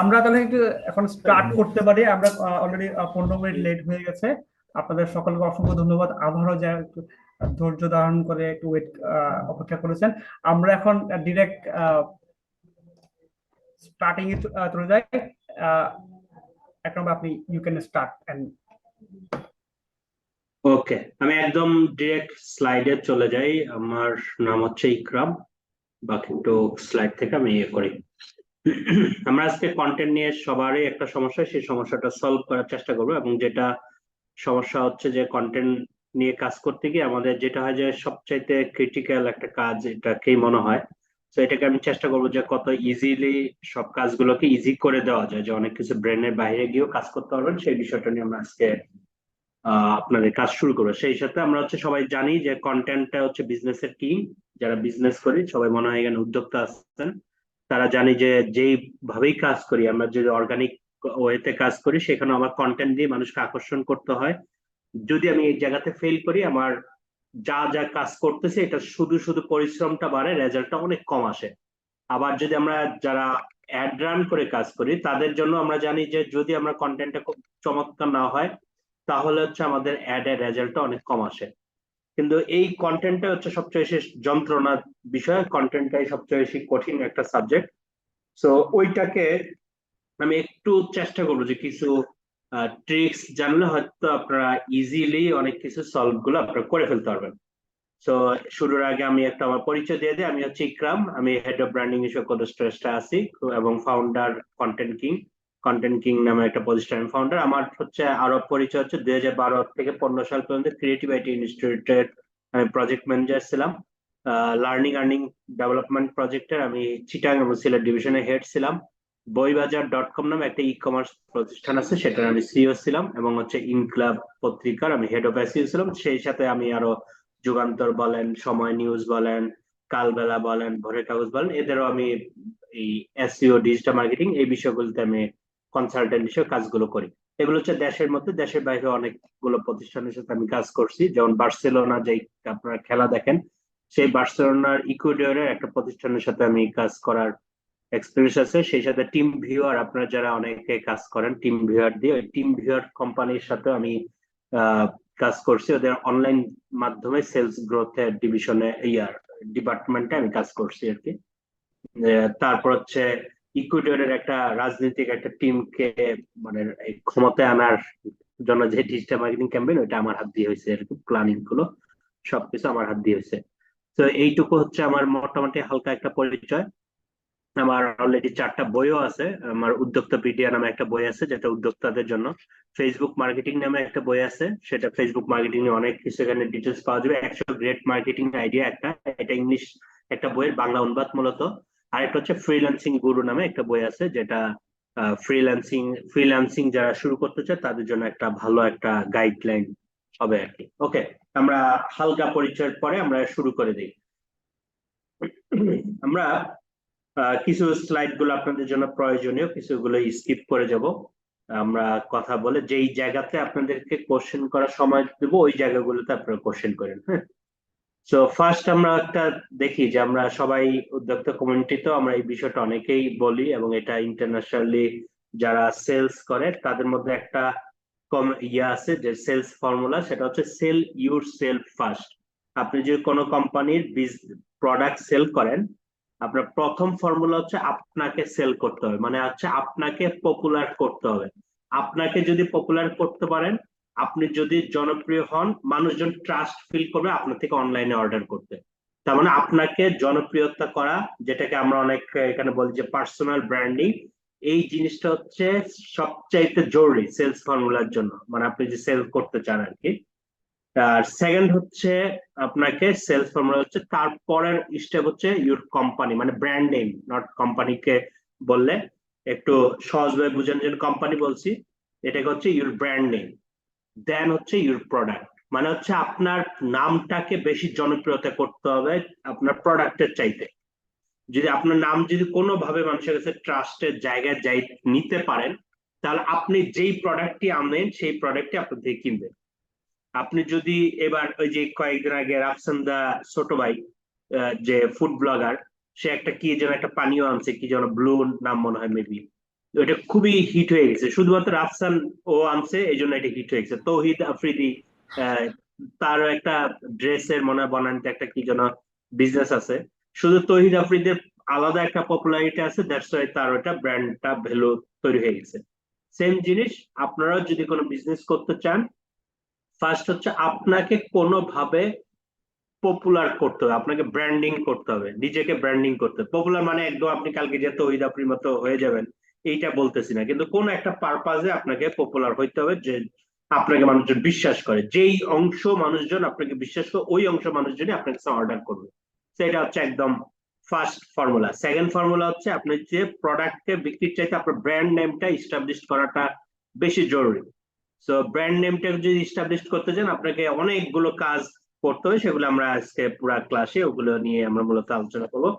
আমরা তাহলে একটু এখন স্টার্ট করতে পারি। আমরা অলরেডি 15 মিনিট লেট হয়ে গেছে। আপনাদের সকলকে অসংখ্য ধন্যবাদ, আবারও যা একটু ধৈর্য ধারণ করে একটু ওয়েট অপেক্ষা করেছেন। আমরা এখন ডিরেক্ট স্টার্টিং এ চলে যাই। আহ, এক নম্বর আপনি ইউ ক্যান স্টার্ট এন্ড ওকে, আমি একদম ডিরেক্ট স্লাইডে চলে যাই। আমার নাম হচ্ছে ইকরাম। বাকি একটু স্লাইড থেকে আমি ইয়ে করি। আমরা আজকে কন্টেন্ট নিয়ে সবারই একটা সমস্যা, সেই সমস্যাটা সলভ করার চেষ্টা করবো। এবং যেটা সমস্যা হচ্ছে যে কন্টেন্ট নিয়ে কাজ করতে গিয়ে আমাদের যেটা হয় যে সবচাইতে ক্রিটিক্যাল একটা কাজ এটাকেই মনে হয়। তো এটাকে আমি চেষ্টা করবো যে কত ইজিলি সব কাজগুলোকে ইজি করে দেওয়া যায়, যে অনেক কিছু ব্রেনের বাইরে গিয়েও কাজ করতে পারবেন, সেই বিষয়টা নিয়ে আমরা আজকে আপনাদের কাজ শুরু করবো। সেই সাথে আমরা হচ্ছে সবাই জানি যে কন্টেন্টটা হচ্ছে বিজনেসের টিম। যারা বিজনেস করি সবাই মনে হয় এখানে উদ্যোক্তা আছেন, তারা জানি যে যেই ভাবেই কাজ করি, আমরা যদি অর্গানিক ওয়েতে কাজ করি সেখানে আমার কন্টেন্ট দিয়ে মানুষকে আকর্ষণ করতে হয়। যদি আমি এই জায়গাতে ফেল করি, আমার যা যা কাজ করতেছে এটা শুধু শুধু পরিশ্রমটা বাড়ে, রেজাল্টটা অনেক কম আসে। আবার যদি আমরা যারা অ্যাড রান করে কাজ করি তাদের জন্য আমরা জানি যে যদি আমরা কন্টেন্টটা খুব চমৎকার না হয়, তাহলে হচ্ছে আমাদের অ্যাড এর রেজাল্টটা অনেক কম আসে। কিন্তু এই কন্টেন্টটা হচ্ছে সবচেয়ে বেশি যন্ত্রণার বিষয়, কন্টেন্টটাই সবচেয়ে বেশি কঠিন একটা সাবজেক্ট। সো ওইটাকে আমি একটু চেষ্টা করবো যে কিছু ট্রিক্স জানলে হয়তো আপনারা ইজিলি অনেক কিছু সলভ গুলো আপনারা করে ফেলতে পারবেন। তো শুরুর আগে আমি একটা আমার পরিচয় দিয়ে দিই। আমি হচ্ছে ইকরাম, আমি হেড অফ ব্র্যান্ডিং হিসেবে কোডস্ট্রেসটা আছি, এবং founder content king. Content king নামে একটা প্রতিষ্ঠানের ফাউন্ডার। আমার হচ্ছে আরো পরিচয় হচ্ছে 2012 থেকে 15 সাল পর্যন্ত ক্রিয়েটিভ আইটি ইনস্টিটিউটের আমি প্রজেক্ট ম্যানেজার ছিলাম। লার্নিং আর্নিং ডেভেলপমেন্ট প্রজেক্টের আমি চিটাং এবং সিলেট ডিভিশনের হেড ছিলাম। বইবাজার.com নামে একটা ই কমার্স প্রতিষ্ঠান আছে, সেটার আমি সিইও ছিলাম। এবং হচ্ছে ইনক্লাব পত্রিকার আমি হেড অফ এসইও ছিলাম। সেই সাথে আমি আরো যুগান্তর বলেন, সময় নিউজ বলেন, কালবেলা বলেন, ভোরের কাগজ বলেন, এদেরও আমি এই এসইও ডিজিটাল মার্কেটিং এই বিষয়গুলোতে আমি কনসালটেন্ট হিসেবে কাজগুলো করি। এগুলো হচ্ছে দেশের মধ্যে, দেশের বাইরে অনেকগুলো প্রতিষ্ঠানের সাথে আমি কাজ করছি। যেমন বার্সেলোনা, যে আপনারা খেলা দেখেন, সেই বার্সেলোনার ইকুয়েডরের একটা প্রতিষ্ঠানের সাথে আমি কাজ করার এক্সপিরিয়েন্স আছে। সেই সাথে টিম ভিউয়ার, আপনারা যারা অনেকে কাজ করেন টিম ভিউয়ার দিয়ে, ওই টিম ভিউয়ার কোম্পানির সাথে আমি আহ, কাজ করছি। ওদের অনলাইন মাধ্যমে সেলস গ্রোথের ডিভিশনে ইয়ার ডিপার্টমেন্টে আমি কাজ করছি আর কি। তারপর হচ্ছে ইকুয়েডরের একটা রাজনৈতিক একটা টিমকে মানে এই ক্ষমতায় আনার জন্য যে ডিজিটাল মার্কেটিং ক্যাম্পেইন, ওইটা আমার হাত দিয়ে হয়েছে আর কি। প্ল্যানিং গুলো সবকিছু আমার হাত দিয়ে হয়েছে। তো এইটুকু হচ্ছে আমার মোটামুটি হালকা একটা পরিচয়। আমার অলরেডি 4টা বইও আছে। আমার উদ্যোক্তা পিডিয়া নামে একটা বই আছে, যেটা উদ্যোক্তাদের জন্য। ফেসবুক মার্কেটিং নামে একটা বই আছে, সেটা ফেসবুক মার্কেটিং এ অনেক কিছু এখানে ডিটেলস পাওয়া যাবে। 100 গ্রেট মার্কেটিং আইডিয়া একটা, এটা ইংলিশ একটা বইয়ের বাংলা অনুবাদ মূলত। আর একটা হচ্ছে ফ্রিল্যান্সিং গুরু নামে একটা বই আছে, যেটা ফ্রিল্যান্সিং ফ্রিল্যান্সিং যারা শুরু করতে চায় তাদের জন্য একটা ভালো একটা গাইডলাইন হবে আর কি। ওকে, আমরা হালকা পরিচয়ের পরে আমরা শুরু করে দিই। আমরা কিছু স্লাইড গুলো আপনাদের জন্য প্রয়োজনীয়, কিছুগুলো স্কিপ করে যাব। আমরা কথা বলে যেই জায়গাতে আপনাদেরকে কোশ্চেন করার সময় দেবো, ওই জায়গাগুলোতে আপনারা কোশ্চেন করেন, হ্যাঁ। সো ফার্স্ট আমরা একটা দেখি যে আমরা সবাই উদ্যোক্তা কমিউনিটিতেও আমরা এই বিষয়টা অনেকেই বলি, এবং এটা ইন্টারন্যাশনালি যারা সেলস করে তাদের মধ্যে একটা কম ইয়ে আছে যে সেলস ফর্মুলা, সেটা হচ্ছে সেল ইউর সেলফ ফার্স্ট। আপনি যদি কোনো কোম্পানির প্রোডাক্ট সেল করেন, আপনার প্রথম ফর্মুলা হচ্ছে আপনাকে সেল করতে হবে, মানে হচ্ছে আপনাকে পপুলার করতে হবে। আপনাকে যদি পপুলার করতে পারেন, আপনি যদি জনপ্রিয় হন, মানুষজন ট্রাস্ট ফিল করবে আপনার থেকে অনলাইনে অর্ডার করতে। তার মানে আপনাকে জনপ্রিয়তা করা, যেটাকে আমরা অনেক এখানে বলি যে পার্সোনাল ব্র্যান্ডিং, এই জিনিসটা হচ্ছে সবচাইতে জরুরি সেলস ফর্মুলার জন্য, মানে আপনি যে সেল করতে চান আর কি। আর সেকেন্ড হচ্ছে আপনাকে সেলস ফর্মুলা হচ্ছে, তারপরের স্টেপ হচ্ছে ইউর কোম্পানি, মানে ব্র্যান্ড নেম, নট কোম্পানিকে বললে একটু সহজভাবে বুঝেন যে কোম্পানি বলছি, এটাকে হচ্ছে ইউর ব্র্যান্ড নেম। দেন হচ্ছে ইউর প্রোডাক্ট, মানে হচ্ছে আপনার নামটাকে বেশি জনপ্রিয়তা করতে হবে আপনার প্রোডাক্টের চাইতে। যদি আপনার নাম যদি কোনোভাবে মানুষের কাছে ট্রাস্টের জায়গায় যাই নিতে পারেন, তাহলে আপনি যেই প্রোডাক্টটি আনেন সেই প্রোডাক্টটি আপনার থেকে কিনবেন। আপনি যদি এবার ওই যে কয়েকদিন আগে রাফসান দা ছোট ভাই, যে ফুড ব্লগার, সে একটা কি যেন একটা পানীয় আনছে, কি যেন ব্লু নাম মনে হয় মেবি। ওটা খুবই হিট হয়ে গেছে, শুধুমাত্র রাফসান ও আনছে এই জন্য এটা হিট হয়ে গেছে। তৌহিদ আফ্রিদি আহ, তারও একটা ড্রেসের মনে হয় বানানিতে একটা কি যেন বিজনেস আছে, শুধু তৌহিদ আফ্রিদির আলাদা একটা পপুলারিটি আছে, দ্যাটস ওয়াই তার ওটা ব্র্যান্ডটা ভ্যালু তৈরি হয়ে গেছে। সেম জিনিস আপনারাও যদি কোনো বিজনেস করতে চান, ফার্স্ট হচ্ছে আপনাকে কোনোভাবে পপুলার করতে হবে, আপনাকে ব্র্যান্ডিং করতে হবে, নিজেকে ব্র্যান্ডিং করতে হবে। পপুলার মানে একদম আপনি কালকে যে তৌহিদ আফ্রিদির মতো হয়ে যাবেন এইটা বলতেছি না, কিন্তু কোন একটা পারপাজে আপনাকে পপুলার হইতে হবে, যে আপনাকে মানুষজন বিশ্বাস করে, যেই অংশ মানুষজন আপনাকে বিশ্বাস করে ওই অংশ মানুষজনই আপনার কাছে অর্ডার করবে। সেটা হচ্ছে একদম ফার্স্ট ফর্মুলা। সেকেন্ড ফর্মুলা হচ্ছে আপনি যে প্রোডাক্টকে বিক্রির চাইতে আপনার ব্র্যান্ড নেমটা ইস্টাবলিশ করাটা বেশি জরুরি। সো ব্র্যান্ড নেমটা যদি ইস্টাবলিশ করতে চান আপনাকে অনেকগুলো কাজ করতে হবে, সেগুলো আমরা আজকে পুরো ক্লাসে ওগুলো নিয়ে আমরা মূলত আলোচনা করবো।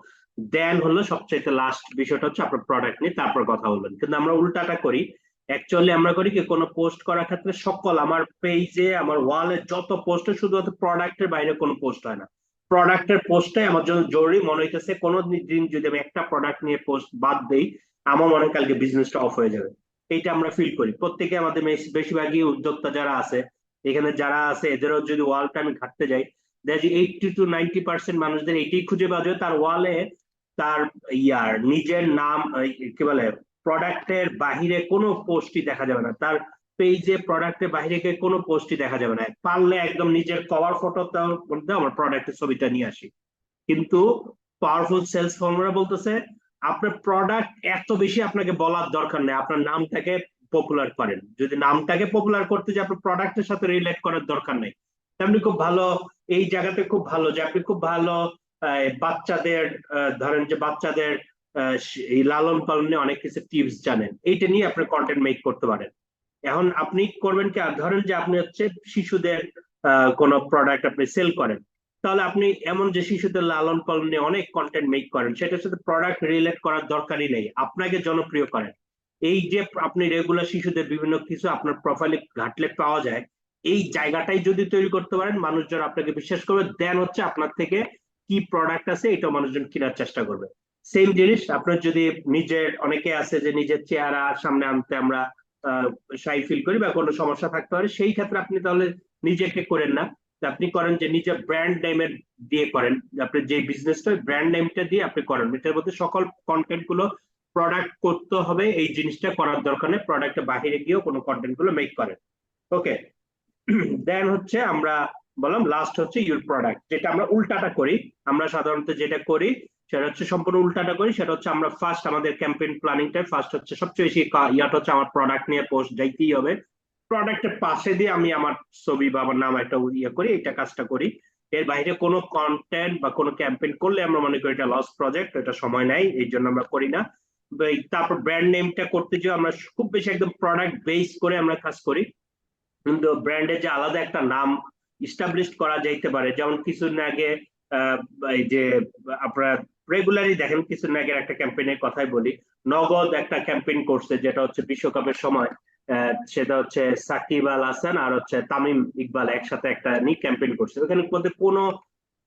দেন হলো সবচেয়ে লাস্ট বিষয়টা হচ্ছে আপনার প্রোডাক্ট নিয়ে তারপর কথা বলবেন, কিন্তু আমরা উল্টাটা করি। অ্যাকচুয়ালি আমরা করি কি, কোনো পোস্ট করার ক্ষেত্রে সকল আমার পেজে আমার ওয়ালে যত পোস্ট হয় শুধুমাত্র প্রোডাক্টের বাইরে কোনো পোস্ট হয় না। প্রোডাক্টের পোস্টটাই আমার জন্য জরুরি মনে হইতেছে। কোনো দিন যদি আমি একটা প্রোডাক্ট নিয়ে পোস্ট বাদ দেই, আমার মনে হয় কালকে বিজনেসটা অফ হয়ে যাবে। এইটা আমরা ফিল করি প্রত্যেকে, আমাদের বেশিরভাগই উদ্যোক্তা যারা আছে এখানে যারা আছে, এদেরও যদি ওয়ালটা আমি ঘাটতে যাই, দেখি 80 to 90% মানুষদের এইটাই খুঁজে পাওয়া যায়, তার ওয়ালে তার নিজের নাম কি বলে প্রোডাক্টের বাহিরে কোনো পোস্টই দেখা যাবে না, তার পেজে প্রোডাক্টের বাহিরে কোনো পোস্টই দেখা যাবে না। পারলে একদম নিজের কভার ফটোটাও মধ্যে আমার প্রোডাক্টের ছবিটা নিয়ে আসি। কিন্তু পাওয়ারফুল সেলস ফর্মুলা বলতেছে আপনার প্রোডাক্ট এত বেশি আপনাকে বলার দরকার নেই, আপনার নামটাকে পপুলার করেন। যদি নামটাকে পপুলার করতে যে আপনার প্রোডাক্টের সাথে রিলেট করার দরকার নেই, তেমনি খুব ভালো এই জায়গাতে খুব ভালো যে আপনি খুব ভালো বাচ্চাদের ধরেন যে বাচ্চাদের এই লালন পালনে অনেক কিছু টিপস জানেন, এইটা নিয়ে আপনি কন্টেন্ট মেক করতে পারেন। এখন আপনি করবেন কি, ধরেন যে আপনি হচ্ছে শিশুদের কোনো প্রোডাক্ট আপনি সেল করেন, তাহলে আপনি এমন যে শিশুদের লালন পালন নিয়ে অনেক কন্টেন্ট মেক করেন, সেটার সাথে প্রোডাক্ট রিলেট করার দরকারই নেই, আপনাকে জনপ্রিয় করেন। এই যে আপনি রেগুলার শিশুদের বিভিন্ন কিছু আপনার প্রোফাইলে ঘাটলে পাওয়া যায়, এই জায়গাটাই যদি তৈরি করতে পারেন মানুষজন আপনাকে বিশ্বাস করবে, দেন হচ্ছে আপনার থেকে কি প্রোডাক্ট আছে এটা মানুষজন কেনার চেষ্টা করবে। সেম জিনিস আপনার যদি নিজের, অনেকে আছে যে নিজের চেহারা সামনে আনতে আমরা শাই ফিল করি বা কোনো সমস্যা থাকতে পারে, সেই ক্ষেত্রে আপনি তাহলে নিজেকে করেন না, আপনি করেন যে নিজের ব্র্যান্ড নেমের দিয়ে করেন, আপনি যে বিজনেসটা ব্র্যান্ড নেমটা দিয়ে আপনি করেন, এটার মধ্যে সকল কন্টেন্ট গুলো প্রোডাক্ট করতে হবে, এই জিনিসটা করার দরকার নেই, প্রোডাক্টের বাহিরে গিয়েও কোনো কন্টেন্ট গুলো মেক করেন। ওকে, দেন হচ্ছে আমরা বললাম লাস্ট হচ্ছে ইউর প্রোডাক্ট, যেটা আমরা উল্টাটা করি। আমরা সাধারণত যেটা করি সেটা হচ্ছে সম্পূর্ণ উল্টাটা করি, সেটা হচ্ছে আমরা ফার্স্ট আমাদের ক্যাম্পেইন প্ল্যানিংটা ফার্স্ট হচ্ছে সবচেয়ে বেশি ইয়াটা হচ্ছে আমার প্রোডাক্ট নিয়ে পোস্ট যাইতেই হবে, প্রোডাক্টের পাশে দিয়ে আমি আমার ছবি বা আমার নাম একটা ইয়ে করি, এটা কাজটা করি। এর বাইরে কোনো কন্টেন্ট বা কোনো ক্যাম্পেইন করলে আমরা মনে করি এটা লস প্রজেক্ট, এটা সময় নেয়, এই জন্য আমরা করি না। তারপর ব্র্যান্ড নেমটা করতে যে আমরা খুব বেশি একদম প্রোডাক্ট বেস করে আমরা কাজ করি, কিন্তু ব্র্যান্ডের যে আলাদা একটা নাম ইস্টাবলিশ করা যাইতে পারে, যেমন কিছুদিন আগে এই যে আপনারা রেগুলারই দেখেন, কিছুদিন আগে একটা ক্যাম্পেইনের কথাই বলি, নগদ একটা ক্যাম্পেইন করছে যেটা হচ্ছে বিশ্বকাপের সময়, সেটা হচ্ছে সাকিব আল হাসান আর হচ্ছে তামিম ইকবাল একসাথে একটা নিয়ে ক্যাম্পেইন করছে, ওখানে মধ্যে কোনো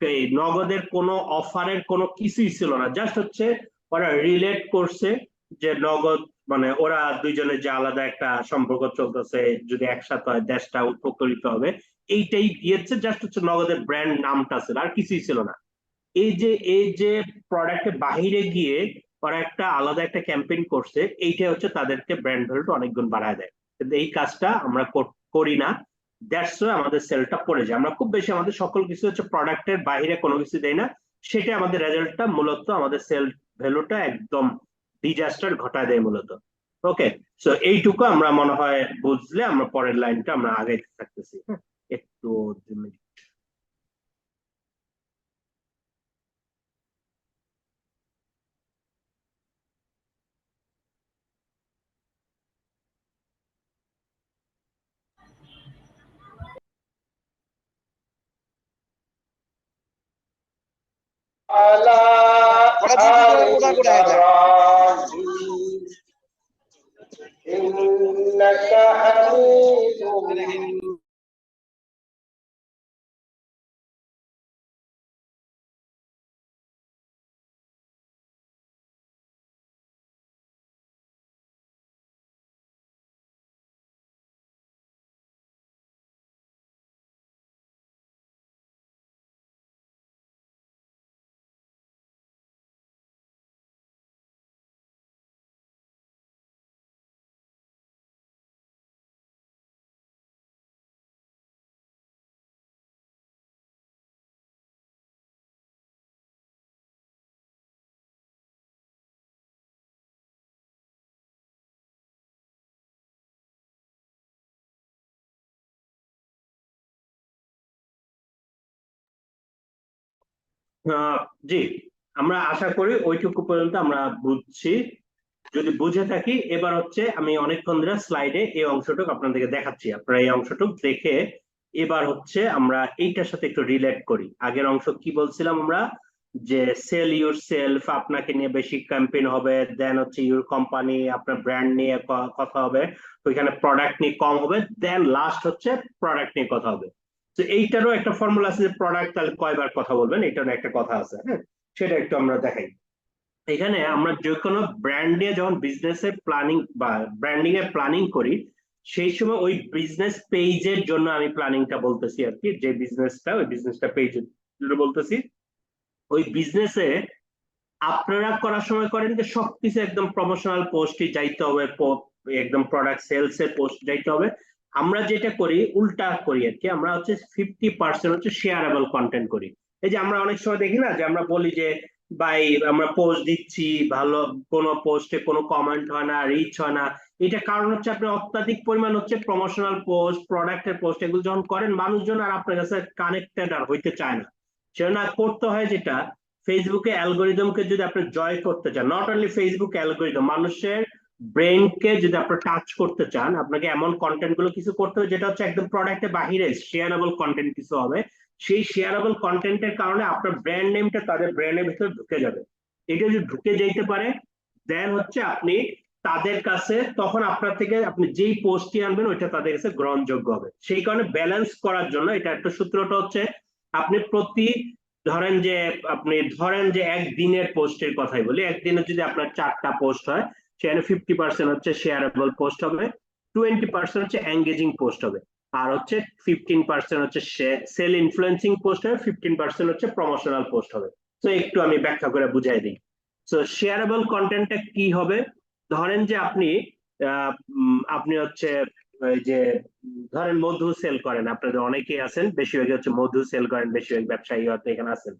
এই নগদের কোনো অফারের কোনো কিছুই ছিল না, জাস্ট হচ্ছে ওরা রিলেট করছে যে নগদ মানে ওরা দুইজনে যে আলাদা একটা সম্পর্ক চলতেছে, যদি একসাথে হয় দেশটা উপকৃত হবে, এইটাই দিয়েছে, জাস্ট হচ্ছে নগদের ব্র্যান্ড নামটা ছিল আর কিছুই ছিল না। এই যে প্রোডাক্টের বাহিরে গিয়ে ওরা একটা আলাদা একটা ক্যাম্পেইন করছে, এইটা হচ্ছে তাদেরকে ব্র্যান্ড ভ্যালুটা অনেক গুণ বাড়ায় দেয়, কিন্তু এই কাজটা আমরা করি না, দ্যাটস ওয়াই আমাদের সেলটা পড়ে যায়। আমরা খুব বেশি আমাদের সকল কিছু হচ্ছে প্রোডাক্টের বাইরে কোনো কিছু দেই না, সেটা আমাদের রেজাল্টটা মূলত আমাদের সেল ভ্যালুটা একদম ডিজাস্টার ঘটায় দেয় মূলত। ওকে, সো এইটুকু আমরা মনে হয় বুঝলে আমরা পরের লাইনটা আমরা আগাইতে থাকতেছি। একটু على آل إبراهيم إنك حميد জি, আমরা আশা করি ওইটুকু পর্যন্ত আমরা বুঝছি। যদি বুঝে থাকি, এবার হচ্ছে আমি অনেকক্ষণ ধরে স্লাইডে এই অংশটুকু আপনাদেরকে দেখাচ্ছি, আপনারা এই অংশটুকু দেখে এবার হচ্ছে আমরা এইটার সাথে একটু রিলেট করি। আগের অংশ কি বলছিলাম আমরা, যে সেল ইউর সেলফ, আপনাকে নিয়ে বেশি ক্যাম্পেইন হবে, দেন হচ্ছে ইউর কোম্পানি, আপনার ব্র্যান্ড নিয়ে কথা হবে, ওইখানে প্রোডাক্ট নিয়ে কম হবে, দেন লাস্ট হচ্ছে প্রোডাক্ট নিয়ে কথা হবে। তো এইটারও একটা ফর্মুলা আছে যে প্রোডাক্ট তাহলে কয়বার কথা বলবেন, এটারও একটা কথা আছে, হ্যাঁ, সেটা একটু আমরা দেখাই। এখানে আমরা যে কোনো ব্র্যান্ড নিয়ে যখন বিজনেসের প্ল্যানিং বা ব্র্যান্ডিং এর প্ল্যানিং করি, সেই সময় ওই বিজনেস পেজের জন্য আমি প্ল্যানিংটা বলতেছি আর কি, যে বিজনেসটা ওই বিজনেসটা পেজের জন্য বলতেছি। ওই বিজনেসে আপনারা করার সময় করেন যে সবকিছু একদম প্রমোশনাল পোস্টই যাইতে হবে, একদম প্রোডাক্ট সেলস এর পোস্ট যাইতে হবে। আমরা যেটা করি উল্টা করি আর কি, আমরা হচ্ছে 50% হচ্ছে শেয়ারেবল কন্টেন্ট করি। এই যে আমরা অনেক সময় দেখি না যে আমরা বলি যে ভাই আমরা পোস্ট দিচ্ছি, ভালো কোনো পোস্টে কোনো কমেন্ট হয় না, রিচ হয় না। এটা কারণ হচ্ছে আপনি অত্যাধিক পরিমাণ হচ্ছে প্রমোশনাল পোস্ট, প্রোডাক্টের পোস্ট এগুলো যখন করেন, মানুষজন আর আপনার কাছে কানেক্টেড আর হইতে চায় না। সেজন্য করতে হয় যেটা, ফেসবুকে অ্যালগোরিদমকে যদি আপনি জয় করতে চান, নট অনলি ফেসবুক অ্যালগোরিদম, মানুষের ব্রেনকে যদি আপনি টাচ করতে চান, আপনাকে এমন কন্টেন্ট গুলো কিছু করতে হবে যেটা হচ্ছে একদম প্রোডাক্টের বাহিরে শেয়ারেবল কন্টেন্ট কিছু হবে। সেই শেয়ারেবল কন্টেন্টের কারণে আপনার ব্র্যান্ড নেমটা তাদের ব্র্যান্ডের ভিতরে ঢুকে যাবে। এটা যদি ঢুকে যেতে পারে, দেন হচ্ছে আপনি তাদের কাছে, তখন আপনার থেকে আপনি যেই পোস্টটি আনবেন ওইটা তাদের কাছে গ্রহণযোগ্য হবে। সেই কারণে ব্যালেন্স করার জন্য এটা একটা সূত্রটা হচ্ছে, আপনি ধরেন যে একদিনের পোস্টের কথাই বলি, একদিনে যদি আপনার 4টা পোস্ট হয়, সেখানে 50% হচ্ছে শেয়ারেবল পোস্ট হবে, 20% হচ্ছে এঙ্গেজিং পোস্ট হবে, আর হচ্ছে 15% হচ্ছে সেল ইনফ্লুয়েন্সিং পোস্ট হবে, 15% হচ্ছে প্রমোশনাল পোস্ট হবে। তো একটু আমি ব্যাখ্যা করে বুঝাই দিই। তো শেয়ারেবল কন্টেন্টটা কি হবে, ধরেন যে আপনি হচ্ছে ওই যে ধরেন মধু সেল করেন, আপনাদের অনেকেই আছেন, বেশিরভাগই হচ্ছে মধু সেল করেন, বেশিরভাগ ব্যবসায়ী হয়তো এখানে আছেন।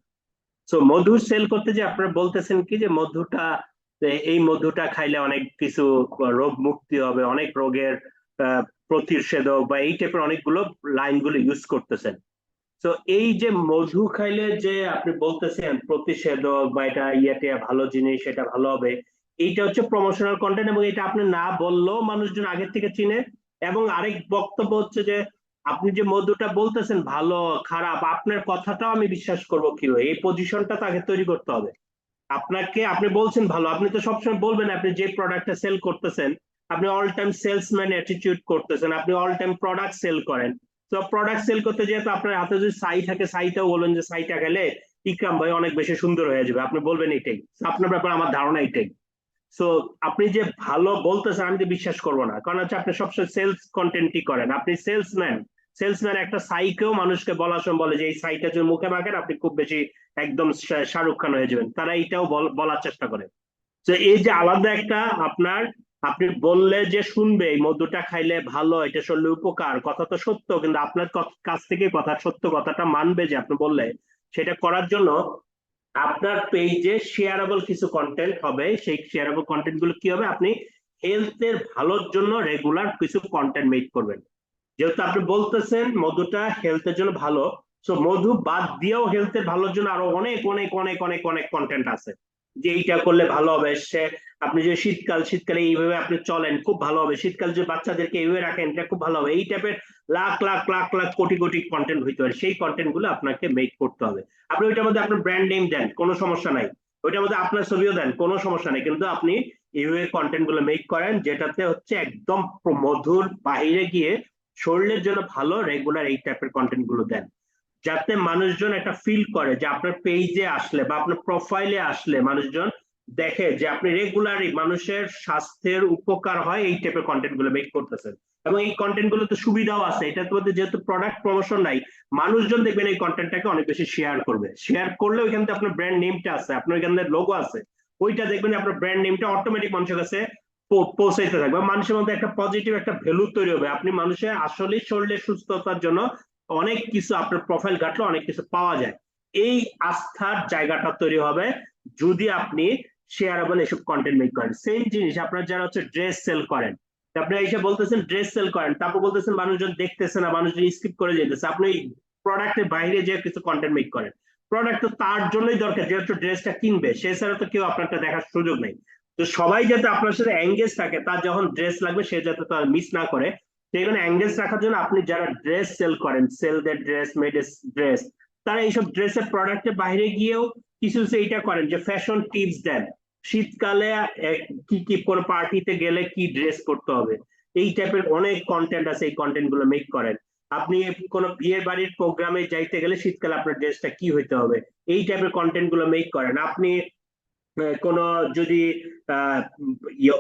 তো মধু সেল করতে যে আপনারা বলতেছেন কি যে এই মধুটা খাইলে অনেক কিছু রোগ মুক্তি হবে, অনেক রোগের প্রতিষেধক বা এই টাইপের অনেকগুলো লাইনগুলো ইউজ করতেছেন। তো এই যে মধু খাইলে যে আপনি বলতেছেন প্রতিষেধক বা এটা ইয়েতে ভালো জিনিস, এটা ভালো হবে, এইটা হচ্ছে প্রমোশনাল কন্টেন্ট, এবং এটা আপনি না বললেও মানুষজন আগের থেকে চিনে। এবং আরেক বক্তব্য হচ্ছে যে আপনি যে মধুটা বলতেছেন ভালো খারাপ, আপনার কথাটাও আমি বিশ্বাস করবো কিভাবে, এই পজিশনটা তো আগে তৈরি করতে হবে। আপনি বলছেন ভালো, আপনি তো সবসময় বলবেন আপনি যে প্রোডাক্টটা সেল করতেছেন, আপনি অল টাইম সেলসম্যান অ্যাটিটিউড করতেছেন, আপনি অল টাইম প্রোডাক্ট সেল করেন। তো প্রোডাক্ট সেল করতে যেহেতু আপনার হাতে যদি ছাই থাকে, ছাইটাও বলবেন যে ছাইটা খেলে ইকরাম ভাই অনেক বেশি সুন্দর হয়ে যাবে, আপনি বলবেন এটাই। আপনার ব্যাপারে আমার ধারণা এটাই। সো আপনি যে ভালো বলতেছেন আমি তো বিশ্বাস করবো না, কারণ হচ্ছে আপনি সবসময় সেলস কন্টেন্টই করেন, আপনি সেলসম্যান একটা সাইকেও মানুষকে বলার সময় বলে যে এই সাইটা যদি মুখে মাখেন আপনি খুব বেশি একদম শাহরুখ খান হয়ে যাবেন, তারা এইটাও বলার চেষ্টা করে। তো এই যে আলাদা একটা আপনি বললে যে শুনবে এই মধুটা খাইলে ভালো, এটা শরীরে উপকার, কথা তো সত্য, কিন্তু আপনার কাছ থেকে সত্য কথাটা মানবে যে আপনি বললে, সেটা করার জন্য আপনার পেজে শেয়ারেবল কিছু কন্টেন্ট হবে। সেই শেয়ারেবল কন্টেন্ট গুলো কি হবে, আপনি হেলথের ভালোর জন্য রেগুলার কিছু কন্টেন্ট মেক করবেন। যেহেতু আপনি বলতেছেন মধুটা হেলথের জন্য ভালো, তো মধু বাদ দিয়েও হেলথের ভালোর জন্য আরো অনেক অনেক অনেক অনেক অনেক কন্টেন্ট আছে, যে এইটা করলে ভালো হবে। আপনি যে শীতকালে এইভাবে আপনি চলেন খুব ভালো হবে, শীতকাল যে বাচ্চাদেরকে এইভাবে রাখেন এটা খুব ভালো হবে, এই টাইপের লাখ লাখ লাখ লাখ কোটি কোটি কন্টেন্ট হইতে পারে। সেই কন্টেন্ট গুলো আপনাকে মেক করতে হবে। আপনি ওইটার মধ্যে আপনার ব্র্যান্ড নেম দেন, কোনো সমস্যা নাই, ওইটার মধ্যে আপনার ছবিও দেন, কোনো সমস্যা নেই, কিন্তু আপনি এইভাবে কন্টেন্ট গুলো মেক করেন যেটাতে হচ্ছে একদম মধুর বাহিরে গিয়ে শরীরের জন্য ভালো, রেগুলার এই টাইপের কন্টেন্ট গুলো দেন, যাতে মানুষজন একটা ফিল করে যে আপনার পেজে আসলে বা আপনার প্রোফাইলে আসলে মানুষজন দেখে যে আপনি রেগুলারই মানুষের স্বাস্থ্যের উপকার হয় এই টাইপের কন্টেন্ট গুলো মেক করতেছেন। এবং এই কন্টেন্ট গুলোতে সুবিধাও আছে, এটার মধ্যে যেহেতু প্রোডাক্ট প্রমোশন নাই, মানুষজন দেখবেন এই কন্টেন্টটাকে অনেক বেশি শেয়ার করবে। শেয়ার করলে ওইখান থেকে আপনার ব্র্যান্ড নেমটা আছে, আপনার ওইখানে লোগো আছে, ওইটা দেখবেন আপনার ব্র্যান্ড নেমটা অটোমেটিক মানুষের কাছে পৌঁছাইতে থাকবে, মানুষের মধ্যে একটা পজিটিভ একটা ভ্যালু তৈরি হবে। আপনি মানুষের আসলে শরীরের সুস্থতার জন্য অনেক কিছু আপনার প্রোফাইল ঘাটলে অনেক কিছু পাওয়া যায়, এই আস্থার জায়গাটা তৈরি হবে যদি আপনি শেয়ারেবল এসব কন্টেন্ট মেক করেন। সেম জিনিস আপনার যারা হচ্ছে ড্রেস সেল করেন, আপনি এসে বলতেছেন ড্রেস সেল করেন, তারপর বলতেছেন মানুষজন দেখতেছে না, মানুষজন স্কিপ করে যেতেছে, আপনি প্রোডাক্টের বাইরে যে কিছু কন্টেন্ট মেক করেন, প্রোডাক্ট তো তার জন্যই দরকার, যেহেতু ড্রেসটা কিনবে, সে ছাড়া তো কেউ আপনারটা দেখার সুযোগ নেই। তো সবাই যাতে আপনার সাথে এঙ্গেজ থাকে, তার যখন ড্রেস লাগবে সে যাতে তার মিস না করে, সেখানে এঙ্গেজ রাখার জন্য আপনি যারা ড্রেস সেল করেন, sell the dress, made dress, তারা এইসব ড্রেসের প্রোডাক্টের বাইরে গিয়েও কিছু এইটা করেন যে ফ্যাশন টিপস দেন। শীতকালে কি কি কোন পার্টিতে গেলে কি ড্রেস পরতে হবে, এই টাইপের অনেক কন্টেন্ট আছে, এই কন্টেন্ট গুলো মেক করেন। আপনি কোন বিয়ের বাড়ির প্রোগ্রামে যাইতে গেলে শীতকালে আপনার ড্রেসটা কি হইতে হবে, এই টাইপের কন্টেন্ট গুলো মেক করেন। আপনি কোন যদি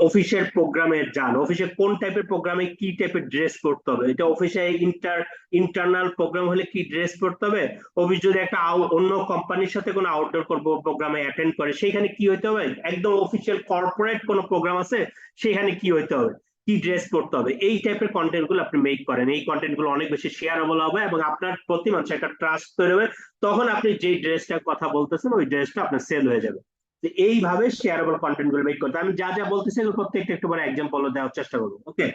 অফিসের প্রোগ্রামে যান, অফিসে কোন টাইপের প্রোগ্রামে কি টাইপের ড্রেস পরতে হবে, এটা অফিসে ইন্টারনাল প্রোগ্রাম হলে কি ড্রেস পরতে হবে, অফিস যদি একটা অন্য কোম্পানির সাথে কোনো আউটডোর প্রোগ্রামে অ্যাটেন্ড করে সেখানে কি হইতে হবে, একদম অফিসিয়াল কর্পোরেট কোনো প্রোগ্রাম আছে সেখানে কি হইতে হবে, কি ড্রেস পরতে হবে, এই টাইপের কন্টেন্ট গুলো আপনি মেক করেন। এই কন্টেন্ট গুলো অনেক বেশি শেয়ারেবল হবে এবং আপনার প্রতি মানুষ একটা ট্রাস্ট তৈরি হবে। তখন আপনি যে ড্রেসটার কথা বলতেছেন ওই ড্রেসটা আপনার সেল হয়ে যাবে। এইভাবে শেয়ারেবল কন্টেন্ট গুলো মেক করতে, আমি যা যা বলতেছি প্রত্যেকটা একটু বড় এক্সাম্পল দেওয়ার চেষ্টা করবো। ওকে,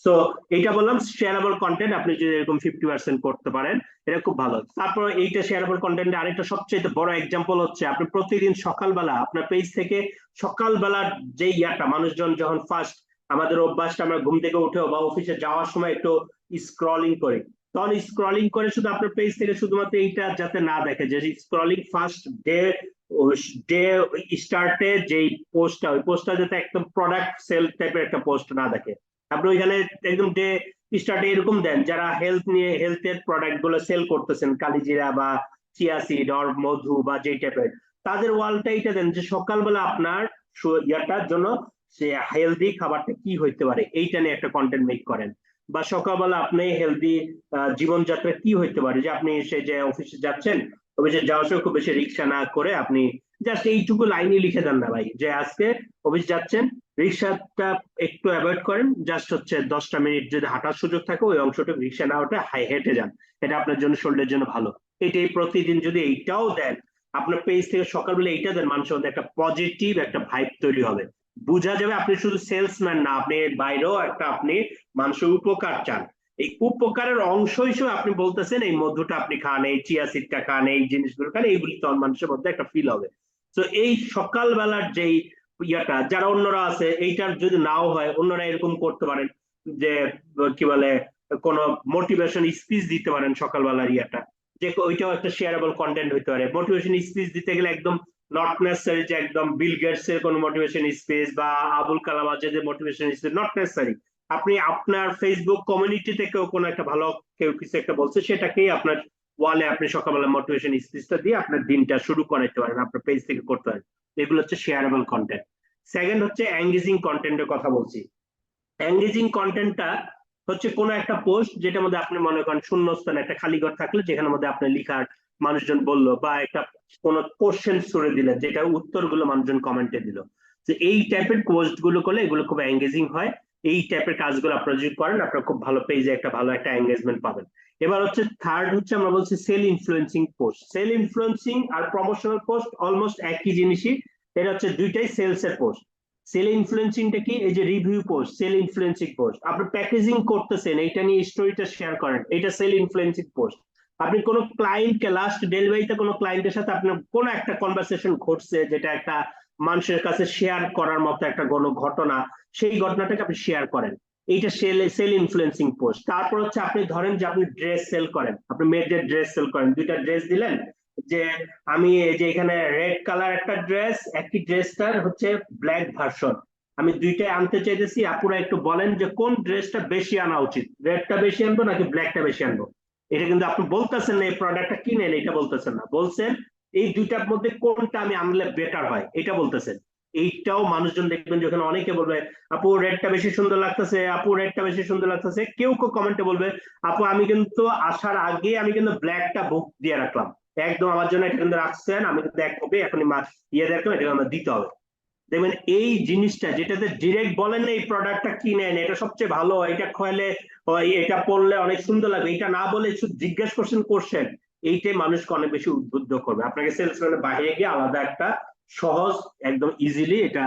সো এইটা বললাম শেয়ারেবল কন্টেন্ট, আপনি যদি এরকম 50% করতে পারেন এটা খুব ভালো। তারপর এইটা শেয়ারেবল কন্টেন্ট আরেকটা সবচেয়ে বড় এক্সাম্পল হচ্ছে আপনি প্রতিদিন সকালবেলা আপনার পেজ থেকে সকালবেলার যে ইয়াটা, মানুষজন যখন ফার্স্ট, আমাদের অভ্যাসটা আমরা ঘুম থেকে উঠে বা অফিসে যাওয়ার সময় একটু স্ক্রলিং করি, তখন স্ক্রলিং করে শুধু আপনার পেজ থেকে শুধুমাত্র এইটা যাতে না দেখে, যে স্ক্রলিং ফার্স্ট ডে স্টার্টে যেই পোস্টটা, ওই পোস্টটা যাতে একদম প্রোডাক্ট সেল টাইপের একটা পোস্ট না দেখে। আপনি ওইখানে একদম ডে স্টার্টে এরকম দেন যারা হেলথ নিয়ে, হেলথের প্রোডাক্ট গুলো সেল করতেছেন, কালিজিরা বা চিয়া সিড অর মধু বা যে টাইপের, তাদের ওয়ালটা এটা দেন যে সকালবেলা আপনার ইয়াটার জন্য সে হেলদি খাবারটা কি হইতে পারে, এইটা নিয়ে একটা কন্টেন্ট মেক করেন। বা সকালবেলা আপনি হেলদি জীবনযাত্রা কি হইতে পারে, যে আপনি সে যে অফিসে যাচ্ছেন, অফিসে যাওয়ার সময় খুব বেশি রিক্সা না করে আপনি জাস্ট এইটুকু লাইনে লিখে দেন না ভাই, যে আজকে অফিস যাচ্ছেন, রিক্সাটা একটু অ্যাভয়েড করেন, জাস্ট হচ্ছে 10টা মিনিট যদি হাঁটার সুযোগ থাকে ওই অংশটা রিক্সা না ওঠে হেঁটে যান, এটা আপনার জন্য শরীরের জন্য ভালো। এটাই প্রতিদিন যদি এইটাও দেন, আপনার পেজ থেকে সকালবেলা এইটা দেন, মানুষের মধ্যে একটা পজিটিভ একটা ভাইব তৈরি হবে, বোঝা যাবে আপনি শুধু সেলসম্যান না, আপনি বাইরেও একটা আপনি মানুষের উপকার চান। এই উপকারের অংশ হিসেবে আপনি বলতেছেন এই মধুটা আপনি খান, এই চিয়া সিডটা খান, এই জিনিসগুলো খান, এইগুলি তখন মানুষের মধ্যে একটা ফিল হবে। তো এই সকালবেলার যেই ইয়াটা, যারা অন্যরা আছে এইটার যদি নাও হয়, অন্যরা এরকম করতে পারেন যে কি বলে কোন মোটিভেশন স্পিচ দিতে পারেন সকালবেলার ইয়াটা, যে ওইটাও একটা শেয়ারেবল কন্টেন্ট হইতে পারে। মোটিভেশন স্পিচ দিতে গেলে একদম নট নেসেসারি যে একদম বিল গেটস এর কোনো মোটিভেশন স্পিচ বা আবুল কালাম আজাদের মোটিভেশন স্পিচ, নট নেসেসারি। আপনি আপনার ফেসবুক কমিউনিটি থেকেও কোনো একটা ভালো কেউ কিছু একটা বলছে, সেটাকেই আপনার ওয়ালে আপনি সকালবেলা মোটিভেশন স্পিচটা দিয়ে আপনার দিনটা শুরু করাইতে পারেন, আপনার পেজ থেকে করতে পারেন। এগুলো হচ্ছে শেয়ারেবল কন্টেন্ট। সেকেন্ড হচ্ছে এঙ্গেজিং কন্টেন্টের কথা বলছি। এঙ্গেজিং কন্টেন্টটা হচ্ছে কোনো একটা পোস্ট যেটার মধ্যে আপনি মনে করেন শূন্যস্থান, একটা খালি ঘর থাকলে যেখানের মধ্যে আপনি লিখার মানুষজন বললো, বা একটা কোন কোশ্চেন ছুড়ে দিলেন যেটা উত্তরগুলো মানুষজন কমেন্টে দিল। তো এই টাইপের পোস্ট গুলো করলে এগুলো খুব এঙ্গেজিং হয়। এই টাইপের কাজগুলো আপনারা যদি করেন আপনারা খুব ভালো পেজে একটা ভালো একটা এঙ্গেজমেন্ট পাবেন। এবার হচ্ছে থার্ড হচ্ছে আমরা বলছি sell influencing post. Sell influencing আর প্রমোশনাল পোস্ট অলমোস্ট একই জিনিসই, এটা হচ্ছে দুইটাই সেলস এর পোস্ট। সেল ইনফ্লুয়েন্সিংটা কি, এই যে review post, sell influencing post. আপনি প্যাকেজিং করতেছেন, এইটা নিয়ে স্টোরিটা শেয়ার করেন, এটা সেল ইনফ্লুয়েন্সিং পোস্ট। আপনি কোনো ক্লায়েন্টকে লাস্ট ডেলিভারিতে কোনো ক্লায়েন্টের সাথে আপনার কোনো একটা কনভারসেশন ঘটছে যেটা একটা মানুষের কাছে শেয়ার করার মতো একটা কোনো ঘটনা, সেই ঘটনাটাকে আপনি শেয়ার করেন, এইটা সেল ইনফ্লুয়েন্সিং পোস্ট। তারপর হচ্ছে আপনি ধরেন যে আপনি ড্রেস সেল করেন, আপনি মেয়েদের ড্রেস সেল করেন, দুইটা ড্রেস দিলেন, যে আমি এই যে এখানে রেড কালার একটা ড্রেস, একই ড্রেসটার হচ্ছে ব্ল্যাক ভার্সন, আমি দুইটাই আনতে চাইতেছি, আপুরা একটু বলেন যে কোন ড্রেসটা বেশি আনা উচিত, রেডটা বেশি আনবো নাকি ব্ল্যাকটা বেশি আনবো। এটা কিন্তু আপনি বলতেছেন না এই প্রোডাক্টটা কিনেন, এটা বলতেছেন না, বলছেন এই দুইটার মধ্যে কোনটা আমি আনলে বেটার হয় এটা বলতেছেন। এইটাও মানুষজন দেখবেন যখন অনেকে বলবে আপু রেডটা বেশি সুন্দর লাগতেছে, আপু রেডটা বেশি সুন্দর লাগতেছে, কেউ কেউ কমেন্টে বলবে আপু আমি কিন্তু আসার আগে আমি কিন্তু ব্ল্যাকটা বুক দিয়ে রাখলাম, একদম আমার জন্য এটা কিন্তু রাখছেন, আমি কিন্তু এক কপি এখনই ইয়ে দেখলাম, এটা আমার দিতে হবে। দেখবেন এই জিনিসটা যেটাতে ডিরেক্ট বলেন না এই প্রোডাক্টটা কিনেন, এটা সবচেয়ে ভালো, এটা খোয়ালে এটা পড়লে অনেক সুন্দর লাগবে, এটা না বলে শুধু জিজ্ঞেস করছেন, এইটাই মানুষকে অনেক বেশি উদ্বুদ্ধ করবে। আপনাকে সেলসম্যানের বাইরে গিয়ে আলাদা একটা সহজ একদম ইজিলি এটা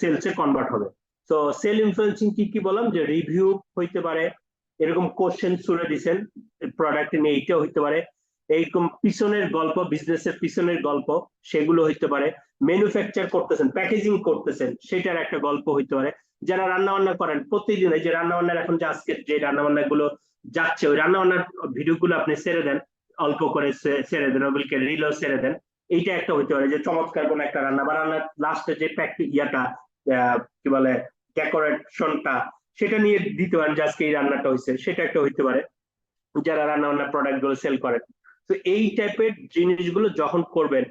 সেলসে কনভার্ট হবে। তো সেল ইনফ্লুয়েন্সিং কি কি বললাম, যে রিভিউ হইতে পারে, এরকম কোশ্চেন ছুড়ে দিচ্ছেন প্রোডাক্ট নিয়ে, এইটাও হইতে পারে। এইরকম পিছনের গল্প, বিজনেসের পিছনের গল্প, সেগুলো হইতে পারে। ম্যানুফ্যাকচার করতেছেন, প্যাকেজিং করতেছেন, সেটার একটা গল্প হইতে পারে। যারা রান্না বান্না করেন প্রতিদিন, এই যে রান্না বান্নার এখন যে আজকে যে রান্না বান্না গুলো যাচ্ছে, ওই রান্না বান্নার ভিডিও গুলো আপনি ছেড়ে দেন, অল্প করে ছেড়ে দেন, ওগুলিকে রিলও ছেড়ে দেন। এইটা একটা হইতে পারে যে চমৎকার কোন একটা রান্না বা রান্নার লাস্টে যে ইয়াটা কি বলে ডেকোরেশনটা, সেটা নিয়ে দিতে পারেন যে আজকে এই রান্নাটা হয়েছে, সেটা একটা হইতে পারে যারা রান্না বান্নার প্রোডাক্ট গুলো সেল করেন। তো এই টাইপের জিনিসগুলো যখন করবেন,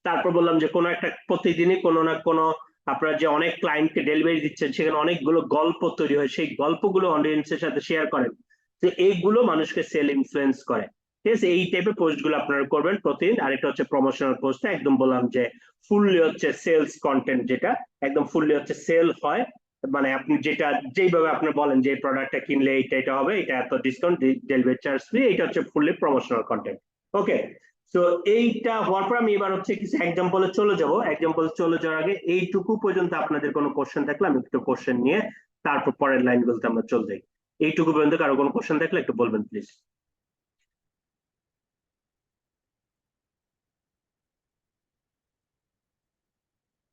তারপর বললাম যে কোনো একটা প্রতিদিনই কোনো না কোনো আপনারা যে অনেক ক্লায়েন্টকে ডেলিভারি দিচ্ছেন, সেখানে অনেকগুলো গল্প তৈরি হয়, সেই গল্পগুলো অডিয়েন্সের সাথে শেয়ার করেন। তো এইগুলো মানুষকে সেল ইনফ্লুয়েন্স করে। ঠিক আছে, এই টাইপের পোস্ট গুলো আপনারা করবেন প্রতিদিন। আর এটা হচ্ছে প্রমোশনাল পোস্ট, একদম বললাম যে ফুললি হচ্ছে সেলস কন্টেন্ট, যেটা একদম ফুললি হচ্ছে সেল হয়। মানে আপনি যেটা যেইভাবে আপনি বলেন যে এই প্রোডাক্টটা কিনলে এইটা এটা হবে, এটা এত ডিসকাউন্ট, ডেলিভারি চার্জ ফ্রি, এটা হচ্ছে ফুললি প্রমোশনাল কন্টেন্ট। ওকে, তো এইটা হওয়ার পর আমি এবার হচ্ছে কিছু এক্সাম্পলে চলে যাব। এক্সাম্পলে চলে যাওয়ার আগে এইটুকু পর্যন্ত আপনাদের কোনো কোশ্চেন থাকলে আমি একটু কোশ্চেন নিয়ে তারপর পরের লাইনগুলোতে আমরা চলে যাই। এইটুকু পর্যন্ত কারো কোনো কোশ্চেন থাকলে একটু বলবেন প্লিজ।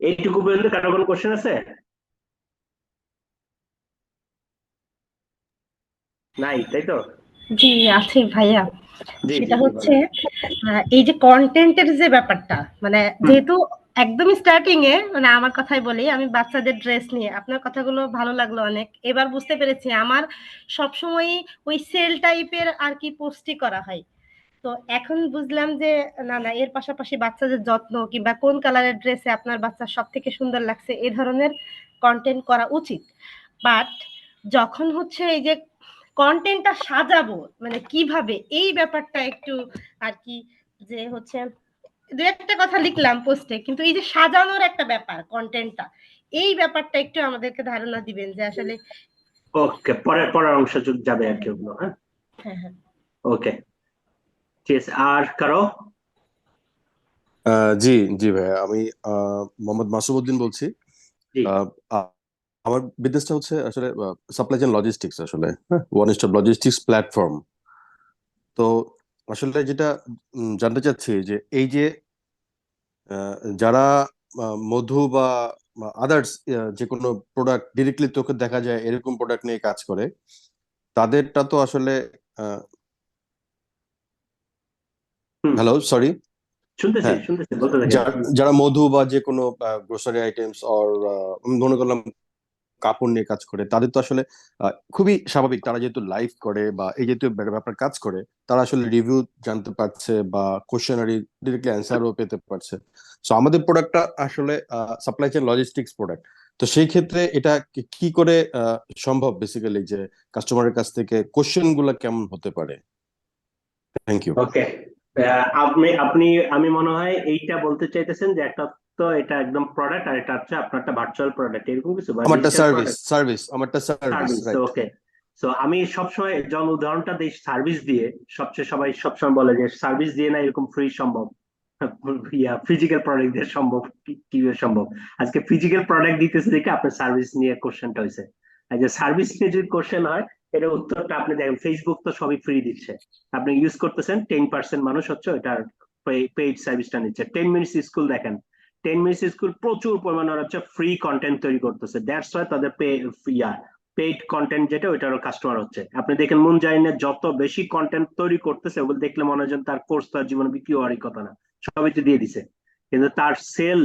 এইটুকু পর্যন্ত কারো কোনো কোশ্চেন আছে? নাই, তাই তো? জি আছে ভাইয়া। জি জি সেটা জি, হচ্ছে বলেন। এই যে কন্টেন্টের যে ব্যাপারটা, মানে হুম, যেহেতু একদম স্টার্টিং এ, মানে আমার কথাই বলি, আমি বাচ্চাদের ড্রেস নিয়ে আপনার কথাগুলো ভালো লাগলো অনেক। এবার বুঝতে পেরেছি আমার সবসময় ওই সেল টাইপের আর কি পোস্টই করা হয়। তো এখন বুঝলাম যে না না, এর পাশাপাশি বাচ্চাদের যত্ন কিংবা কোন কালারের ড্রেসে আপনার বাচ্চা সব থেকে সুন্দর লাগছে এই ধরনের কন্টেন্ট করা উচিত। বাট যখন হচ্ছে এই যে কন্টেন্টটা সাজাবো, মানে কিভাবে, এই ব্যাপারটা একটু আর কি, যে হচ্ছে দু একটা কথা লিখলাম পোস্টে, কিন্তু এই যে সাজানোর একটা ব্যাপার কন্টেন্টটা, এই ব্যাপারটা একটু আমাদেরকে ধারণা দিবেন যে আসলে। ওকে, পরের পরের অংশ যাবে আর হ্যাঁ কি ওগুলো। হ্যাঁ, হ্যাঁ হ্যাঁ। ওকে, ঠিক আছে। আর কারো? জি জি ভাইয়া, আমি মোহাম্মদ মাসুদ উদ্দিন বলছি। জি, আহ, আ- আমার বিজনেসটা হচ্ছে আসলে সাপ্লাই চেইন লজিস্টিক্স, আসলে ওয়ান স্টপ লজিস্টিক্স প্ল্যাটফর্ম। তো আসলে যেটা জানতে চাচ্ছি যে এই যে যারা মধু বা আদার্স যে কোনো প্রোডাক্ট ডিরেক্টলি চোখে দেখা যায় এরকম প্রোডাক্ট নিয়ে কাজ করে, তাদেরটা তো আসলে হুম, হ্যালো সরি, শুনতেছি হ্যাঁ, শুনতেছি, বলতে থাকেন। যারা মধু বা যে কোনো গ্রোসারি আইটেমস অর মনে করলাম কাপড় নিয়ে কাজ করে, তাদের তো আসলে খুবই স্বাভাবিক, তারা যেহেতু লাইভ করে বা এই যেহেতু ব্যাপার কাজ করে, তারা আসলে রিভিউ জানতে পারছে বা কোশ্চেনারি ডিরেক্টলি অ্যান্সারও পেতে পারছে। সো আমাদের প্রোডাক্টটা আসলে সাপ্লাই চেইন লজিস্টিক্স প্রোডাক্ট। তো সেই ক্ষেত্রে এটা কি করে সম্ভব বেসিক্যালি যে কাস্টমারের কাছ থেকে কোশ্চেন গুলা কেমন হতে পারে? Thank you. ওকে, আপনি আপনি আমি মনে হয় এইটা বলতে চাইতেছেন যে একটা, তো এটা একদম প্রোডাক্ট আর এটা হচ্ছে আপনার একটা ভার্চুয়াল প্রোডাক্ট, এরকম কিছু বা আমারটা ডিজিটাল সার্ভিস, প্রোডাক্ট। আমারটা সার্ভিস, সার্ভিস, রাইট। ওকে। সো আমি সবসময় যখন উদাহরণটা দিই সার্ভিস দিয়ে, সবাই সবসময় বলে যে সার্ভিস দিয়ে না এরকম ফ্রি সম্ভব, ফিজিক্যাল প্রোডাক্ট দিয়ে সম্ভব, কিভাবে সম্ভব? আজকে ফিজিক্যাল প্রোডাক্ট দিতেছে দেখে আপনার সার্ভিস নিয়ে কোশ্চেনটা হয়েছে। আর যে সার্ভিস নিয়ে যদি কোশ্চেন হয়, এটা উত্তরটা আপনি দেখেন, ফেসবুক তো সবই ফ্রি দিচ্ছে, আপনি ইউজ করতেছেন, 10% মানুষ হচ্ছে ওটার পেইড সার্ভিসটা নিচ্ছে। 10 মিনিটস স্কুল দেখেন, 10 মিনিটস স্কুল প্রচুর পরিমাণে ওরা হচ্ছে ফ্রি কন্টেন্ট তৈরি করতেছে, দ্যাটস ওয়াই তাদের পেইড কন্টেন্ট যেটা ওইটারও কাস্টমার হচ্ছে। আপনি দেখেন মুনজাইনের যত বেশি কন্টেন্ট তৈরি করতেছে, ওগুলো দেখলে মনে হয় যেন তার কোর্স তার জীবনে বিক্রি হওয়ারই কথা না, সবই তো দিয়ে দিছে, কিন্তু তার সেল,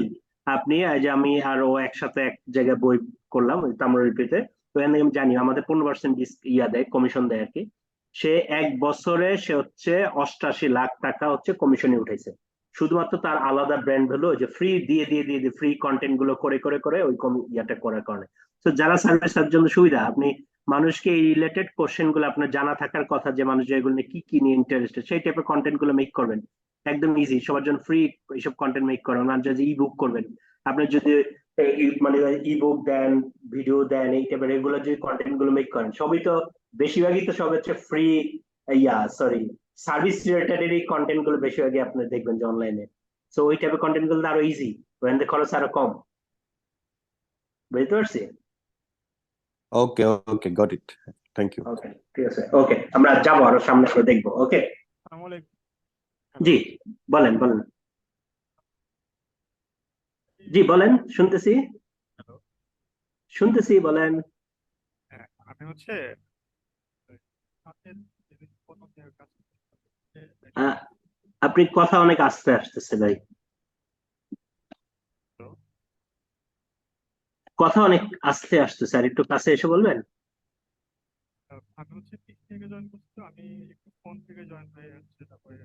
আপনি এই যে আমি আর ও একসাথে এক জায়গায় বই করলাম ওই তামরিপিতে, তো এখানে আমি জানি আমাদের 15% দেয়, কমিশন দেয় আর কি। সে 1 বছরে সে হচ্ছে 88 লাখ টাকা হচ্ছে কমিশনে উঠেছে, শুধুমাত্র তার আলাদা ব্র্যান্ড ভ্যালু, যে ফ্রি দিয়ে দিয়ে দিয়ে দিয়ে ফ্রি কন্টেন্ট গুলো করে করে করে ওই ইয়াটা করার কারণে। তো যারা সার্ভিস, তার জন্য সুবিধা, আপনি মানুষকে এই রিলেটেড কোশ্চেন গুলো আপনার জানা থাকার কথা, যে মানুষ এগুলো নিয়ে কি নিয়ে ইন্টারেস্টেড, সেই টাইপের কন্টেন্ট গুলো মেক করবেন, একদম ইজি, সবার জন্য ফ্রি এইসব কন্টেন্ট মেক করেন। আর যদি ই বুক করবেন, আপনি যদি মানে ই বুক দেন, ভিডিও দেন, এই টাইপের এগুলো যদি কন্টেন্ট গুলো মেক করেন, সবই তো বেশিরভাগই তো সব হচ্ছে ফ্রি, সরি, সার্ভিস রিলেটেড এই কন্টেন্ট গুলো বেশিরভাগই আপনি দেখবেন যে অনলাইনে। সো ওই টাইপের কন্টেন্ট গুলো আরো ইজি, ওখানে খরচ আরো কম, বুঝতে পারছি? ওকে ওকে, গট ইট, থ্যাংক ইউ। ওকে, ঠিক আছে, ওকে, আমরা যাবো আরো সামনে করে দেখবো। ওকে, আসসালামু আলাইকুম। জি বলেন বলেন জি বলেন, শুনতেছি হ্যালো, শুনতেছি বলেন। হ্যাঁ আমি হচ্ছে আপনার কোনো কাজ করতে আহ, আপনি কথা অনেক আস্তে আসতেছে ভাই, কথা অনেক আস্তে আসতেছে, আর একটু কাছে এসে বলবেন। আমি হচ্ছে পিক থেকে জয়েন করছি, তো আমি একটু ফোন থেকে জয়েন হয়ে যাচ্ছে, তারপরে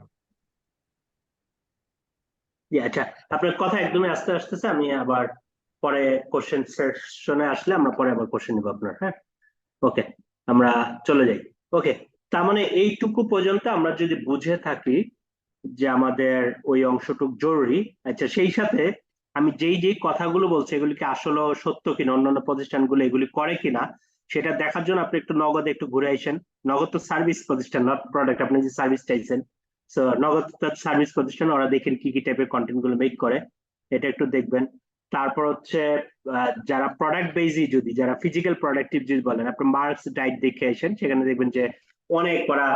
জি আচ্ছা, আপনার কথা একদমই আস্তে আসতেছে, আমি আবার পরে কোশ্চেন সেকশনে আসলে আমরা পরে আবার কোশ্চেন নিব আপনার, হ্যাঁ। ওকে, আমরা চলে যাই। ওকে, তার মানে এইটুকু পর্যন্ত আমরা যদি বুঝে থাকি যে আমাদের ওই অংশটুক জরুরি, আচ্ছা সেই সাথে আমি যেই যেই কথাগুলো বলছি এগুলি কি আসলে সত্য কিনা, অন্যান্য প্রতিষ্ঠানগুলো এগুলি করে কিনা সেটা দেখার জন্য আপনি একটু নগদে একটু ঘুরে আসেন। নগদ তো সার্ভিস প্রতিষ্ঠান, নট প্রোডাক্ট, আপনি যে সার্ভিস চাইছেন। সো নগদ সার্ভিস প্রতিষ্ঠান, ওরা দেখেন কি কি টাইপের কন্টেন্ট গুলো মেক করে, এটা একটু দেখবেন। তারপর হচ্ছে যারা প্রোডাক্ট বেসি, যদি যারা ফিজিক্যাল প্রোডাক্টিভ যদি বলেন, আপনি মার্কস ডায়েট দেখে আসেন, সেখানে দেখবেন যে অনেক ওরা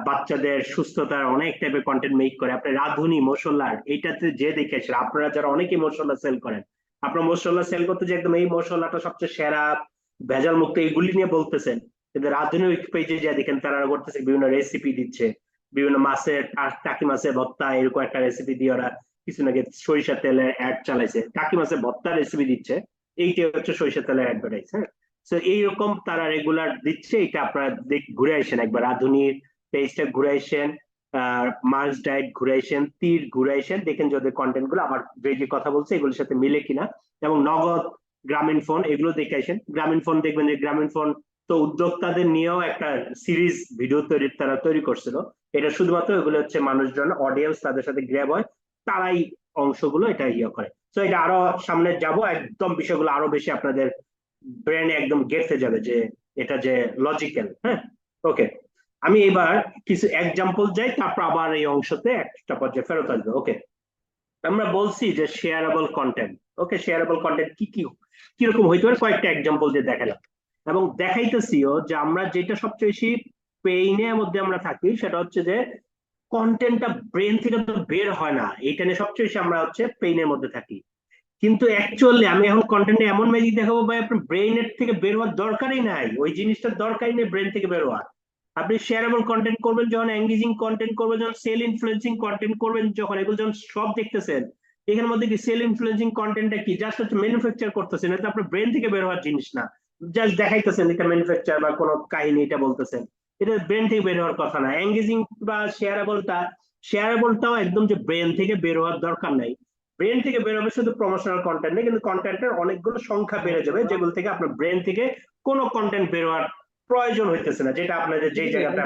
বাচ্চাদের সুস্থতার অনেক টাইপের কন্টেন্ট মেক করে। আপনি রাঁধুনি মশলার এইটাতে যে দেখে আসেন, আপনারা যারা অনেকে মশলা সেল করেন, আপনার মশলা সেল করতে যে একদম এই মশলাটা সবচেয়ে সেরা, ভেজাল মুক্ত, এগুলি নিয়ে বলতেছেন, কিন্তু রাঁধুনি পেজে যা দেখেন তারা করতেছে বিভিন্ন রেসিপি দিচ্ছে, বিভিন্ন মাছের টাকি মাছের ভর্তা, এরকম একটা রেসিপি দিয়ে ওরা কিছু নাকি সরিষা তেলের অ্যাড চালাইছে, টাকি মাছের ভর্তা রেসিপি দিচ্ছে, এইটা হচ্ছে সরিষা তেলের অ্যাডভার্টাইজ, হ্যাঁ। তো এইরকম তারা রেগুলার দিচ্ছে, এটা আপনারা ঘুরে আসেন একবার, রাঁধুনির পেজটা ঘুরে আসেন, মার্কস ডায়েট ঘুরে আসেন, তীর ঘুরে আসেন, দেখেন যদি কন্টেন্ট গুলো আমার যে যে কথা বলছে এগুলোর সাথে মিলে কিনা। এবং নগদ, গ্রামীণ ফোন, এগুলো দেখে আসেন। গ্রামীণ ফোন দেখবেন যে গ্রামীণ ফোন তো উদ্যোক্তাদের নিয়েও একটা সিরিজ ভিডিও তারা তৈরি করছিল, এটা শুধুমাত্র এগুলো হচ্ছে মানুষজন, অডিয়েন্স তাদের সাথে গ্র্যাব হয়, তারাই অংশগুলো এটা ইয়ে করে। তো এটা আরো সামনে যাব, একদম বিষয়গুলো আরো বেশি আপনাদের ব্রেনে একদম গেঁথে যাবে যে এটা যে লজিক্যাল, হ্যাঁ। ওকে, আমি এবার কিছু এক্সাম্পল যাই, তারপর আবার এই অংশতে একটা পর্যায়ে ফেরত আসবে। ওকে, আমরা বলছি যে শেয়ারেবল কন্টেন্ট। ওকে, শেয়ারেবল কন্টেন্ট কি কি কিরকম হইতে পারে কয়েকটা এক্সাম্পল দিয়ে দেখালাম, এবং দেখাইতেছিও যে আমরা যেটা সবচেয়ে বেশি পেইনের মধ্যে আমরা থাকি সেটা হচ্ছে যে কন্টেন্টটা ব্রেন থেকে তো বের হয় না, এইটা নিয়ে সবচেয়ে বেশি আমরা হচ্ছে পেইনের মধ্যে থাকি। কিন্তু অ্যাকচুয়ালি আমি এখন কন্টেন্টে এমন ম্যাজিক দেখাবো ভাই, আপনার ব্রেইনের থেকে বের হওয়ার দরকারই নাই, ওই জিনিসটার দরকারই নেই ব্রেন থেকে বের হওয়ার। আপনি শেয়ারেবল কন্টেন্ট করবেন যখন, এঙ্গেজিং কন্টেন্ট করবেন যখন, সেল ইনফ্লুয়েন্সিং কন্টেন্ট করবেন যখন, এগুলো যখন সব দেখতেছেন, এখানের মধ্যে কি সেল ইনফ্লুয়েন্সিং কন্টেন্টটা কি জাস্ট হচ্ছে ম্যানুফ্যাকচার করতেছেন, এটা আপনার ব্রেন থেকে বের হওয়ার জিনিস না, জাস্ট দেখাইতেছেন এটা ম্যানুফ্যাকচার বা কোনো কাহিনী এটা বলতেছেন, এটা ব্রেন থেকে বের হওয়ার কথা না। এঙ্গেজিং বা শেয়ারেবলটাও একদম যে ব্রেন থেকে বের হওয়ার দরকার নাই, ব্রেন থেকে বের হবে শুধু প্রমোশনাল কন্টেন্ট, কিন্তু কন্টেন্টের অনেকগুলো সংখ্যা বেড়ে যাবে যেগুলো থেকে আপনার ব্রেন থেকে কোনো কন্টেন্ট বের হওয়ার প্রয়োজন হইতেছে না, যেটা আপনাদের যে জায়গাতে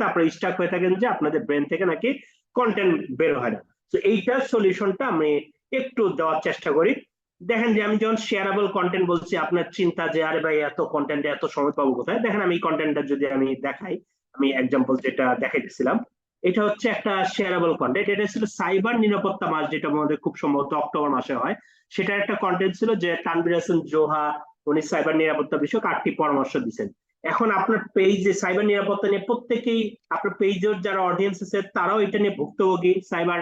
আপনারা স্টাক হয়ে থাকেন যে আপনাদের ব্রেন থেকে নাকি কন্টেন্ট বের হয় না। তো এইটার সলিউশনটা আমি একটু দেওয়ার চেষ্টা করি। দেখেন যে আমি যখন শেয়ারেবল কন্টেন্ট বলছি, আপনার চিন্তা যে আরে ভাই এত কন্টেন্টে এত সময় পাবো কোথায়, দেখেন আমি কন্টেন্টটা যদি আমি দেখাই, আমি এক্সাম্পল যেটা দেখাইতেছিলাম, এটা হচ্ছে একটা শেয়ারেবল কন্টেন্ট, এটা ছিল সাইবার নিরাপত্তা মাস, যেটা আমাদের খুব সম্ভবত অক্টোবর মাসে হয়, সেটা একটা কন্টেন্ট ছিল যে তানভীর হাসান জোহা, উনি সাইবার নিরাপত্তা বিষয়ক 8টি পরামর্শ দিচ্ছেন। এখন আপনার পেজে সাইবার নিরাপত্তা নিয়ে প্রত্যেকেই, আপনার পেজের যারা অডিয়েন্স আছে তারাও এটা নিয়ে ভুক্তভোগী, সাইবার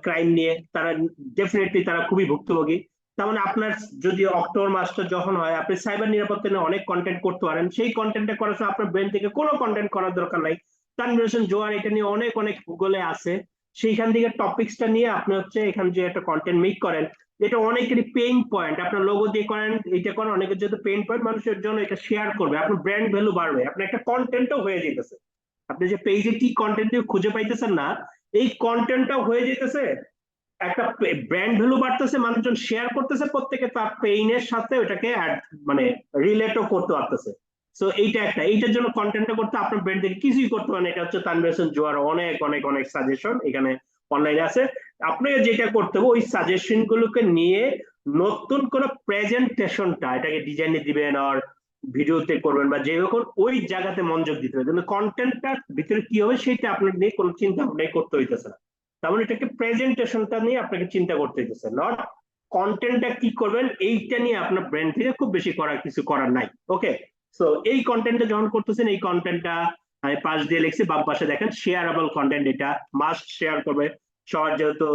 ক্রাইম নিয়ে তারা ডেফিনেটলি তারা খুবই ভুক্তভোগী। তার মানে আপনার যদি অক্টোবর মাসটা যখন হয়, আপনি সাইবার নিরাপত্তা নিয়ে অনেক কন্টেন্ট করতে পারেন, সেই কন্টেন্টটা করার সময় আপনার ব্রেন থেকে কোনো কন্টেন্ট করার দরকার নাই, তানভীর হোসেন জোয়ার এটা নিয়ে অনেক অনেক গুগলে আছে, সেইখান থেকে টপিকসটা নিয়ে আপনি হচ্ছে এখান যে একটা কন্টেন্ট মেক করেন, এটা অনেকেরই পেইন পয়েন্ট, আপনার লোগো দিয়ে করেন, এটা করেন, অনেকের যেহেতু পেইন পয়েন্ট, মানুষের জন্য এটা শেয়ার করবে, আপনার ব্র্যান্ড ভ্যালু বাড়বে, আপনার একটা কন্টেন্টও হয়ে যেতেছে, আপনি যে পেজে কি কন্টেন্ট খুঁজে পাইতেছেন না, এই কন্টেন্টটাও হয়ে যেতেছে, একটা ব্র্যান্ড ভ্যালু বাড়তেছে, মানুষজন শেয়ার করতেছে, প্রত্যেকে তার পেইনের সাথে ওটাকে মানে রিলেটও করতে পারতেছে। সো এইটা একটা, এইটার জন্য কন্টেন্টটা করতে আপনার ব্র্যান্ড থেকে কিছুই করতে পারেন, এটা হচ্ছে তানভীর হাসান জোয়ার অনেক অনেক অনেক সাজেশন এখানে অনলাইনে আছে। আপনাকে যেটা করতে হবে, ওই সাজেশন গুলোকে নিয়ে নতুন কোন প্রেজেন্টেশনটা এটাকে ডিজাইনে দিবেন, আর ভিডিওতে করবেন বা যে রকম, ওই জায়গাতে মনোযোগ দিতে হবে, কিন্তু কন্টেন্টটার ভিতরে কি হবে সেটা আপনার নিয়ে কোনো চিন্তা ভাবনাই করতে হইতেছে না। তাহলে এটাকে প্রেজেন্টেশনটা নিয়ে আপনাকে চিন্তা করতে হইতেছে, নট কন্টেন্টটা কি করবেন এইটা নিয়ে আপনার ব্রেন থেকে খুব বেশি কিছু করার নাই। ওকে, সো এই কন্টেন্টটা যখন করতেছেন, এই কন্টেন্টটা আমি পাশ দিয়ে লিখছি, বাম পাশে দেখেন শেয়ারেবল কন্টেন্ট, এটা মাস্ট শেয়ার করবে সবার, যেহেতু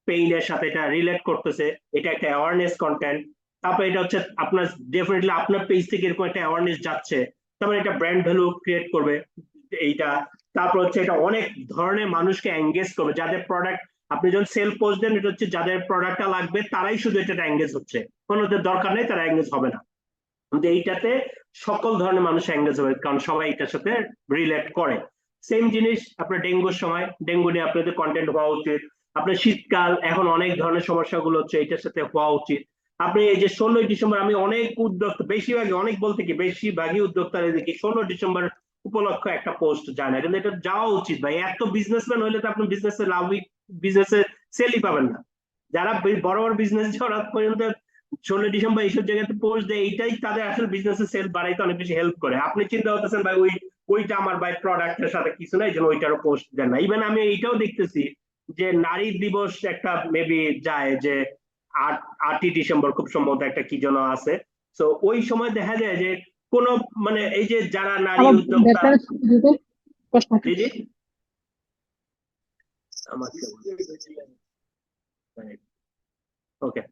পেইনের সাথে এটা রিলেট করতেছে, এটা একটা অ্যাওয়ারনেস কন্টেন্ট। তারপর এটা হচ্ছে আপনার ডেফিনেটলি আপনার পেজ থেকে এরকম একটা অ্যাওয়ারনেস যাচ্ছে, তারপরে এটা ব্র্যান্ড ভ্যালু ক্রিয়েট করবে এইটা। তারপর হচ্ছে এটা অনেক ধরনের মানুষকে এঙ্গেজ করবে, যাদের প্রোডাক্ট আপনি যখন সেল পোস্ট দেন, এটা হচ্ছে যাদের প্রোডাক্টটা লাগবে তারাই শুধু এটা এঙ্গেজ হচ্ছে, কোনোদের দরকার নেই তারা এঙ্গেজ হবে না। কিন্তু এইটাতে সকল ধরনের মানুষ এঙ্গেজ হবে, কারণ সবাই এটার সাথে রিলেট করে। সেম জিনিস আপনার ডেঙ্গুর সময়, ডেঙ্গু নিয়ে আপনাদের কন্টেন্ট হওয়া উচিত। আপনার শীতকাল, এখন অনেক ধরনের সমস্যাগুলো হচ্ছে, এটার সাথে হওয়া উচিত। আপনি এই যে 16ই ডিসেম্বর, আমি অনেক উদ্যোক্তা, বেশিরভাগই, অনেক বলতে কি বেশিরভাগই উদ্যোক্তারা দেখি 16 ডিসেম্বর উপলক্ষ একটা পোস্ট যায় না, কিন্তু এটা যাওয়া উচিত ভাই। এত বিজনেসম্যান হইলে তো আপনি বিজনেসে লাভই, বিজনেসে সেলই পাবেন না। যারা বড় বড় বিজনেস করা পর্যন্ত 16 ডিসেম্বর এইসব জায়গাতে পোস্ট দেয়, এইটাই তাদের আসলে বিজনেসের সেল বাড়াইতে অনেক বেশি হেল্প করে। আপনি চিন্তা করতেছেন ভাই ওইটা আমার ভাই প্রোডাক্টের সাথে কিছু নাই, যেন ওইটারও পোস্ট দেন না। ইভেন আমি এইটাও দেখতেছি যে নারী দিবস একটা মেবি যায় যে 8ই ডিসেম্বর খুব সম্ভবত একটা কি যেন আছে, তো ওই সময় দেখা যায় যে কোন মানে এই যে যারা নারী উদ্যোক্তা, জি জি ওকে।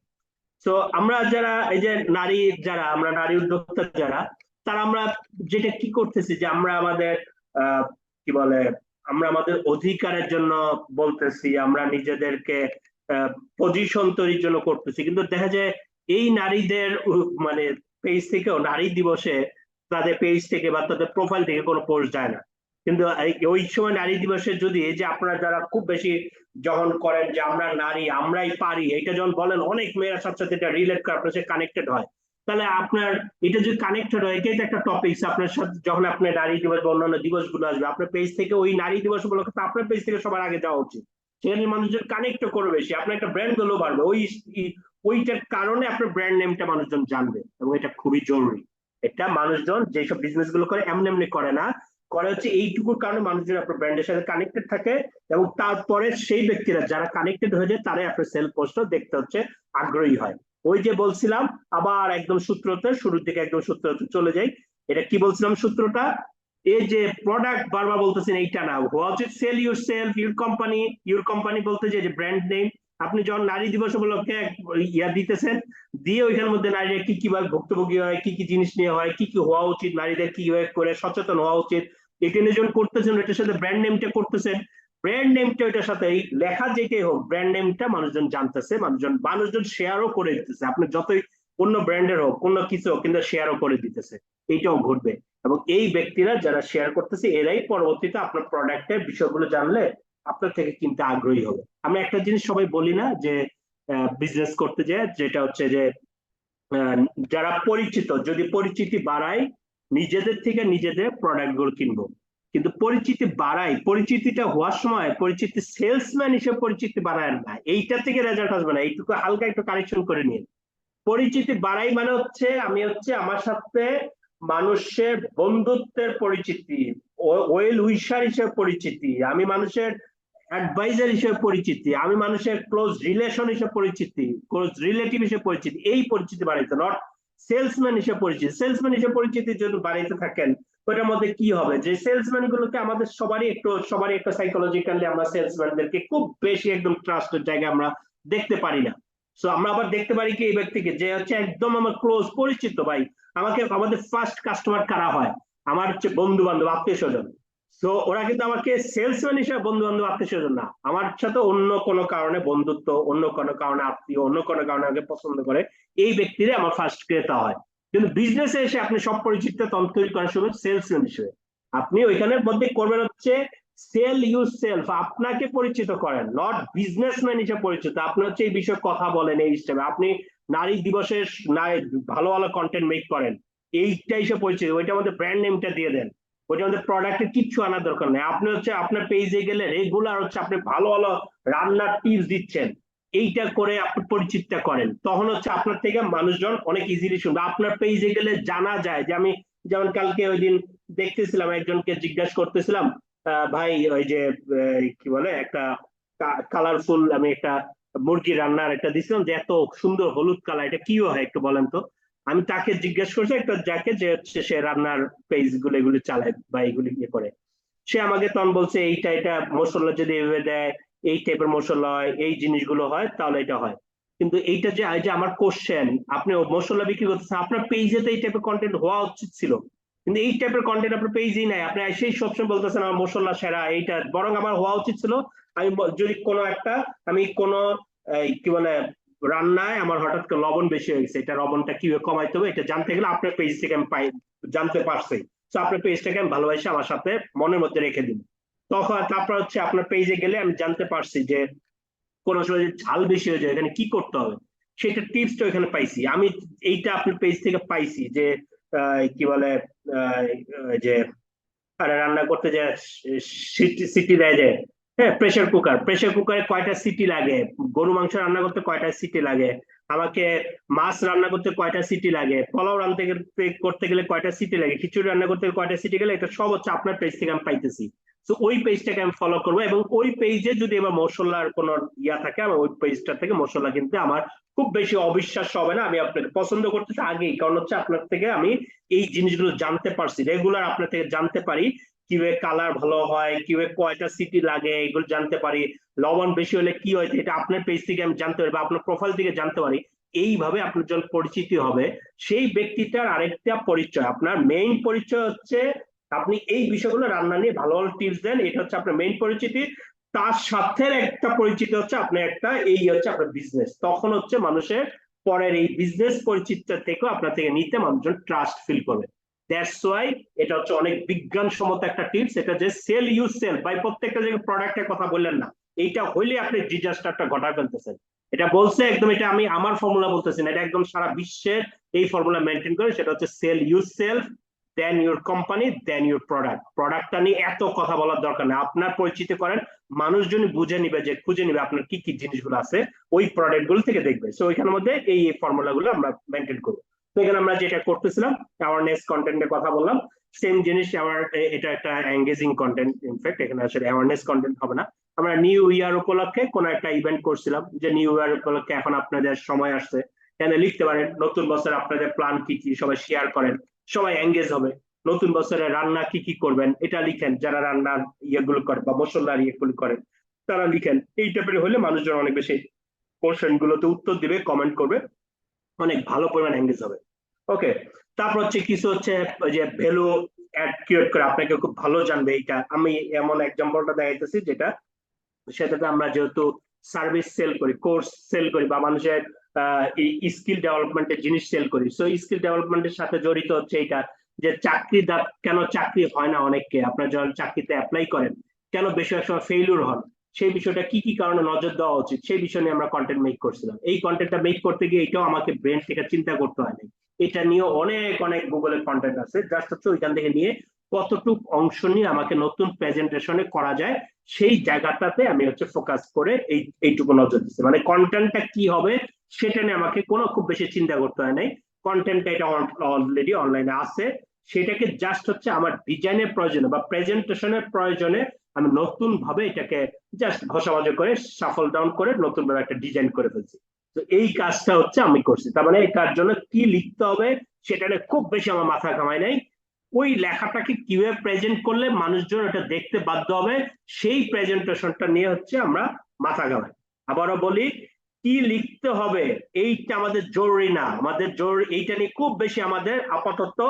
তো আমরা যারা এই যে নারী, যারা আমরা নারী উদ্যোক্তা যারা, তারা আমরা যেটা কি করতেছি যে আমরা আমাদের কি বলে, আমরা আমাদের অধিকারের জন্য বলতেছি, আমরা নিজেদেরকে পজিশন তৈরির জন্য করতেছি, কিন্তু দেখা যায় এই নারীদের মানে পেজ থেকেও নারী দিবসে তাদের পেজ থেকে বা তাদের প্রোফাইল থেকে কোনো পোস্ট যায় না। কিন্তু ওই সময় নারী দিবসে যদি এই যে আপনারা যারা খুব বেশি যখন করেন যে আমরা নারী, আমরাই পারি, এটা যখন বলেন, অনেক মেয়েরা সাথে সাথে এটা রিলেট করে আপনার সাথে কানেক্টেড হয়, তাহলে আপনার এটা যদি কানেক্টেড হয়, এটাই তো একটা টপিক আপনার সাথে। যখন আপনার নারী দিবস বা অন্যান্য দিবসগুলো আসবে, আপনার পেজ থেকে ওই নারী দিবস উপলক্ষে আপনার পেজ থেকে সবার আগে যাওয়া উচিত। সেখানে মানুষজন কানেক্ট করবে বেশি, আপনার একটা ব্র্যান্ড ভ্যালু বাড়বে, ওইটার কারণে আপনার ব্র্যান্ড নেমটা মানুষজন জানবে, এবং এটা খুবই জরুরি। এটা মানুষজন যেসব বিজনেস গুলো করে এমনি এমনি করে না, করে হচ্ছে এইটুকুর কারণে মানুষজন আপনার ব্র্যান্ডের সাথে কানেক্টেড থাকে, এবং তারপরে সেই ব্যক্তিরা যারা কানেক্টেড হয়ে যায় তারাই আপনার সেল পোস্ট দেখতে হচ্ছে আগ্রহী হয়। ওই যে বলছিলাম, আবার একদম সূত্রতে, শুরুর দিকে একদম সূত্রতে চলে যাই। এটা কি বলছিলাম সূত্রটা, এই যে প্রোডাক্ট বারবার বলতেছেন এইটা না, what is sell your self, your company বলতে যে ব্র্যান্ড নেম। আপনি যখন নারী দিবস উপলক্ষে ইয়া দিতেছেন, দিয়ে ওইখানের মধ্যে নারীরা কি কিভাবে ভুক্তভোগী হয়, কি কি জিনিস নিয়ে হয়, কি কি হওয়া উচিত, নারীদের কি করে সচেতন হওয়া উচিত, এটা নিয়ে যখন করতেছেন, এটার সাথে ব্র্যান্ড নেমটা করতেছেন, ব্র্যান্ড নেমটা ওইটার সাথে লেখা যেটাই হোক, ব্র্যান্ড নেমটা মানুষজন জানতেছে, মানুষজন শেয়ারও করে দিতেছে। আপনি যতই অন্য ব্র্যান্ডের হোক, কোনো কিছু হোক, কিন্তু শেয়ারও করে দিতেছে, এইটাও ঘটবে। এবং এই ব্যক্তিরা যারা শেয়ার করতেছে, এরাই পরবর্তীতে আপনার প্রোডাক্টের বিষয়গুলো জানলে আপনার থেকে কিনতে আগ্রহী হবে। আমরা একটা জিনিস সবাই বলি না যে বিজনেস করতে যায়, যেটা হচ্ছে যে যারা পরিচিত, যদি পরিচিতি বাড়ায়, নিজেদের থেকে নিজেদের প্রোডাক্ট গুলো কিনবো। কিন্তু পরিচিতি বাড়াই, পরিচিতিটা হওয়ার সময় পরিচিতি সেলসম্যান হিসেবে পরিচিতি বাড়ায় না, এইটা থেকে রেজাল্ট আসবে না, এইটুকু হালকা একটু কারেকশন করে নিন। পরিচিতি বাড়াই মানে হচ্ছে আমি হচ্ছে আমার সাথে মানুষের বন্ধুত্বের পরিচিতি, ওয়েল উইশার হিসেবে পরিচিতি, আমি মানুষের অ্যাডভাইজার হিসেবে পরিচিতি, আমি মানুষের ক্লোজ রিলেশন হিসেবে পরিচিতি, ক্লোজ রিলেটিভ হিসেবে পরিচিতি, এই পরিচিতি বাড়াইতে, নট সেলসম্যান হিসেবে পরিচিতি। সেলসম্যান হিসেবে পরিচিতি যদি বাড়াইতে থাকেন, ওটার মধ্যে কি হবে যে সেলসম্যান গুলোকে আমাদের সবারই একটা সাইকোলজিক্যালি আমরা সেলসম্যানদেরকে খুব বেশি একদম ট্রাস্টেড জায়গায় আমরা দেখতে পারি না। সো আমরা আবার দেখতে পারি কি এই ব্যক্তিকে যে হচ্ছে একদম আমার ক্লোজ পরিচিত ভাই, আমাদের ফার্স্ট কাস্টমার কারা হয়, আমার হচ্ছে বন্ধু বান্ধব, আত্মীয় স্বজন। তো ওরা কিন্তু আমাকে সেলসম্যান হিসেবে বন্ধু বান্ধব আত্মীয় স্বজন না, আমার সাথে অন্য কোনো কারণে বন্ধুত্ব, অন্য কোনো কারণে আত্মীয়, অন্য কোনো কারণে আমাকে পছন্দ করে, এই ব্যক্তিরা আমার ফার্স্ট ক্রেতা হয়। কিন্তু বিজনেসে এসে আপনি সব পরিচিতটা তৈরি করার সময় সেলসম্যান হিসেবে আপনি ওইখানের মধ্যে করবেন হচ্ছে সেল ইউর সেলফ, আপনাকে পরিচিত করেন, নট বিজনেসম্যান হিসেবে পরিচিত। আপনি হচ্ছে এই বিষয়ে কথা বলেন, এই হিসেবে আপনি নারী দিবসের ভালো ভালো কন্টেন্ট মেক করেন, এইটা হিসেবে পরিচিত, ওইটার মধ্যে ব্র্যান্ড নেমটা দিয়ে দেন, ওইটার মধ্যে প্রোডাক্টের কিচ্ছু আনার দরকার নেই। আপনি হচ্ছে আপনার পেজে গেলে রেগুলার হচ্ছে আপনি ভালো ভালো রান্নার টিপস দিচ্ছেন, এইটা করে আপনি পরিচিতটা করেন, তখন হচ্ছে আপনার থেকে মানুষজন অনেক ইজিলি শুনবে। আপনার পেজে গেলে জানা যায় যে আমি যেমন কালকে ওই দিন দেখতেছিলাম, একজনকে জিজ্ঞাসা করতেছিলাম, ভাই ওই যে কি বলে একটা কালারফুল, আমি একটা মুরগি রান্নার একটা দিছিলাম যে এত সুন্দর হলুদ কালার, এটা কি হয় একটু বলেন তো। আমি তাকে জিজ্ঞেস করছি একটা যাকে যে হচ্ছে সে রান্নার পেজ গুলো এগুলি চালায় বা এগুলি ইয়ে করে, সে আমাকে তখন বলছে এইটা এটা মশলা যদি এভাবে দেয়, এই টাইপের মশলা হয়, এই জিনিসগুলো হয়, তাহলে এটা হয়। কিন্তু এইটা যে এই যে আমার কোশ্চেন, আপনি মশলা বিক্রি করতেছেন, আপনার পেজে তো এই টাইপের কন্টেন্ট হওয়া উচিত ছিল, কিন্তু এই টাইপের কন্টেন্ট আপনার পেজেই নাই। আপনি সেই সবসময় বলতেছেন আমার মশলা সেরা এইটা, বরং আমার হওয়া উচিত ছিল আমি যদি কোনো একটা আমি কোনো কি বলে রান্নায় আমার হঠাৎ করে লবণ বেশি হয়ে গেছে, এটা লবণটা কিভাবে কমাইতে হবে এটা জানতে গেলে আপনার পেজ থেকে আমি জানতে পারছি। তো আপনার পেজটাকে আমি ভালোবাসি আমার সাথে মনের মধ্যে রেখে দিন। তখন তারপর হচ্ছে আপনার পেজে গেলে আমি জানতে পারছি যে কোন সময় ঝাল বেশি হয়ে যায় এখানে কি করতে হবে, সেটা টিপসটা এখানে পাইছি আমি। এইটা আপনার পেজ থেকে পাইছি যে কি বলে যে রান্না করতে যে সিটি দেয় যে, হ্যাঁ প্রেসার কুকারে কয়টা সিটি লাগে, গরু মাংস রান্না করতে কয়টা সিটি লাগে, আমাকে মাছ রান্না করতে কয়টা সিটি লাগে, পোলাও করতে গেলে কয়টা সিটি লাগে, খিচুড়ি রান্না করতে গেলে কয়টা সিটি গেলে, এটা সব হচ্ছে আপনার পেজ থেকে আমি পাইতেছি। তো ওই পেজটাকে আমি ফলো করবো, এবং ওই পেজে যদি এবার মশলার কোন ইয়া থাকে আমি ওই পেজটা থেকে মশলা কিনতে আমার খুব বেশি অবিশ্বাস হবে না। আমি আপনাকে পছন্দ করতেছি আগেই, কারণ হচ্ছে আপনার থেকে আমি এই জিনিসগুলো জানতে পারছি, রেগুলার আপনার থেকে জানতে পারি কিভাবে কালার ভালো হয়, কিভাবে কয়টা সিটি লাগে, এগুলো জানতে পারি। লবণ বেশি হলে কি হয় এটা আপনার পেজ থেকে আমি জানতে পারি, বা আপনার প্রোফাইল থেকে জানতে পারি। এইভাবে আপনার যখন পরিচিতি হবে, সেই ব্যক্তিটার আরেকটা পরিচয়, আপনার মেইন পরিচয় হচ্ছে আপনি এই বিষয়গুলো রান্না নিয়ে ভালো ভালো টিপস দেন, এটা হচ্ছে আপনার মেইন পরিচিতি। তার সাথে একটা পরিচিতি হচ্ছে আপনি একটা এই হচ্ছে আপনার বিজনেস, তখন হচ্ছে মানুষের পরের এই বিজনেস পরিচিতিটা থেকেও আপনার থেকে নিতে মানুষজন ট্রাস্ট ফিল করবে। দ্যাটস ওয়াই এটা হচ্ছে অনেক বিজ্ঞানসম্মত একটা টিপস, এটা যে সেল ইউ সেল, বাই প্রত্যেকটা জায়গায় প্রোডাক্টের কথা বললেন না, এইটা হইলে আপনি ডিজাস্টারটা ঘটায় ফেলতেছেন। এটা বলছে একদম, এটা আমি আমার ফর্মুলা বলতেছি না, এটা একদম সারা বিশ্বের এই ফর্মুলা মেনটেন করে, সেটা হচ্ছে sell you self, then your company, then your product. প্রোডাক্টটা নিয়ে এত কথা বলার দরকার নেই, আপনার পরিচিতি করেন, মানুষজন বুঝে নিবে, যে খুঁজে নিবে আপনার কি কি জিনিসগুলো আছে ওই প্রোডাক্ট গুলো থেকে দেখবে। সো ওইখানের মধ্যে এই ফর্মুলা গুলো আমরা মেনটেন করবো। তো এখানে আমরা যেটা করতেছিলাম অ্যাওয়ারনেস কন্টেন্টের কথা বললাম, সেম জিনিস এটা একটা এঙ্গেজিং কন্টেন্ট। ইনফ্যাক্ট এখানে আসলে অ্যাওয়ারনেস কন্টেন্ট হবে না, আমরা নিউ ইয়ার উপলক্ষে কোন একটা ইভেন্ট করছিলাম, যে নিউ ইয়ার উপলক্ষে এখন আপনাদের সময় আসছে, এখানে লিখতে পারেন নতুন বছর আপনাদের প্ল্যান কি কি, সবাই শেয়ার করেন, সবাই এঙ্গেজ হবে। নতুন বছরে রান্না কি কি করবেন এটা লিখেন, যারা রান্নার ইয়েগুলো করে বা মশলার ইয়েগুলো করেন তারা লিখেন। এই টাইপের হলে মানুষজন অনেক বেশি কোশ্চেন গুলোতে উত্তর দিবে, কমেন্ট করবে, অনেক ভালো পরিমাণ এঙ্গেজ হবে। ওকে, তারপর হচ্ছে কিছু হচ্ছে যে ভ্যালু অ্যাড ক্রিয়েট করে আপনাকে খুব ভালো জানবে। এইটা আমি এমন এক্সাম্পলটা দেখাইতেছি যেটা, সেটাতে আমরা যেহেতু সার্ভিস সেল করি, কোর্স সেল করি, বা মানুষের স্কিল ডেভেলপমেন্টের জিনিস সেল করি, সো স্কিল ডেভেলপমেন্টের সাথে জড়িত হচ্ছে এটা যে কেন চাকরি হয় না অনেককে, আপনার যখন চাকরিতে অ্যাপ্লাই করেন কেন বেশিরভাগ সময় ফেইলিউর হন, সেই বিষয়টা কি কি কারণে নজর দেওয়া উচিত, সেই বিষয় নিয়ে আমরা কন্টেন্ট মেক করছিলাম। এই কন্টেন্টটা মেক করতে গিয়ে এটাও আমাকে ব্রেন থেকে চিন্তা করতে হয়নি, এটা নিয়ে অনেক অনেক গুগলের কন্টেন্ট আছে, জাস্ট হচ্ছে ওইখান থেকে নিয়ে কতটুক অংশ নিয়ে আমাকে নতুন প্রেজেন্টেশনে করা যায় সেই জায়গাটাতে আমি হচ্ছে ফোকাস করে এইটুকু নজর দিচ্ছি। মানে কন্টেন্টটা কি হবে সেটা নিয়ে আমাকে কোনো খুব বেশি চিন্তা করতে হয় নাই, কন্টেন্টটা এটা অলরেডি অনলাইনে আছে, সেটাকে জাস্ট হচ্ছে আমার ডিজাইনের প্রয়োজনে বা প্রেজেন্টেশনের প্রয়োজনে আমি নতুন ভাবে এটাকে জাস্ট ঘষামাজা করে শাফল ডাউন করে নতুন ভাবে একটা ডিজাইন করে ফেলছি। তো এই কাজটা হচ্ছে আমি করছি, তার মানে তার জন্য কি লিখতে হবে সেটা নিয়ে খুব বেশি আমার মাথা কামাই নাই, ওই লেখাটাকে কিভাবে প্রেজেন্ট করলে মানুষজন এটা দেখতে বাধ্য হবে সেই প্রেজেন্টেশনটা নিয়ে হচ্ছে আমরা মাথা ঘামাই। আবারও বলি, কি লিখতে হবে এইটা আমাদের জরুরি না, আমাদের জরুরি এইটা নিয়ে খুব বেশি আমাদের আপাতত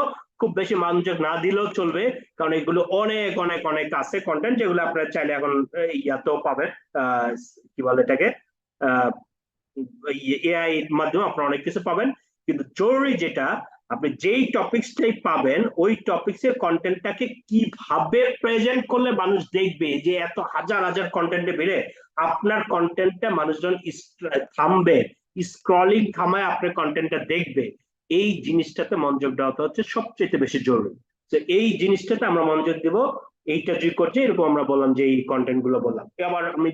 খুব বেশি মনোযোগ না দিলেও চলবে, কারণ এগুলো অনেক অনেক অনেক আছে কন্টেন্ট, যেগুলো আপনারা চাইলে এখন ইয়াতেও পাবেন, কি বলে এটাকে, এআই এর মাধ্যমে আপনারা অনেক কিছু পাবেন। কিন্তু জরুরি যেটা, আপনি যেই টপিকসটাই পাবেন ওই টপিকসের কন্টেন্টটাকে কিভাবে প্রেজেন্ট করলে মানুষ দেখবে, যে এত হাজার হাজার কন্টেন্টে বেড়ে আপনার কন্টেন্টটা মানুষজন থামবে, স্ক্রলিং থামায় আপনার কন্টেন্টটা দেখবে, এই জিনিসটাতে মনোযোগ দেওয়াটা হচ্ছে সবচেয়ে বেশি জরুরি। তো এই জিনিসটাতে আমরা মনোযোগ দিব, এইটা যদি করছে এরকম আমরা বললাম যে এই কন্টেন্ট গুলো বললাম। আবার আমি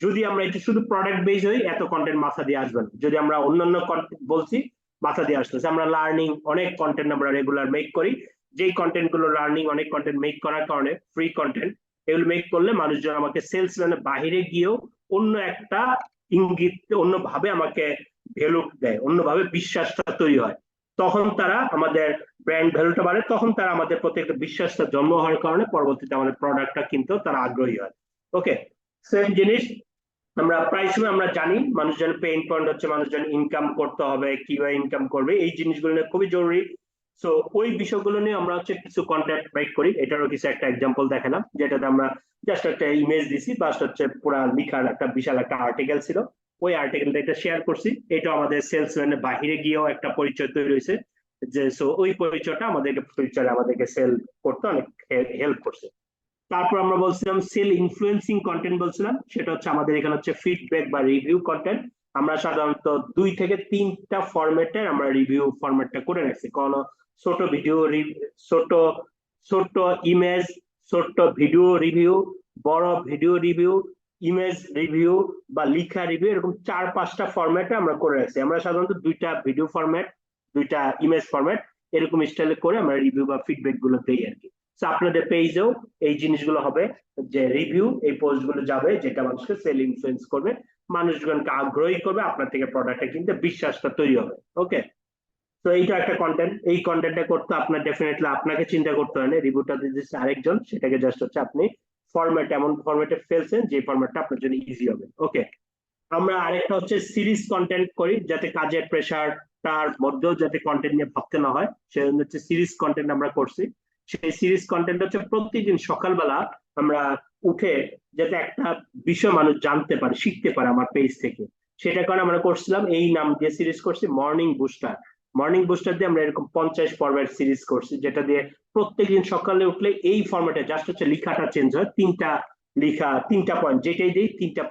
যদি আমরা এটা শুধু প্রোডাক্ট বেস হই এত কন্টেন্ট মাথা দিয়ে আসবেন, যদি আমরা অন্যান্য কন্টেন্ট বলছি মাথা দিয়ে আসতেছে, আমরা লার্নিং অনেক কন্টেন্ট আমরা রেগুলার মেক করি, যেই কন্টেন্ট গুলো লার্নিং অনেক কন্টেন্ট মেক করার কারণে ফ্রি কন্টেন্ট, এগুলো মেক করলে মানুষজন আমাকে সেলসম্যানের বাইরে গিয়েও অন্য একটা ইঙ্গিত অন্যভাবে আমাকে ভ্যালু দেয়, অন্যভাবে বিশ্বাসটা তৈরি হয়। তখন তারা আমাদের ব্র্যান্ড ভ্যালুটা বাড়ে, তখন তারা আমাদের প্রতি একটা বিশ্বাসটা জন্ম হওয়ার কারণে পরবর্তীতে আমাদের প্রোডাক্টটা কিনতেও তারা আগ্রহী হয়। ওকে, সেম জিনিস আমরা প্রায় সময় আমরা জানি মানুষজন পেইন পয়েন্ট হচ্ছে মানুষজন ইনকাম করতে হবে, কিভাবে ইনকাম করবে, এই জিনিসগুলো নিয়ে খুবই জরুরি। সো ওই বিষয়গুলো নিয়ে আমরা হচ্ছে কিছু কন্টেন্ট মেক করি। এটারও কিছু একটা এক্সাম্পল দেখালাম, যেটাতে আমরা জাস্ট একটা ইমেজ দিছি, বাস হচ্ছে পুরা লিখার একটা বিশাল একটা আর্টিকেল ছিল, ওই আর্টিকেলটা এটা শেয়ার করছি। এটা আমাদের সেলসম্যানের বাহিরে গিয়েও একটা পরিচয় তৈরি হয়েছে, যে সো ওই পরিচয়টা আমাদেরকে ফিউচারে আমাদেরকে সেল করতে অনেক হেল্প করছে। তারপর আমরা বলছিলাম সেল ইনফ্লুয়েন্সিং কন্টেন্ট বলছিলাম, সেটা হচ্ছে আমাদের এখানে হচ্ছে ফিডব্যাক বা রিভিউ কন্টেন্ট। আমরা সাধারণত 2 থেকে 3টা ফরম্যাটের আমরা রিভিউ ফরম্যাটটা করে রাখছি। কোন ছোট ভিডিও, ছোট ছোট ইমেজ, ছোট ভিডিও রিভিউ, বড় ভিডিও রিভিউ, ইমেজ রিভিউ বা লিখা রিভিউ, এরকম 4-5টা ফরম্যাটে আমরা করে রাখছি। আমরা সাধারণত 2টা ভিডিও ফরম্যাট, 2টা ইমেজ ফরম্যাট এরকম স্টাইলে করে আমরা রিভিউ বা ফিডব্যাক গুলো দিই আর কি। আপনাদের পেজেও এই জিনিসগুলো হবে, যে রিভিউ এই পোস্ট গুলো যাবে, যেটা মানুষকে সেল ইনফ্লুয়েন্স করবে, মানুষজনকে আগ্রহী করবে আপনার থেকে প্রোডাক্টটা কিনতে, বিশ্বাসটা তৈরি হবে। ওকে, তো এইটা একটা কন্টেন্ট। এই কন্টেন্টটা করতে আপনার ডেফিনেটলি আপনাকে চিন্তা করতে হয় না, রিভিউটা দিচ্ছে আরেকজন, সেটাকে জাস্ট হচ্ছে আপনি ফরম্যাট এমন ফরম্যাটে ফেলছেন যে ফরম্যাটটা আপনার জন্য ইজি হবে। ওকে, আমরা আরেকটা হচ্ছে সিরিজ কন্টেন্ট করি, যাতে কাজের প্রেশার তার মধ্যেও যাতে কন্টেন্ট নিয়ে ভাবতে না হয়, সেজন্য হচ্ছে সিরিজ কন্টেন্ট আমরা করছি। সেই সিরিজ কন্টেন্ট হচ্ছে প্রতিদিন সকালবেলা আমরা উঠে যাতে একটা বিষয় মানুষ জানতে পারে, শিখতে পারে আমার পেজ থেকে, সেটা কারণে আমরা করছিলাম এই নাম দিয়ে সিরিজ করছি মর্নিং বুস্টার। মর্নিং বুস্টার দিয়ে আমরা এরকম 50 পর্বের সিরিজ করছি, যেটা দিয়ে প্রত্যেকদিন সকালে উঠলে এই ফরম্যাটে জাস্ট হচ্ছে লেখাটা চেঞ্জ হয়, 3টা লেখা, 3টা পয়েন্ট, যেটাই দিই 3টা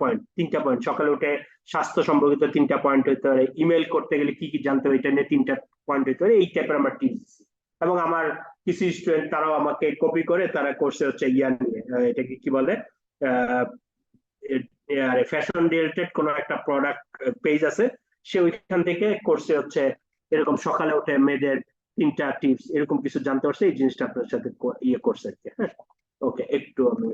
পয়েন্ট। সকালে উঠে স্বাস্থ্য সম্পর্কিত 3টা পয়েন্ট হইতে পারে, ইমেল করতে গেলে কি কি জানতে হবে এটা নিয়ে 3টা পয়েন্ট হইতে পারে, এই টাইপের আমরা টিপস দিচ্ছি। এবং আমার কিছু স্টুডেন্ট তারাও আমাকে কপি করে তারা করছে হচ্ছে ইয়া নিয়ে, এটাকে কি বলে, ফ্যাশন রিলেটেড কোন একটা প্রোডাক্ট পেজ আছে, সে ওইখান থেকে করছে হচ্ছে এরকম সকালে উঠে মেয়েদের 3টা টিপস, এরকম কিছু জানতে পারছে, এই জিনিসটা আপনার সাথে ইয়ে করছে আর কি। হ্যাঁ, ওকে, একটু আমি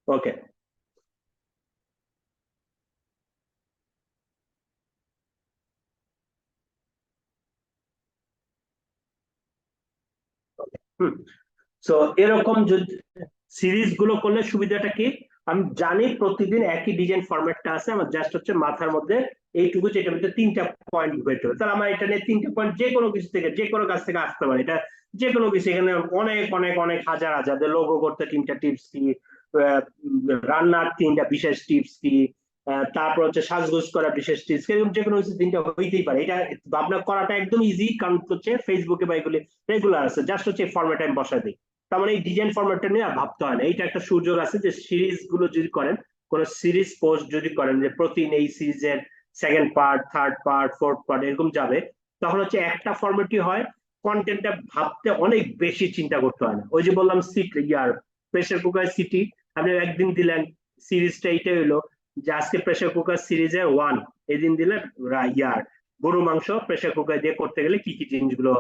ওকে তো এরকম যদি সিরিজ গুলো করলে সুবিধাটা কি, আমি জানি প্রতিদিন একই ডিজাইন ফরম্যাটটা আছে, আমার জাস্ট হচ্ছে মাথার মধ্যে এইটুকু, যেটার মধ্যে 3টা পয়েন্ট বের হবে, তাহলে আমার এটা নিয়ে 3টা পয়েন্ট যে কোনো কিছু থেকে, যে কোনো কাছ থেকে আসতে পারে, এটা যে কোনো কিছু। এখানে অনেক অনেক অনেক হাজার হাজার লোগো করতে 3টা টিপস কি, রান্নার 3টা বিশেষ টিপস কি, তারপর হচ্ছে সাজগোজ করা বিশেষ টিপস, এরকম যে কোনো কিছু 3টা হইতেই পারে। এটা ভাবনা করাটা একদম ইজি, কারণ হচ্ছে ফেসবুকে বা এগুলি রেগুলার আছে, জাস্ট হচ্ছে ফরম্যাট আমি বসাই দিই। তার মানে এই ডিজাইন ফরম্যাটটা নিয়ে ভাবতে হয় না। এইটা একটা সুযোগ আছে যে সিরিজ গুলো যদি করেন, কোন সিরিজ পোস্ট যদি করেন, যে প্রতিদিন এই সিরিজের 2nd part, 3rd part, 4th part এরকম যাবে, তখন হচ্ছে একটা ফরম্যাটই হয়, কন্টেন্টটা ভাবতে অনেক বেশি চিন্তা করতে হয় না। ওই যে বললাম সিটি ইয়ার, প্রেসার কুকার সিটি, আপনি একদিন দিলেন সিরিজটা এইটাই হলো যে আজকে প্রেসার কুকার সিরিজের 1, এদিন দিলেন ইয়ার গরু মাংস প্রেসার কুকার দিয়ে করতে গেলে কি কি জিনিসগুলো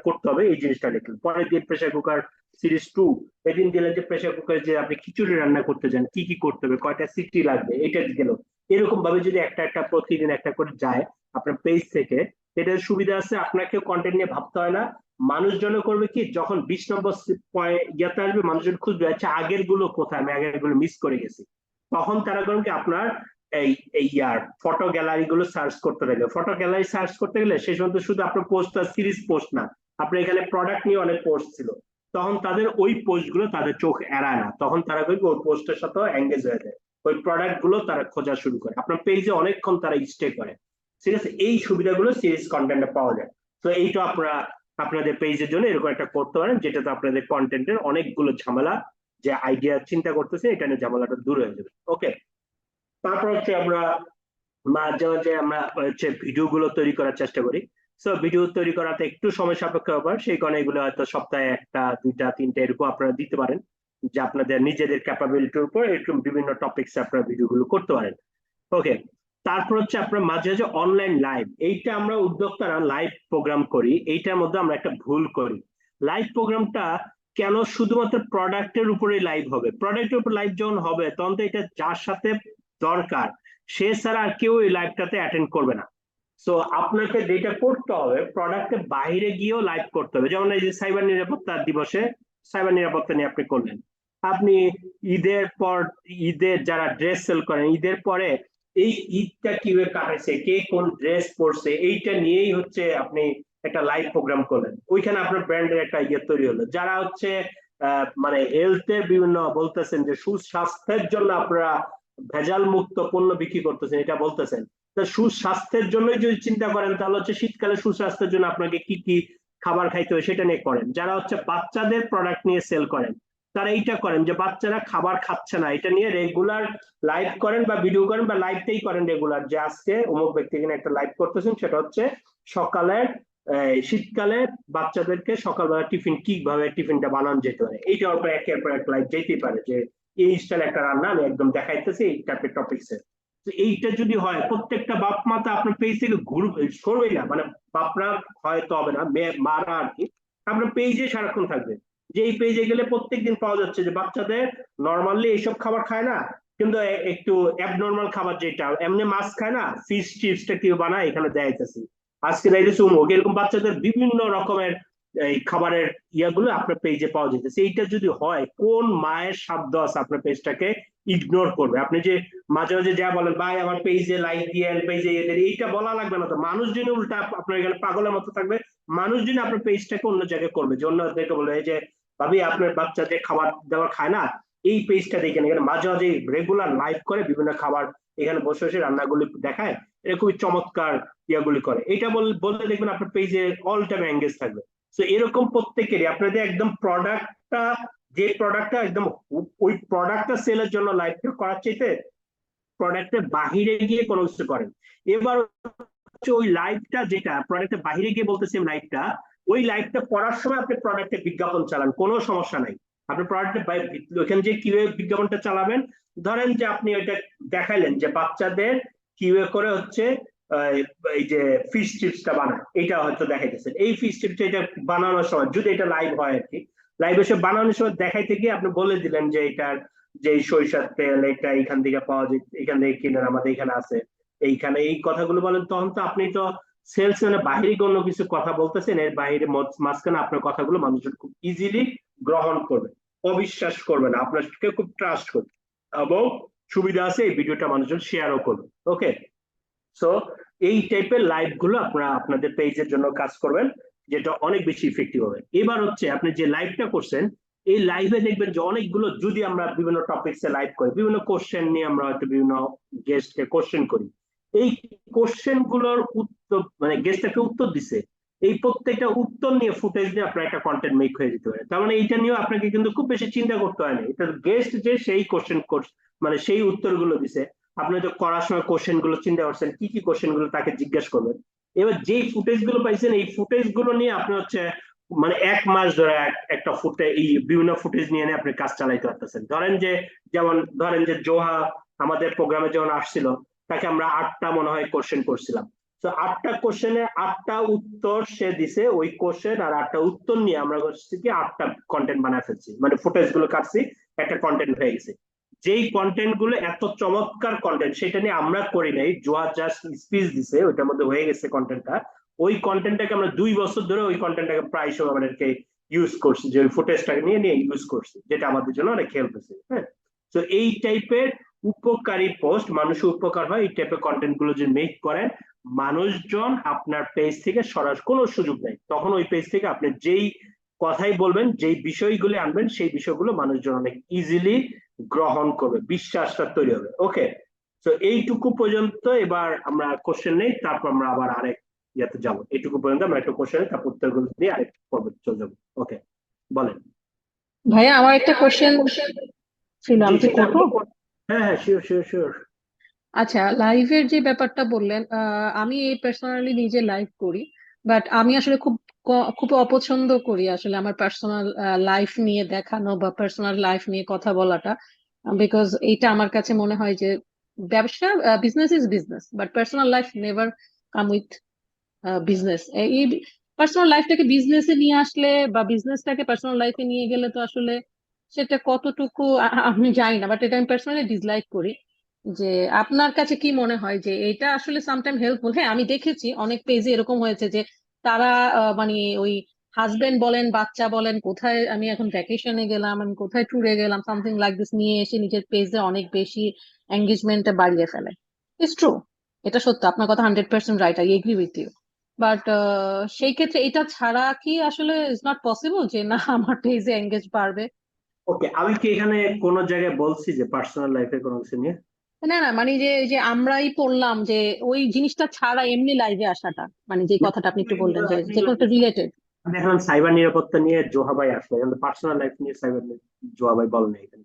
করতে হবে, এই জিনিসটা লিখলেন। পরের দিন প্রেসার কুকার সিরিজ 2, এদিন দিলেন যে প্রেসার কুকার যে আপনি খিচুড়ি রান্না করতে যান কি কি করতে হবে, কয়টা সিটি লাগবে, এটা গেল। এরকম ভাবে যদি একটা একটা প্রতিদিন একটা করে যায় আপনার পেজ থেকে, এটার সুবিধা আছে, আপনাকে কন্টেন্ট নিয়ে ভাবতে হয় না। মানুষজন করবে কি, যখন 20 নম্বর ইয়াতে আসবে, মানুষজন খুঁজবে আচ্ছা আগের গুলো কোথায়, আমি আগের গুলো মিস করে গেছি, তখন তারা করেন কি আপনার এই ইয়ার ফটো গ্যালারি গুলো সার্চ করতে লাগবে। ফটো গ্যালারি সার্চ করতে গেলে সেই সময় শুধু আপনার পোস্ট আর সিরিজ পোস্ট না, আপনার এখানে প্রোডাক্ট নিয়ে অনেক পোস্ট ছিল, তখন তাদের ওই পোস্ট গুলো তাদের চোখ এড়ায় না, তখন তারা ওই পোস্টের সাথে এঙ্গেজ হয়ে যায়, ওই প্রোডাক্ট গুলো তারা খোঁজা শুরু করে, আপনার পেজে অনেকক্ষণ তারা স্টে করে। ঠিক আছে, এই সুবিধাগুলো সিরিজ কন্টেন্টে পাওয়া যায়। তো এইটা আপনারা আপনাদের পেজের জন্য এরকম একটা করতে পারেন, যেটাতে আপনাদের কন্টেন্টের অনেকগুলো ঝামেলা, যে আইডিয়া চিন্তা করতেছে এটা নিয়ে ঝামেলাটা দূর হয়ে যাবে। ওকে, তারপর হচ্ছে আমরা মাঝে মাঝে আমরা হচ্ছে ভিডিও গুলো তৈরি করার চেষ্টা করি। সো ভিডিও তৈরি করাতে একটু সময় সাপেক্ষ ব্যাপার, সেই কারণে এগুলো হয়তো সপ্তাহে 1টা 2টা 3টা এরকম আপনারা দিতে পারেন, যে আপনাদের নিজেদের ক্যাপাবিলিটির উপর এরকম বিভিন্ন টপিকস আপনারা ভিডিও গুলো করতে পারেন। ওকে, তারপর হচ্ছে আপনার মাঝে মাঝে অনলাইন লাইভ, এইটা আমরা উদ্যোক্তারা লাইভ প্রোগ্রাম করি, এইটার মধ্যে আমরা একটা ভুল করি। লাইভ প্রোগ্রামটা কেন শুধুমাত্র প্রোডাক্টের উপরে লাইভ হবে, প্রোডাক্টের উপর লাইভ যখন হবে তখন তো এটা যার সাথে দরকার সে ছাড়া আর কেউ এই লাইভটাতে অ্যাটেন্ড করবে না। সো আপনাকে যেটা করতে হবে, প্রোডাক্টের বাইরে গিয়েও লাইভ করতে হবে। যেমন এই যে সাইবার নিরাপত্তা দিবসে সাইবার নিরাপত্তা নিয়ে আপনি করলেন, আপনি ঈদের পর, ঈদের যারা ড্রেস সেল করেন, ঈদের পরে এই ঈদটা কিভাবে কাটাইছে, কে কোন ড্রেস পরছে, এইটা নিয়েই হচ্ছে আপনি একটা লাইভ প্রোগ্রাম করলেন। ওইখানে আপনার ব্র্যান্ডের একটা ইয়ে তৈরি হলো। যারা হচ্ছে মানে হেলথের বিভিন্ন বলতেছেন যে সুস্বাস্থ্যের জন্য আপনারা ভেজাল মুক্ত পণ্য বিক্রি করতেছেন, এটা বলতেছেন, তা সুস্বাস্থ্যের জন্যই যদি চিন্তা করেন তাহলে হচ্ছে শীতকালে সুস্বাস্থ্যের জন্য আপনাকে কি কি খাবার খাইতে হবে সেটা নিয়ে করেন। যারা হচ্ছে বাচ্চাদের প্রোডাক্ট নিয়ে সেল করেন, তারা এইটা করেন যে বাচ্চারা খাবার খাচ্ছে না, এটা নিয়ে রেগুলার লাইভ করেন বা ভিডিও করেন বা লাইভটাই করেন রেগুলার, যে আজকে অমুক ব্যক্তি কিনা একটা লাইভ করতেছেন, সেটা হচ্ছে সকালের শীতকালে বাচ্চাদেরকে সকালবেলা টিফিন কিভাবে টিফিনটা বানানো যেতে পারে, এইটার উপর একের পর এক লাইভ যেতেই পারে, যে এই স্টাইল একটা রান্না আমি একদম দেখাইতেছি এই টাইপের টপিকসে। এইটা যদি হয়, প্রত্যেকটা বাপ মা তো আপনার পেজ থেকে সরবেই না, মানে বাপরা হয়তো হবে না, মারা আর কি, আপনার পেজে সারাক্ষণ থাকবে। যে এই পেজে গেলে প্রত্যেকদিন পাওয়া যাচ্ছে যে বাচ্চাদের নর্মালি এইসব খাবার খায় না, কিন্তু একটু অ্যাবনর্মাল খাবার, যেটা এমনি মাছ খায় না, ফিশ চিপসটা কেউ বানায় এখানে দেখাইতেছি, আজকে দেখাইতেছি উমুক, এরকম বাচ্চাদের বিভিন্ন রকমের এই খাবারের ইয়াগুলো আপনার পেজে পাওয়া যেতেছে। এইটা যদি হয়, কোন মায়ের সাধ্য আছে আপনার পেজটাকে ইগনোর করবে? আপনি যে মাঝে মাঝে যা বলেন, ভাই আমার পেজে লাইক দিয়ে পেজে এইটা বলা লাগবে না তো, মানুষ যিনি উল্টা আপনার এখানে পাগলের মতো থাকবে, মানুষ যিনি আপনার পেজটাকে অন্য জায়গায় করবে, যে অন্যদেরকে বলবে এই যে ভাবি আপনার বাচ্চা যে খাবার দাবার খায় না, এই পেজটা দেখেন, এখানে মাঝে মাঝে রেগুলার লাইভ করে বিভিন্ন খাবার এখানে বসে বসে রান্নাগুলি দেখায়, এটা খুবই চমৎকার ইয়াগুলি করে, এটা বলতে দেখবেন আপনার পেজে অল টাইম এঙ্গেজ থাকবে। তো এরকম প্রত্যেকেরই আপনাদের একদম প্রোডাক্টটা, যে প্রোডাক্টটা একদম ওই প্রোডাক্টটা সেলের জন্য লাইভটা করার চাইতে প্রোডাক্টের বাহিরে গিয়ে কোনো কিছু করেন। এবার হচ্ছে ওই লাইভটা, যেটা প্রোডাক্টের বাহিরে গিয়ে বলতেছি লাইভটা, ওই লাইভটা করার সময় আপনি প্রোডাক্টের বিজ্ঞাপন চালান, কোনো সমস্যা নাই। আপনি প্রোডাক্টের ওইখানে যে কিভাবে বিজ্ঞাপনটা চালাবেন, ধরেন যে আপনি ওইটা দেখাইলেন যে বাচ্চাদের কিভাবে করে হচ্ছে এই যে ফিশ চিপসটা বানায়, এটা হয়তো দেখাইতেছেন, এই ফিশ চিপসটা এটা বানানোর সময়, যদি এটা লাইভ হয় আর কি, লাইভ এসে বানানোর সময় দেখাইতে গিয়ে আপনি বলে দিলেন যে এটার যে সরিষার তেল এটা এখান থেকে পাওয়া যায়, এখান থেকে কিনেন, আমাদের এখানে আছে, এইখানে এই কথাগুলো বলেন, তখন তো আপনি তো সেলস মানে বাহিরে অন্য কিছু কথা বলতেছেন, এর বাইরে মাঝখানে আপনার কথাগুলো মানুষজন খুব ইজিলি গ্রহণ করবে, অবিশ্বাস করবে না, আপনাকে খুব ট্রাস্ট করবে, এবং সুবিধা আছে এই ভিডিওটা মানুষজন শেয়ারও করবে। ওকে, সো এই টাইপের লাইভ গুলো আপনারা আপনাদের পেজের জন্য কাজ করবেন, যেটা অনেক বেশি ইফেক্টিভ হবে। এবার হচ্ছে আপনি যে লাইভটা করছেন, এই লাইভে দেখবেন যে অনেকগুলো, যদি আমরা বিভিন্ন টপিকসে লাইভ করি, বিভিন্ন কোশ্চেন নিয়ে আমরা হয়তো বিভিন্ন গেস্টকে কোশ্চেন করি, এই কোশ্চেন গুলোর উত্তর মানে গেস্টটাকে উত্তর দিছে, এই প্রত্যেকটা উত্তর নিয়ে ফুটেজ দিয়ে আপনার একটা কন্টেন্ট মেক হয়ে যেতে পারে। তার মানে এইটা নিয়েও আপনাকে কিন্তু খুব বেশি চিন্তা করতে হয় না, এটা গেস্ট যে সেই কোশ্চেন মানে সেই উত্তরগুলো দিছে, আপনি তো করার সময় কোশ্চেন গুলো চিন্তা করছেন, কি কি কোশ্চেন গুলো তাকে জিজ্ঞেস করবেন, এবার যেই ফুটেজ গুলো পাইছেন এই ফুটেজ গুলো নিয়ে আপনি হচ্ছে মানে 1 মাস ধরে একটা এই বিভিন্ন ফুটেজ নিয়ে আপনি কাজ চালাইতে পারতেছেন। ধরেন যে জোহা আমাদের প্রোগ্রামে যখন আসছিল, তাকে আমরা 8টা মনে হয় কোশ্চেন করছিলাম, তো 8টা কোশ্চেনে 8টা উত্তর সে দিছে, ওই কোশ্চেন আর 8টা উত্তর নিয়ে আমরা হচ্ছে কি 8টা কন্টেন্ট বানায় ফেলছি, মানে ফুটেজ গুলো কাটছি, একটা কন্টেন্ট হয়ে গেছে। যেই কন্টেন্ট গুলো এত চমৎকার কন্টেন্ট, সেটা নিয়ে আমরা করি নাই, জোয়া জাস্ট স্পিচ দিছে, ওইটার মধ্যে হয়ে গেছে কন্টেন্টটা, ওই কন্টেন্টটাকে আমরা 2 বছর ধরে ওই কন্টেন্টটাকে প্রায় সময় আমাদেরকে ইউজ করছি, যে ওই ফুটেজটাকে নিয়ে ইউজ করছি, যেটা আমাদের জন্য অনেক হেল্প হয়েছে। হ্যাঁ, তো এই টাইপের উপকারী পোস্ট, মানুষের উপকার হয়, এই টাইপের কন্টেন্ট গুলো যদি মেক করেন, মানুষজন আপনার পেজ থেকে সরার কোনো সুযোগ নেই, তখন ওই পেজ থেকে আপনি যেই কথাই বলবেন, যেই বিষয়গুলো আনবেন, সেই বিষয়গুলো মানুষজন অনেক ইজিলি গ্রহণ করবে, বিশ্বাসটা তৈরি হবে। ওকে, তো এইটুকু পর্যন্ত। এবার আমরা কোশ্চেন নেই, তারপর আমরা আবার আরেক ইয়াতে যাবো। এইটুকু পর্যন্ত আমরা একটা কোশ্চেন, তারপর উত্তরগুলো দিয়ে আরেক পর্বে চলে যাবো। ওকে, বলেন। ভাইয়া আমার একটা কোশ্চেন ছিল, আমি কি করবো? হ্যাঁ হ্যাঁ, শিওর শিওর শিওর। আচ্ছা, লাইভের যে ব্যাপারটা বললেন, আমি পার্সোনালি নিজে লাইভ করি, বাট আমি আসলে খুব অপছন্দ করি আসলে আমার পার্সোনাল লাইফ নিয়ে দেখানো বা পার্সোনাল লাইফ নিয়ে কথা বলাটা, বিকজ এইটা আমার কাছে মনে হয় যে ব্যবসা, business is business, but personal life never come with business. এই পার্সোনাল লাইফটাকে বিজনেসে নিয়ে আসলে বা বিজনেসটাকে পার্সোনাল লাইফে নিয়ে গেলে তো আসলে সেটা কতটুকু আমি জানি না, বাট এটা আমি পার্সোনালি ডিসলাইক করি। যে আপনার কাছে কি মনে হয় যে এটা আসলে সামটাইম হেল্পফুল? হ্যাঁ, আমি দেখেছি অনেক পেজে এরকম হয়েছে যে তারা মানে ওই হাজবেন্ড বলেন বাচ্চা বলেন কোথায় আমি এখন ভ্যাকেশনে গেলাম, আমি কোথায় ট্যুরে গেলাম, সামথিং লাইক দিস নিয়ে এসে নিজের পেজে অনেক বেশি এঙ্গেজমেন্টটা বাড়িয়ে ফেলে। ইটস ট্রু, এটা সত্য, আপনার কথা 100% right, I agree with you. But সেই ক্ষেত্রে এটা ছাড়া কি আসলে ইজ নট পসিবল যে না আমার পেজে এঙ্গেজ বাড়বে? ওকে, আমি কি এখানে কোন জায়গায় বলছি যে পার্সোনাল লাইফে কোনো কিছু নিয়ে? না না, মানে যে যে আমরাই পড়লাম যে ওই জিনিসটা ছাড়া এমনি লাইভে আসাটা, মানে যে কথাটা আপনি একটু বললেন যে যে কোনো একটা রিলেটেড। আমি এখন সাইবার নিরাপত্তা নিয়ে জোহাবাই আসলো, কিন্তু পার্সোনাল লাইফ নিয়ে সাইবার জোহাবাই বলেন এখানে।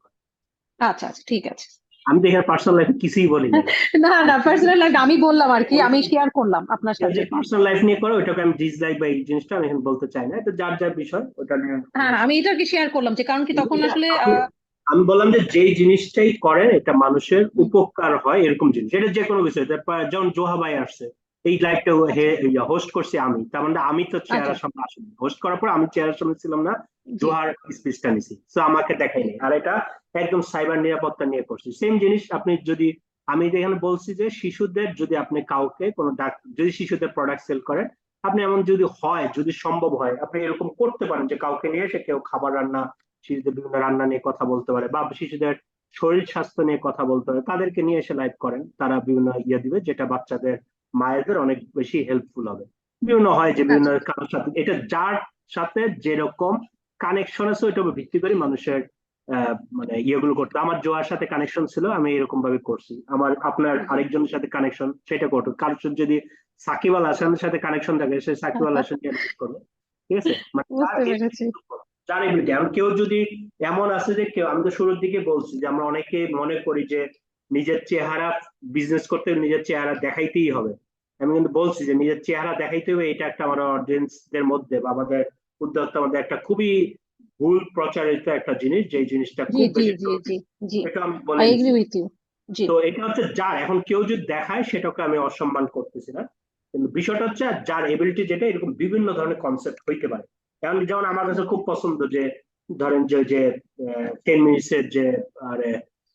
আচ্ছা আচ্ছা, ঠিক আছে। আমি তো এখানে পার্সোনাল লাইফে কিছুই বলি না। না না, পার্সোনাল লাইফ আমি বললাম আর কি, আমি শেয়ার করলাম আপনার সাথে। যে পার্সোনাল লাইফ নিয়ে করে ওটাকে আমি ডিসলাইক বা এই জিনিসটা আমি এখন বলতে চাই না, এটা যার যার বিষয়, ওটা নিয়ে হ্যাঁ, আমি এটা আর কি শেয়ার করলাম যে কারণ কি তখন আসলে আমি বললাম যে যেই জিনিসটাই করেন এটা মানুষের উপকার হয় এরকম জিনিস, এটা যে কোনো বিষয়। যেমন জোহাবাই আসছে, এই লাইভটা হোস্ট করছি আমি, তার মানে আমি তো চেহারার সামনে আসিনি, হোস্ট করার পর আমি চেহারার সামনে ছিলাম না, জোহার স্পিচটা নিছি, তো আমাকে দেখাইনি। আর এটা একদম সাইবার নিরাপত্তা নিয়ে করছি। সেম জিনিস আপনি যদি, আমি যেখানে বলছি যে শিশুদের যদি আপনি কাউকে কোনো যদি শিশুদের প্রোডাক্ট সেল করেন, আপনি এমন যদি হয়, যদি সম্ভব হয়, আপনি এরকম করতে পারেন যে কাউকে নিয়ে এসে কেউ খাবার রান্না, শিশুদের বিভিন্ন রান্না নিয়ে কথা বলতে পারে, বা শিশুদের শরীর স্বাস্থ্য নিয়ে কথা বলতে পারে, তাদেরকে নিয়ে এসে লাইভ করেন, তারা বিভিন্ন ইয়ে দিবে যেটা বাচ্চাদের মায়েদের অনেক বেশি হেল্পফুল হবে। বিভিন্ন হয় যে বিভিন্ন কারোর সাথে, এটা যার সাথে যেরকম কানেকশন আছে ওইটা ভিত্তি করে মানুষের মানে ইয়েগুলো করতে। আমার জোয়ার সাথে কানেকশন ছিল, আমি এরকম ভাবে করছি। আমার আপনার আরেকজনের সাথে কানেকশন, সেটা করতো। কারোর যদি সাকিব আল হাসানের সাথে কানেকশন থাকে, সে সাকিব আল হাসান করবে, ঠিক আছে? মানে বুঝতে পেরেছি। যার এবিলিটি। এখন কেউ যদি এমন আছে যে কেউ, আমি তো শুরুর দিকে বলছি যে আমরা অনেকে মনে করি যে নিজের চেহারা বিজনেস করতে নিজের চেহারা দেখাইতেই হবে। আমি কিন্তু বলছি যে নিজের চেহারা দেখাইতে হবে, এটা একটা আমার অডিয়েন্সদের মধ্যে বা আমাদের উদ্যোক্তার মধ্যে একটা খুবই ভুল প্রচারিত একটা জিনিস, যে জিনিসটা জি খুব জি বেশি জি জি জি, এটা আমি বলে আই এগ্রি দিচ্ছি। With you. জি। তো এটা হচ্ছে যার, এখন কেউ যদি দেখায় সেটাকে আমি অসম্মান করতেছি না, কিন্তু বিষয়টা হচ্ছে যার এবিলিটি যেটা, এরকম বিভিন্ন ধরনের কনসেপ্ট হইতে পারে। এখন যেমন আমার কাছে খুব পছন্দ যে ধরেন যে যে 10 মিনিটসের যে আরে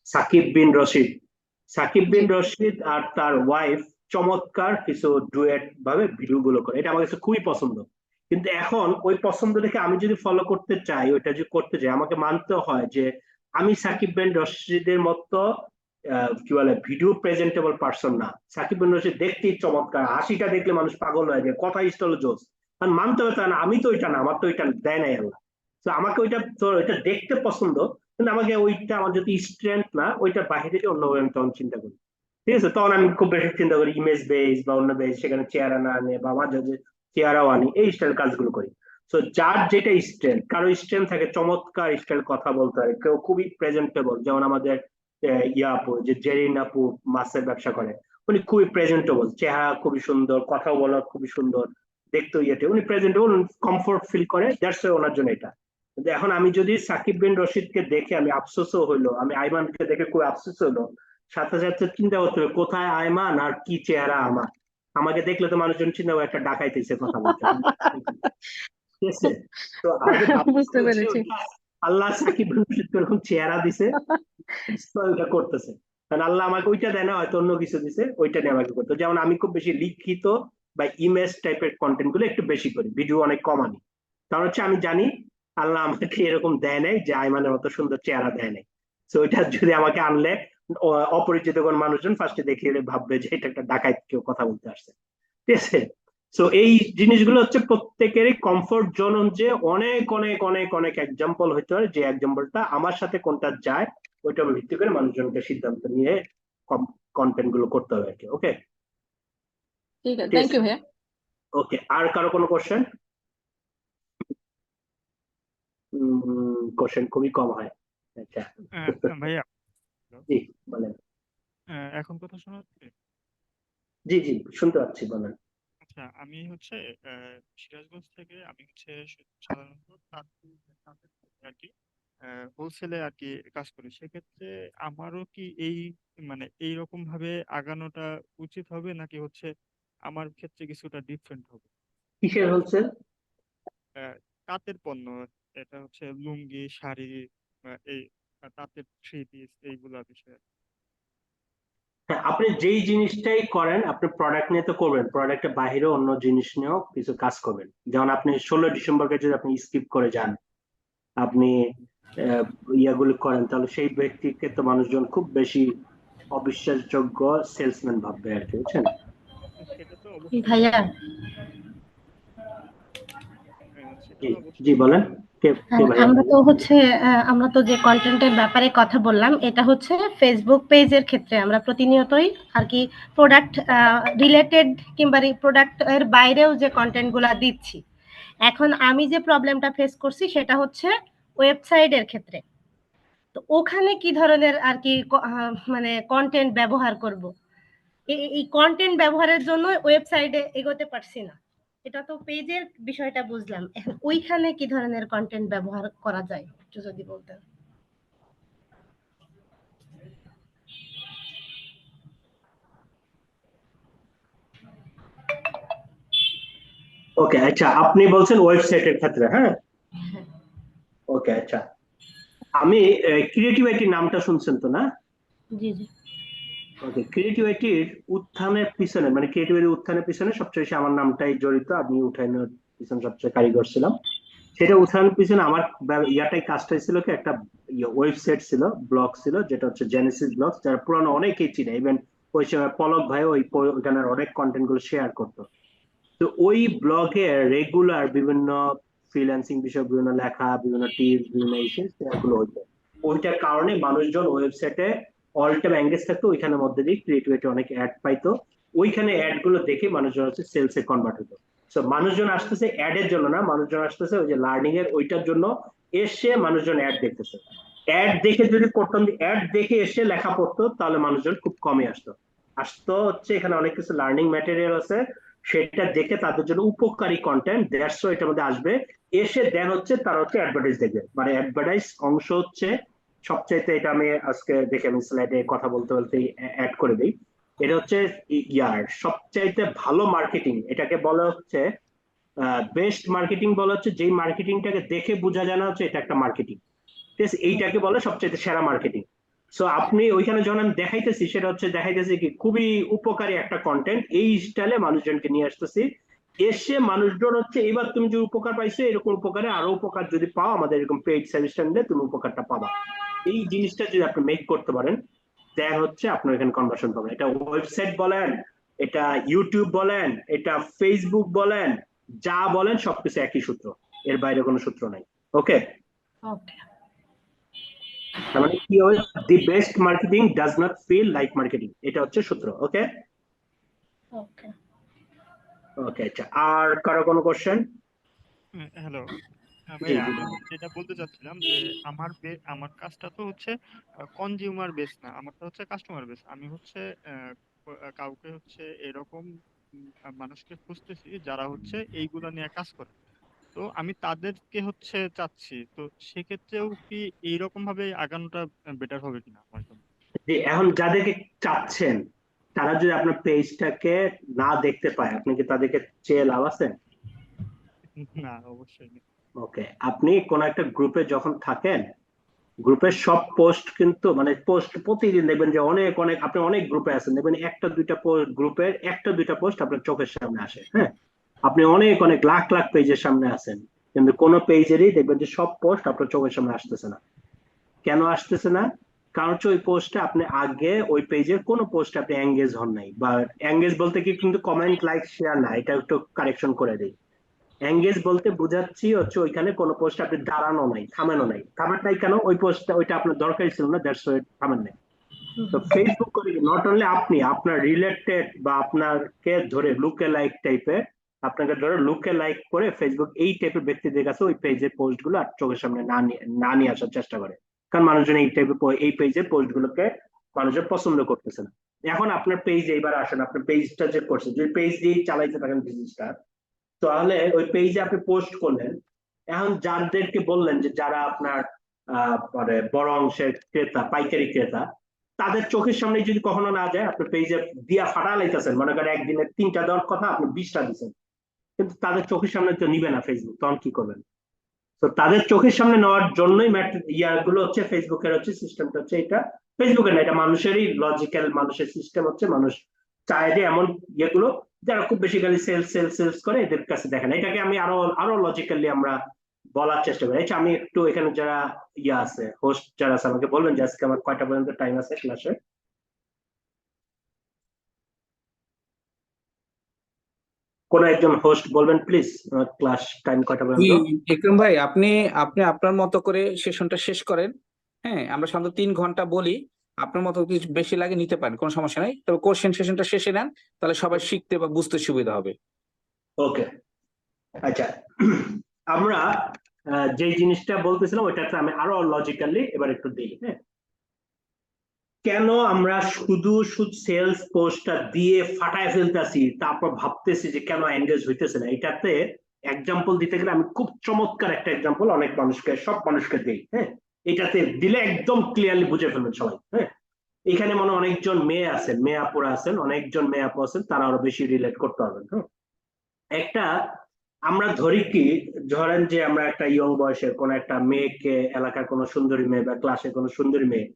সাকিব বিন রশিদ, সাকিব বিন রশিদ আর তার ওয়াইফ চমৎকার কিছু ডুয়েট ভাবে ভিডিও গুলো করে, এটা আমার কাছে খুবই পছন্দ। কিন্তু এখন ওই পছন্দ দেখে আমি যদি ফলো করতে চাই, ওইটা যদি করতে চাই, আমাকে মানতে হয় যে আমি সাকিব বিন রশিদের মতো কি বলে ভিডিও প্রেজেন্টেবল পার্সন না। সাকিব বিন রশিদ দেখতেই চমৎকার, হাসিটা দেখলে মানুষ পাগল হয়ে যায়, কথা স্টাইল জোস, কারণ মানতে হবে তা না, আমি তো ওইটা না, আমার তো ওইটা দেয় নাই আল্লাহ। তো আমাকে ওইটা তো ওইটা দেখতে পছন্দ, কিন্তু আমাকে ওইটা আমার যদি স্ট্রেংথ না, ওইটা বাইরে থেকে অন্যভাবে আমি তখন চিন্তা করি, ঠিক আছে? তখন আমি খুব বেশি চিন্তা করি ইমেজ বেস বা অন্য বেস, সেখানে চেহারা না আনে বা আমার যদি চেহারাও আনি, এই স্টাইল কাজগুলো করি। তো যার যেটা স্ট্রেংথ, কারো স্ট্রেংথ থাকে চমৎকার স্টাইল কথা বলতে পারে, কেউ খুবই প্রেজেন্টেবল, যেমন আমাদের ইয়া আপু যে জেরিন আপু মাছের ব্যবসা করে, উনি খুবই প্রেজেন্টেবল, চেহারা খুবই সুন্দর, কথা বলা খুবই সুন্দর, দেখতে ইয়েতে উনি প্রেজেন্টেবল, কমফোর্ট ফিল করে, দ্যাটস ওনার জন্য এটা। কিন্তু এখন আমি যদি সাকিব বিন রশিদকে দেখে আমি আফসোসও হইলো, আমি আইমানকে দেখে খুব আফসোস হইলো, সাথে সাথে চিন্তা করতে হবে কোথায় আইমান আর কি চেহারা আমার। আমাকে দেখলে তো মানুষজন চিন্তা করে একটা ডাকাইতেছে কথা বলতে, ঠিক আছে? তো আগে বুঝতে পেরেছি। আল্লাহ সাকিব এরকম চেহারা দিছে, ওইটা করতেছে, কারণ আল্লাহ আমাকে ওইটা দেয় না, হয়তো অন্য কিছু দিছে, ওইটা নিয়ে আমাকে করতে। যেমন আমি খুব বেশি লিখিত বা ইমেজ টাইপের কন্টেন্ট গুলো একটু বেশি করি, ভিডিও অনেক কম আনি। কারণ হচ্ছে আমি জানি আল্লাহ আমাকে এরকম দেয় নাই যে আইমানের মতো সুন্দর চেহারা দেয় নাই। তো ওইটা যদি আমাকে আনলে অপরিচিত কোন মানুষজন ফার্স্টে দেখিয়ে ভাববে যে এটা একটা ডাকাইত কেউ কথা বলতে আসছে, ঠিক আছে? তো এই জিনিসগুলো হচ্ছে প্রত্যেকেরই কমফোর্ট জোন অনুযায়ী অনেক অনেক অনেক অনেক এক্সাম্পল হইতে পারে, যে এক্সাম্পলটা আমার সাথে কোনটা যায় ওইটা ভিত্তি করে মানুষজনকে সিদ্ধান্ত নিয়ে কন্টেন্ট গুলো করতে হবে আর কি। ওকে, ঠিক আছে, থ্যাংক ইউ ভাইয়া। ওকে, আর কারো কোনো কোশ্চেন? কোশ্চেন খুবই কম হয়। আচ্ছা, ভাইয়া, জি বলেন। এখন কথা শোনা যাচ্ছে? জি জি শুনতে পাচ্ছি, বলেন। আচ্ছা, আমি হচ্ছে সিরাজগঞ্জ থেকে, আমি হচ্ছে সাধারণত তাঁতের আর কি হোলসেলে আর কি কাজ করি। সেক্ষেত্রে আমারও কি এই মানে এইরকম ভাবে আগানোটা উচিত হবে, নাকি হচ্ছে আমার ক্ষেত্রে কিছুটা ডিফারেন্ট হবে? কিসের হোলসেল? তাঁতের পণ্য, এটা হচ্ছে লুঙ্গি, শাড়ি, এই তাঁতের থ্রি পিস, এইগুলা বিষয়ে। হ্যাঁ, আপনি যেই জিনিসটাই করেন আপনি প্রোডাক্ট নিয়ে তো করবেন, প্রোডাক্টের বাইরে অন্য জিনিস নিয়েও কিছু কাজ করবেন। যেমন আপনি 16 ডিসেম্বরকে যদি আপনি স্কিপ করে যান, আপনি আহ, ইয়াগুলো করেন, তাহলে সেই ব্যক্তিকে তো মানুষজন খুব বেশি অবিশ্বাসযোগ্য সেলসম্যান ভাববে আর কি, বুঝছেন? সেটা তো অবশ্যই, ভাইয়া সেটা জি তো জি অবশ্যই। বলেন, কে কে ভাইয়া? আমরা তো যে কন্টেন্টের ব্যাপারে কথা বললাম, এটা হচ্ছে ফেসবুক পেজের ক্ষেত্রে আমরা প্রতিনিয়তই আর কি প্রোডাক্ট রিলেটেড কিংবা প্রোডাক্ট এর বাইরেও যে কন্টেন্ট গুলা দিচ্ছি। এখন আমি যে প্রবলেমটা ফেস করছি সেটা হচ্ছে ওয়েবসাইটের ক্ষেত্রে। তো ওখানে কি ধরনের আর কি মানে কন্টেন্ট ব্যবহার করব, এই কন্টেন্ট ব্যবহারের জন্য ওয়েবসাইটে এগোতে পারছি না। এটা তো পেজের বিষয়টা বুঝলাম, এখন ওইখানে কি ধরনের কন্টেন্ট ব্যবহার করা যায় একটু যদি বলতেন। ওকে, আচ্ছা, আপনি বলছেন ওয়েবসাইটের ক্ষেত্রে, হ্যাঁ? ওকে, আচ্ছা, আমি ক্রিয়েটিভিটি নামটা শুনছেন তো, না? জি জি। ওকে, ক্রিয়েটিভিটির উত্থানের পিছনে, মানে ক্রিয়েটিভিটির উত্থানের পিছনে সবচেয়ে বেশি আমার নামটাই জড়িত। আমি উঠানোর পিছনে সবচেয়ে কারিগর ছিলাম। সেটা উঠানোর পিছনে আমার ইয়াটাই কাজটাই ছিল কি, একটা ওয়েবসাইট ছিল, ব্লগ ছিল, যেটা হচ্ছে জেনেসিস ব্লগ, যারা পুরানো অনেকেই চিনে, ইভেন ওই সময় পলক ভাই ওইখানের অনেক কন্টেন্ট গুলো শেয়ার করতো। তো ওই ব্লগে রেগুলার বিভিন্ন ফ্রিল্যান্সিং বিষয়, বিভিন্ন লেখা, বিভিন্ন টিপস, বিভিন্ন ইস্যু গুলো হতো। ওইটার কারণে মানুষজন ওয়েবসাইটে অল টাইম এঙ্গেজ থাকতো, ওইখানের মধ্যে দিয়ে ক্রিয়েটিভিটি অনেক অ্যাড পাইতো। ওইখানে অ্যাড গুলো দেখে মানুষজন হচ্ছে সেলস এ কনভার্ট হতো। সো মানুষজন আসতেছে অ্যাড এর জন্য না, মানুষজন আসতেছে ওই যে লার্নিং এর ওইটার জন্য। এসে মানুষজন অ্যাড দেখতেছে, অ্যাড দেখে যদি করতাম, অ্যাড দেখে এসে লেখা পড়তো, তাহলে মানুষজন খুব কমই আসতো। আসতো হচ্ছে এখানে অনেক কিছু লার্নিং ম্যাটেরিয়াল আছে, সেটা দেখে তাদের জন্য উপকারী কন্টেন্ট দেড়শো এটার মধ্যে আসবে। এসে দেন হচ্ছে তারা হচ্ছে অ্যাডভার্টাইজ দেখবে, মানে অ্যাডভার্টাইজ অংশ হচ্ছে সবচাইতে, এটা আমি আজকে দেখে আমি স্লাইডে কথা বলতে বলতে অ্যাড করে দিই। এটা হচ্ছে ইয়ার সবচাইতে ভালো মার্কেটিং, এটাকে বলা হচ্ছে বেস্ট মার্কেটিং বলা হচ্ছে যেই মার্কেটিংটাকে দেখে বোঝা যায় না হচ্ছে এটা একটা মার্কেটিং। ঠিক আছে, এইটাকে বলে সবচাইতে সেরা মার্কেটিং। সো আপনি ওইখানে যখন আমি দেখাইতেছি, সেটা হচ্ছে দেখাইতেছি কি খুবই উপকারী একটা কন্টেন্ট, এই স্টাইলে মানুষজনকে নিয়ে আসতেছি। এসে মানুষজন হচ্ছে, এবার তুমি যে উপকার পাইছো, এরকম উপকারে আরো উপকার যদি পাও, আমাদের এরকম পেইড সার্ভিসটা নিলে তুমি উপকারটা পাবা। এই জিনিসটা যদি আপনি মেক করতে পারেন, দেন হচ্ছে আপনার এখানে কনভার্সন পাবেন। এটা ওয়েবসাইট বলেন, এটা ইউটিউব বলেন, এটা ফেসবুক বলেন, যা বলেন সবকিছু একই সূত্র, এর বাইরে কোনো সূত্র নাই। ওকে, ওকে তার মানে কি হয়, the best marketing does not feel like marketing, এটা হচ্ছে সূত্র। ওকে ওকে। ওকে, আচ্ছা, আর কারো কোনো কোশ্চেন? হ্যালো জি ভাইয়া, জি আমি বলুন। যেটা বলতে চাচ্ছিলাম যে আমার কাজটা তো হচ্ছে কনজিউমার বেস না, আমারটা হচ্ছে কাস্টমার বেস। আমি হচ্ছে কাউকে হচ্ছে এরকম মানুষকে খুঁজতেছি যারা হচ্ছে এইগুলা নিয়ে কাজ করে। তো আমি তাদেরকে হচ্ছে চাচ্ছি, তো সেক্ষেত্রেও কি এইরকম ভাবে আগানোটা বেটার হবে কিনা আমার জন্য? জি, এখন যাদেরকে চাচ্ছেন, তারা যদি আপনার পেজটাকে না দেখতে পায়, আপনি কি তাদেরকে চেয়ে লাভ আছে? না, অবশ্যই না। ওকে, আপনি কোন একটা গ্রুপে যখন থাকেন, গ্রুপের সব পোস্ট কিন্তু, মানে পোস্ট প্রতিদিন দেখবেন যে অনেক অনেক, আপনি অনেক গ্রুপে আছেন, দেখবেন একটা দুইটা গ্রুপের একটা দুইটা পোস্ট আপনার চোখের সামনে আসে, হ্যাঁ? আপনি অনেক অনেক লাখ লাখ পেজের সামনে আছেন, কিন্তু কোন পেজেরই দেখবেন যে সব পোস্ট আপনার চোখের সামনে আসতেছে না। কেন আসতেছে না? কারণ হচ্ছে ওই পোস্টে আপনি আগে ওই পেজের কোন পোস্টে আপনি এঙ্গেজ হন নাই, বা এঙ্গেজ বলতে কি কিন্তু কমেন্ট লাইক শেয়ার না, এটা একটু কারেকশন করে দিই। এঙ্গেজ বলতে বুঝাচ্ছি হচ্ছে ওইখানে কোনো পোস্ট আপনি দাঁড়ানো নাই, থামানো নাই। থামার নাই কেন? ওই পোস্টটা, ওইটা আপনার দরকারই ছিল না, দ্যাটস ওয়াই থামেন নাই। তো ফেসবুক করে নট অনলি আপনি, আপনার রিলেটেড বা আপনাকে ধরে লুকে লাইক টাইপের, আপনাকে ধরে লুকে লাইক করে ফেসবুক এই টাইপের ব্যক্তিদের কাছে ওই পেজের পোস্ট গুলো আর চোখের সামনে না নিয়ে আসার চেষ্টা করে। কারণ মানুষজন এই টাইপের এই পেজের পোস্ট গুলোকে মানুষজন পছন্দ করতেছে না। এখন আপনার পেজ এইবার আসেন, আপনার পেজটা যে করছে, যে পেজ দিয়ে চালাইতে থাকেন বিজনেসটা, তাহলে ওই পেজে আপনি পোস্ট করলেন। এখন যাদেরকে বললেন যে যারা আপনার মানে বড় অংশের ক্রেতা, পাইকারি ক্রেতা, তাদের চোখের সামনে যদি কখনো না যায়, আপনি পেজে দিয়া ফাটা লাইতেছেন, মনে করেন একদিনে 3টা দেওয়ার কথা আপনি 20টা দিচ্ছেন, কিন্তু তাদের চোখের সামনে তো নিবে না ফেসবুক, তখন কি করবেন? তো তাদের চোখের সামনে নেওয়ার জন্যই ইয়াগুলো হচ্ছে, ফেসবুকের হচ্ছে সিস্টেমটা হচ্ছে এটা, ফেসবুকে না, এটা মানুষেরই লজিক্যাল, মানুষের সিস্টেম হচ্ছে মানুষ চায় যে এমন ইয়েগুলো যারা খুব বেশি খালি সেলস করে এদের কাছে দেখে না। এটাকে আমি আরো লজিক্যালি আমরা বলার চেষ্টা করি। আমি একটু এখানে যারা ইয়ে আছে, হোস্ট যারা আছে, আমাকে বলবেন যে আজকে আমার কয়টা পর্যন্ত টাইম আছে ক্লাসে? কোন একজন হোস্ট বলবেন প্লিজ, ক্লাস টাইম কয়টা জি পর্যন্ত? ইকরাম ভাই, আপনি আপনি আপনার মতো করে সেশনটা শেষ করেন। হ্যাঁ, আমরা সাধারণত 3 ঘন্টা বলি, আপনার মতো কিছু বেশি লাগে নিতে পারেন, কোনো সমস্যা নাই, তবে কোশ্চেন সেশনটা শেষে নেন, তাহলে সবাই শিখতে বা বুঝতে সুবিধা হবে। ওকে, আচ্ছা। আমরা যে জিনিসটা বলতেছিলাম ওইটাতে আমি আরো লজিক্যালি এবার একটু দিই। হ্যাঁ, কেন আমরা শুধু সেলস পোস্টটা দিয়ে ফাটায় ফেলতেছি, তারপর ভাবতেছি যে কেন এনগেজ হইতেছে না? এটাতে এক্সাম্পল দিতে গেলে আমি খুব চমৎকার একটা এক্সাম্পল অনেক মানুষকে, সব মানুষকে দিই। হ্যাঁ, এটাতে দিলে একদম ক্লিয়ারলি বুঝে ফেলবেন সবাই। হ্যাঁ, এখানে মনে অনেকজন মেয়ে আছেন, মেয়ে আপুরা আছেন, অনেকজন মেয়ে আপু আছেন, তারা আরো বেশি রিলেট করতে পারবেন। হ্যাঁ, একটা আমরা ধরি কি, ধরেন যে আমরা একটা ইয়ং বয়সের কোন একটা মেয়েকে, এলাকার কোনো সুন্দরী মেয়ে বা ক্লাসের কোনো সুন্দরী মেয়ে,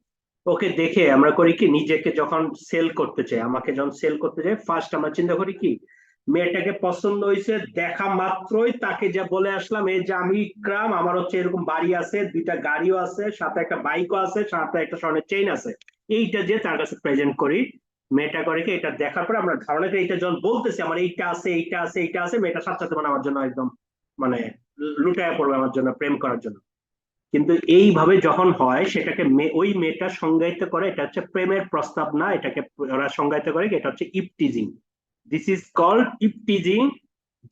ওকে দেখে আমরা করি কি, নিজেকে যখন সেল করতে চাই, আমাকে যখন সেল করতে চাই, ফার্স্ট আমরা চিন্তা করি কি, মেয়েটাকে পছন্দ হয়েছে দেখা মাত্রই তাকে যা বলে আসলাম, এই যে আমি ইকরাম, আমার হচ্ছে এরকম বাড়ি আছে, 2টা গাড়িও আছে, সাথে একটা বাইকও আছে, সাথে একটা স্বর্ণের চেইন আছে, এইটা যে তার কাছে প্রেজেন্ট করি। মেয়েটা করে কি, এটা দেখার পরে আমরা ধারণাটা, এইটা যখন বলতেছি আমার এইটা আছে, এইটা আছে, এইটা আছে, মেয়েটা সাথে সাথে মানে আমার জন্য একদম মানে লুটায় পড়বে আমার জন্য, প্রেম করার জন্য। কিন্তু এইভাবে যখন হয়, সেটাকে ওই মেয়েটা সংজ্ঞায়িত করে এটা হচ্ছে প্রেমের প্রস্তাব না, এটাকে ওরা সংজ্ঞায়িত করে এটা হচ্ছে eve teasing. This is called eve teasing.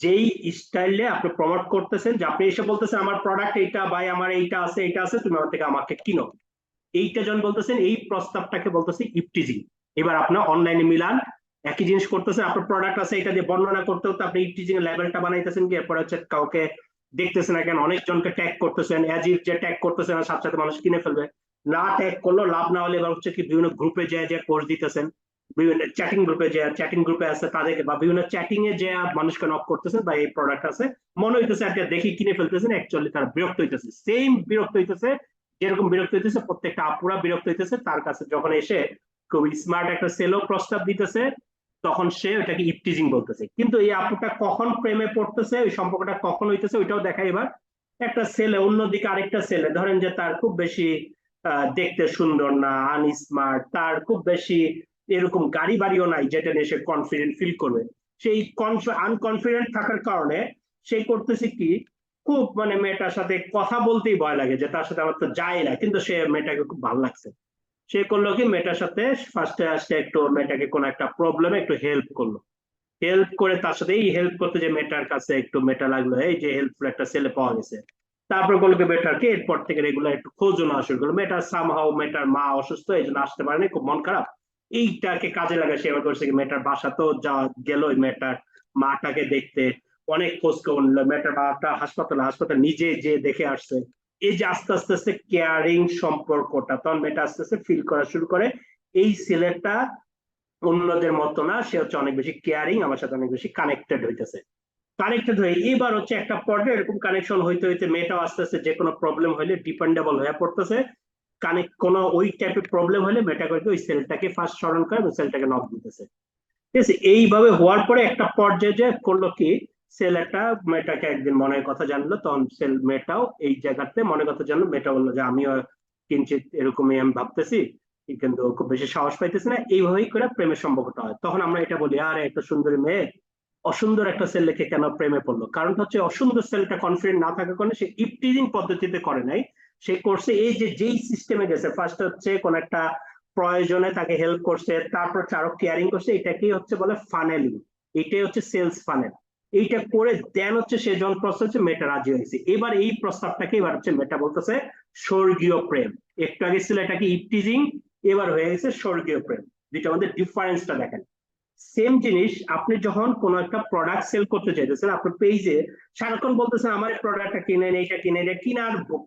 যেই স্টাইলে আপনি প্রমোট করতেছেন, যে আপনি এসে বলতেছেন আমার প্রোডাক্ট এইটা, ভাই আমার এইটা আছে, এইটা আছে, তুমি আমার থেকে আমাকে কিনো, এইটা যখন বলতেছেন, এই প্রস্তাবটাকে বলতেছে ইপটিজিং। এবার আপনার অনলাইনে মিলান, একই জিনিস করতেছেন, আপনার প্রোডাক্ট আছে, এটা দিয়ে বর্ণনা করতে হতে আপনি ইপটিজিং এর লেভেলটা বানাইতেছেন কি, এরপর হচ্ছে কাউকে দেখতেছেন না কেন, অনেকজনকে ট্যাগ করতেছেন, অ্যাজ ইফ যে ট্যাগ করতেছেন আর সাথে সাথে মানুষ কিনে ফেলবে। না ট্যাগ করলেও লাভ না হলে এবার হচ্ছে কি, বিভিন্ন গ্রুপে যে কোর্স দিতেছেন, বিভিন্ন চ্যাটিং গ্রুপে আছে তাদেরকে, বা বিভিন্ন চ্যাটিং এ যে মানুষকে নক করতেছেন বা এই প্রোডাক্ট আছে, মনে হইতেছে একটা দেখি কিনে ফেলতেছেন, অ্যাকচুয়ালি তারা বিরক্ত হইতেছে, সেম বিরক্ত হইতেছে, যেরকম বিরক্ত হইতেছে প্রত্যেকটা আপুরা বিরক্ত হইতেছে তার কাছে যখন এসে খুব স্মার্ট একটা সেলও প্রস্তাব দিতেছে, তখন সে ওটাকে ইপটিজিং বলতেছে। কিন্তু এই আপুটা কখন প্রেমে পড়তেছে, ওই সম্পর্কটা কখন হইতেছে ওইটাও দেখা। এবার একটা ছেলে অন্যদিকে আরেকটা ছেলে, ধরেন যে তার খুব বেশি দেখতে সুন্দর না, আনস্মার্ট, তার খুব বেশি এরকম গাড়ি বাড়িও নাই যেটা নিয়ে সে কনফিডেন্ট ফিল করবে, সেই আনকনফিডেন্ট থাকার কারণে সে করতেছে কি, খুব মানে মেয়েটার সাথে কথা বলতেই ভয় লাগে, যে তার সাথে আমার তো যায় না, কিন্তু সে মেয়েটাকে খুব ভালো লাগছে, সে করলো কি, মেয়েটার সাথে ফার্স্টে আসতে একটু মেয়েটাকে কোনো একটা প্রবলেমে একটু হেল্প করলো, হেল্প করে তার সাথে এই হেল্প করতে যে মেয়েটার কাছে একটু মেয়েটা লাগলো এই যে হেল্পফুল একটা ছেলে পাওয়া গেছে। তারপর বললো কি মেয়েটাকে এরপর থেকে রেগুলার একটু খোঁজও নেওয়া শুরু করলো। মেয়েটার সামহাও মেয়েটার মা অসুস্থ, এই জন্য আসতে পারেনি, খুব মন খারাপ, এইটাকে কাজে লাগা সে এবার করছে কি, মেয়েটার বাসাতেও যা গেল ওই মেয়েটার মাটাকে দেখতে, অনেক খোঁজ খবর নিল, মেয়েটার বাবাটা হাসপাতাল নিজে যে দেখে আসছে। এই যে আস্তে আস্তে আস্তে কেয়ারিং সম্পর্কটা, তখন মেয়েটা আস্তে আস্তে ফিল করা শুরু করে এই ছেলেটা অন্যদের মতো না, সে হচ্ছে অনেক বেশি কেয়ারিং, আমার সাথে অনেক বেশি কানেক্টেড হইতেছে। কানেক্টেড হয়ে এবার হচ্ছে একটা পর্যায়ে এরকম কানেকশন হইতে হইতে মেয়েটাও আস্তে আস্তে যে কোনো প্রবলেম হলে ডিপেন্ডেবল হয়ে পড়তেছে, কানেক্ট কোনো ওই টাইপের প্রবলেম হলে মেয়েটা করে ওই সেলটাকে ফার্স্ট স্মরণ করে ওই সেলটাকে নক দিতেছে। ঠিক আছে, এইভাবে হওয়ার পরে একটা পর্যায়ে যে করলো কি, সেল একটা মেয়েটাকে একদিন মনের কথা জানলো, তখন সেল মেয়েটাও এই জায়গাতে মনের কথা জানলো, মেয়েটা বললো যে আমিও কিঞ্চিত এরকমই আমি ভাবতেছি, কিন্তু খুব বেশি সাহস পাইতেছি না, এইভাবেই করে প্রেমের সম্পর্কটা হয়। তখন আমরা এটা বলি, আরে একটা সুন্দরী মেয়ে অসুন্দর একটা ছেলেকে কেন প্রেমে পড়লো, কারণ হচ্ছে অসুন্দর ছেলেটা কনফিডেন্ট না থাকার কারণে সে ইপটিজিং পদ্ধতিতে করে নাই, সে করছে এই যে যেই সিস্টেমে গেছে, ফার্স্ট হচ্ছে কোন একটা প্রয়োজনে তাকে হেল্প করছে, তারপর আরো কেয়ারিং করছে, এটাকেই হচ্ছে বলে ফানেলিং, এটাই হচ্ছে সেলস ফানেল। এইটা করে দেন হচ্ছে সে যখন প্রস্তাব হচ্ছে মেয়েটা রাজি হয়েছে, এবার এই প্রস্তাবটাকে এবার হচ্ছে মেয়েটা বলতেছে স্বর্গীয় প্রেম। একটু আগে ছিল এটাকে ইপটিজিং, এবার হয়ে গেছে স্বর্গীয় প্রেম। দুইটার মধ্যে ডিফারেন্সটা দেখেন। সেম জিনিস আপনি যখন কোন একটা প্রোডাক্ট সেল করতে চাইতেছেন, আপনার পেজে সারাক্ষণ বলতেছেন আমার প্রোডাক্টটা কিনেন, এইটা কিনেন,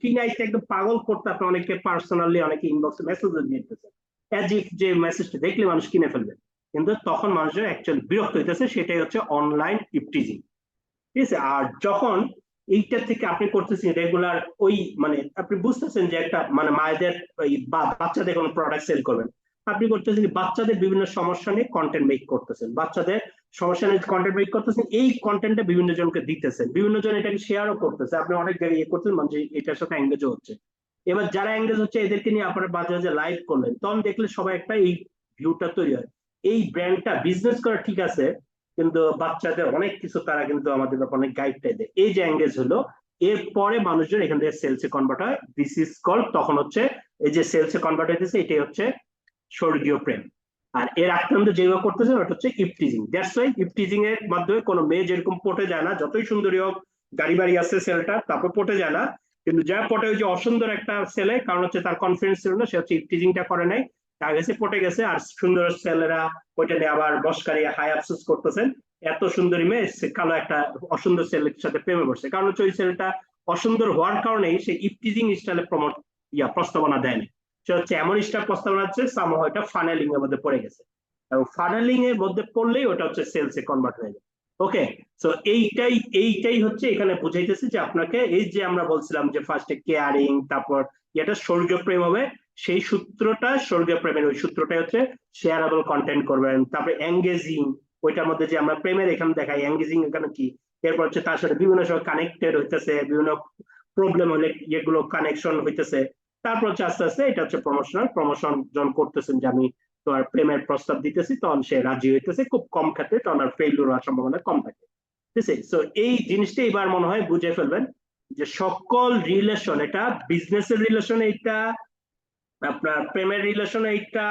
কিনাইতে একদম পাগল করতে আপনি অনেকে পার্সোনালি অনেকে ইনবক্সে মেসেজ দিতেছেন, অ্যাজ ইফ যে মেসেজটা দেখলে মানুষ কিনে ফেলবে, কিন্তু তখন মানুষের অ্যাকচুয়ালি বিরক্ত হইতেছে, সেটাই হচ্ছে অনলাইন ইপটিজিং। ঠিক আছে, আর যখন এইটা থেকে আপনি করতেছেন রেগুলার ওই মানে আপনি বুঝতেছেন যে একটা মানে মায়েদের ওই বাচ্চাদের কোনো প্রোডাক্ট সেল করবেন, আপনি করতেছেন যে বাচ্চাদের বিভিন্ন সমস্যা নিয়ে কন্টেন্ট মেক করতেছেন, বাচ্চাদের সমস্যা নিয়ে কন্টেন্ট মেক করতেছেন, এই কন্টেন্টটা বিভিন্ন জনকে দিতেছেন, বিভিন্ন জন এটাকে শেয়ারও করতেছে, আপনি অনেক জায়গায় ইয়ে করতেছেন, মানুষ এটার সাথে এঙ্গেজও হচ্ছে। এবার যারা এঙ্গেজ হচ্ছে এদেরকে নিয়ে আপনারা মাঝে মাঝে লাইভ করলেন, তখন দেখলে সবাই একটা এই ভিউটা তৈরি হয়, এই ব্র্যান্ডটা বিজনেস করা ঠিক আছে, কিন্তু বাচ্চাদের অনেক কিছু তারা কিন্তু আমাদের ব্যাপারে অনেক গাইডটাই দেয়, এই যে এঙ্গেজ হলো, এরপরে মানুষজন এখান থেকে সেলসে কনভার্ট হয়, দিস ইজ কল, তখন হচ্ছে এই যে সেলসে কনভার্ট হইতেছে এটাই হচ্ছে স্বর্গীয় প্রেম। আর এর আক্রান্ত যেভাবে করতেছে ওটা হচ্ছে ইপটিজিং। দ্যাটস ওয়াই ইপটিজিং এর মাধ্যমে কোনো মেয়ে যেরকম পটে যায় না, যতই সুন্দরী হোক, গাড়ি বাড়ি আছে ছেলেটা, তারপর পটে যায় না, কিন্তু যা পটে ওই যে অসুন্দর একটা ছেলে, কারণ হচ্ছে তার কনফিডেন্স ছিল না, সে হচ্ছে ইপটিজিংটা করে নাই, তার কাছে পটে গেছে, আর সুন্দর ছেলেরা ওইটা নিয়ে আবার বসকারী হাই আফসোস করতেছেন, এত সুন্দরী মেয়ে কালো একটা অসুন্দর ছেলের সাথে প্রেমে পড়ছে, কারণ হচ্ছে ওই ছেলেটা অসুন্দর হওয়ার কারণেই সে ইপটিজিং স্টাইলে প্রস্তাবনা দেয়নি, সে হচ্ছে এমন স্টাইল প্রস্তাবনা হচ্ছে সামহ এটা ফানেলিং এর মধ্যে পড়ে গেছে, এবং ফানেলিং এর মধ্যে পড়লেই ওটা হচ্ছে সেলসে কনভার্ট হয়ে যায়। ওকে, সো এইটাই হচ্ছে এখানে বুঝাইতেছে যে আপনাকে এই যে আমরা বলছিলাম যে ফার্স্টে কেয়ারিং, তারপর এটা স্বর্গীয় প্রেম হবে, সেই সূত্রটা স্বর্গীয় প্রেমের ওই সূত্রটাই হচ্ছে শেয়ারেবল কন্টেন্ট করবেন, তারপরে এঙ্গেজিং, ওইটার মধ্যে যে আমরা প্রেমের এখানে দেখাই এঙ্গেজিং এখানে কি, এরপর হচ্ছে তার সাথে বিভিন্ন সময় কানেক্টেড হইতেছে, বিভিন্ন প্রবলেম হলে এগুলো কানেকশন হইতেছে, তারপর হচ্ছে আস্তে আস্তে এটা হচ্ছে প্রমোশন যখন করতেছেন যে আমি তোমার প্রেমের প্রস্তাব দিতেছি, তখন সে রাজি হইতেছে, খুব কম ক্ষেত্রে তখন আর ফেইলিউর হওয়ার সম্ভাবনা কম থাকে, ঠিক আছে। সো এই জিনিসটা এবার মনে হয় বুঝে ফেলবেন যে সকল রিলেশন, এটা বিজনেসের রিলেশন, এইটা আপনার প্রেমের রিলেশন, এইটা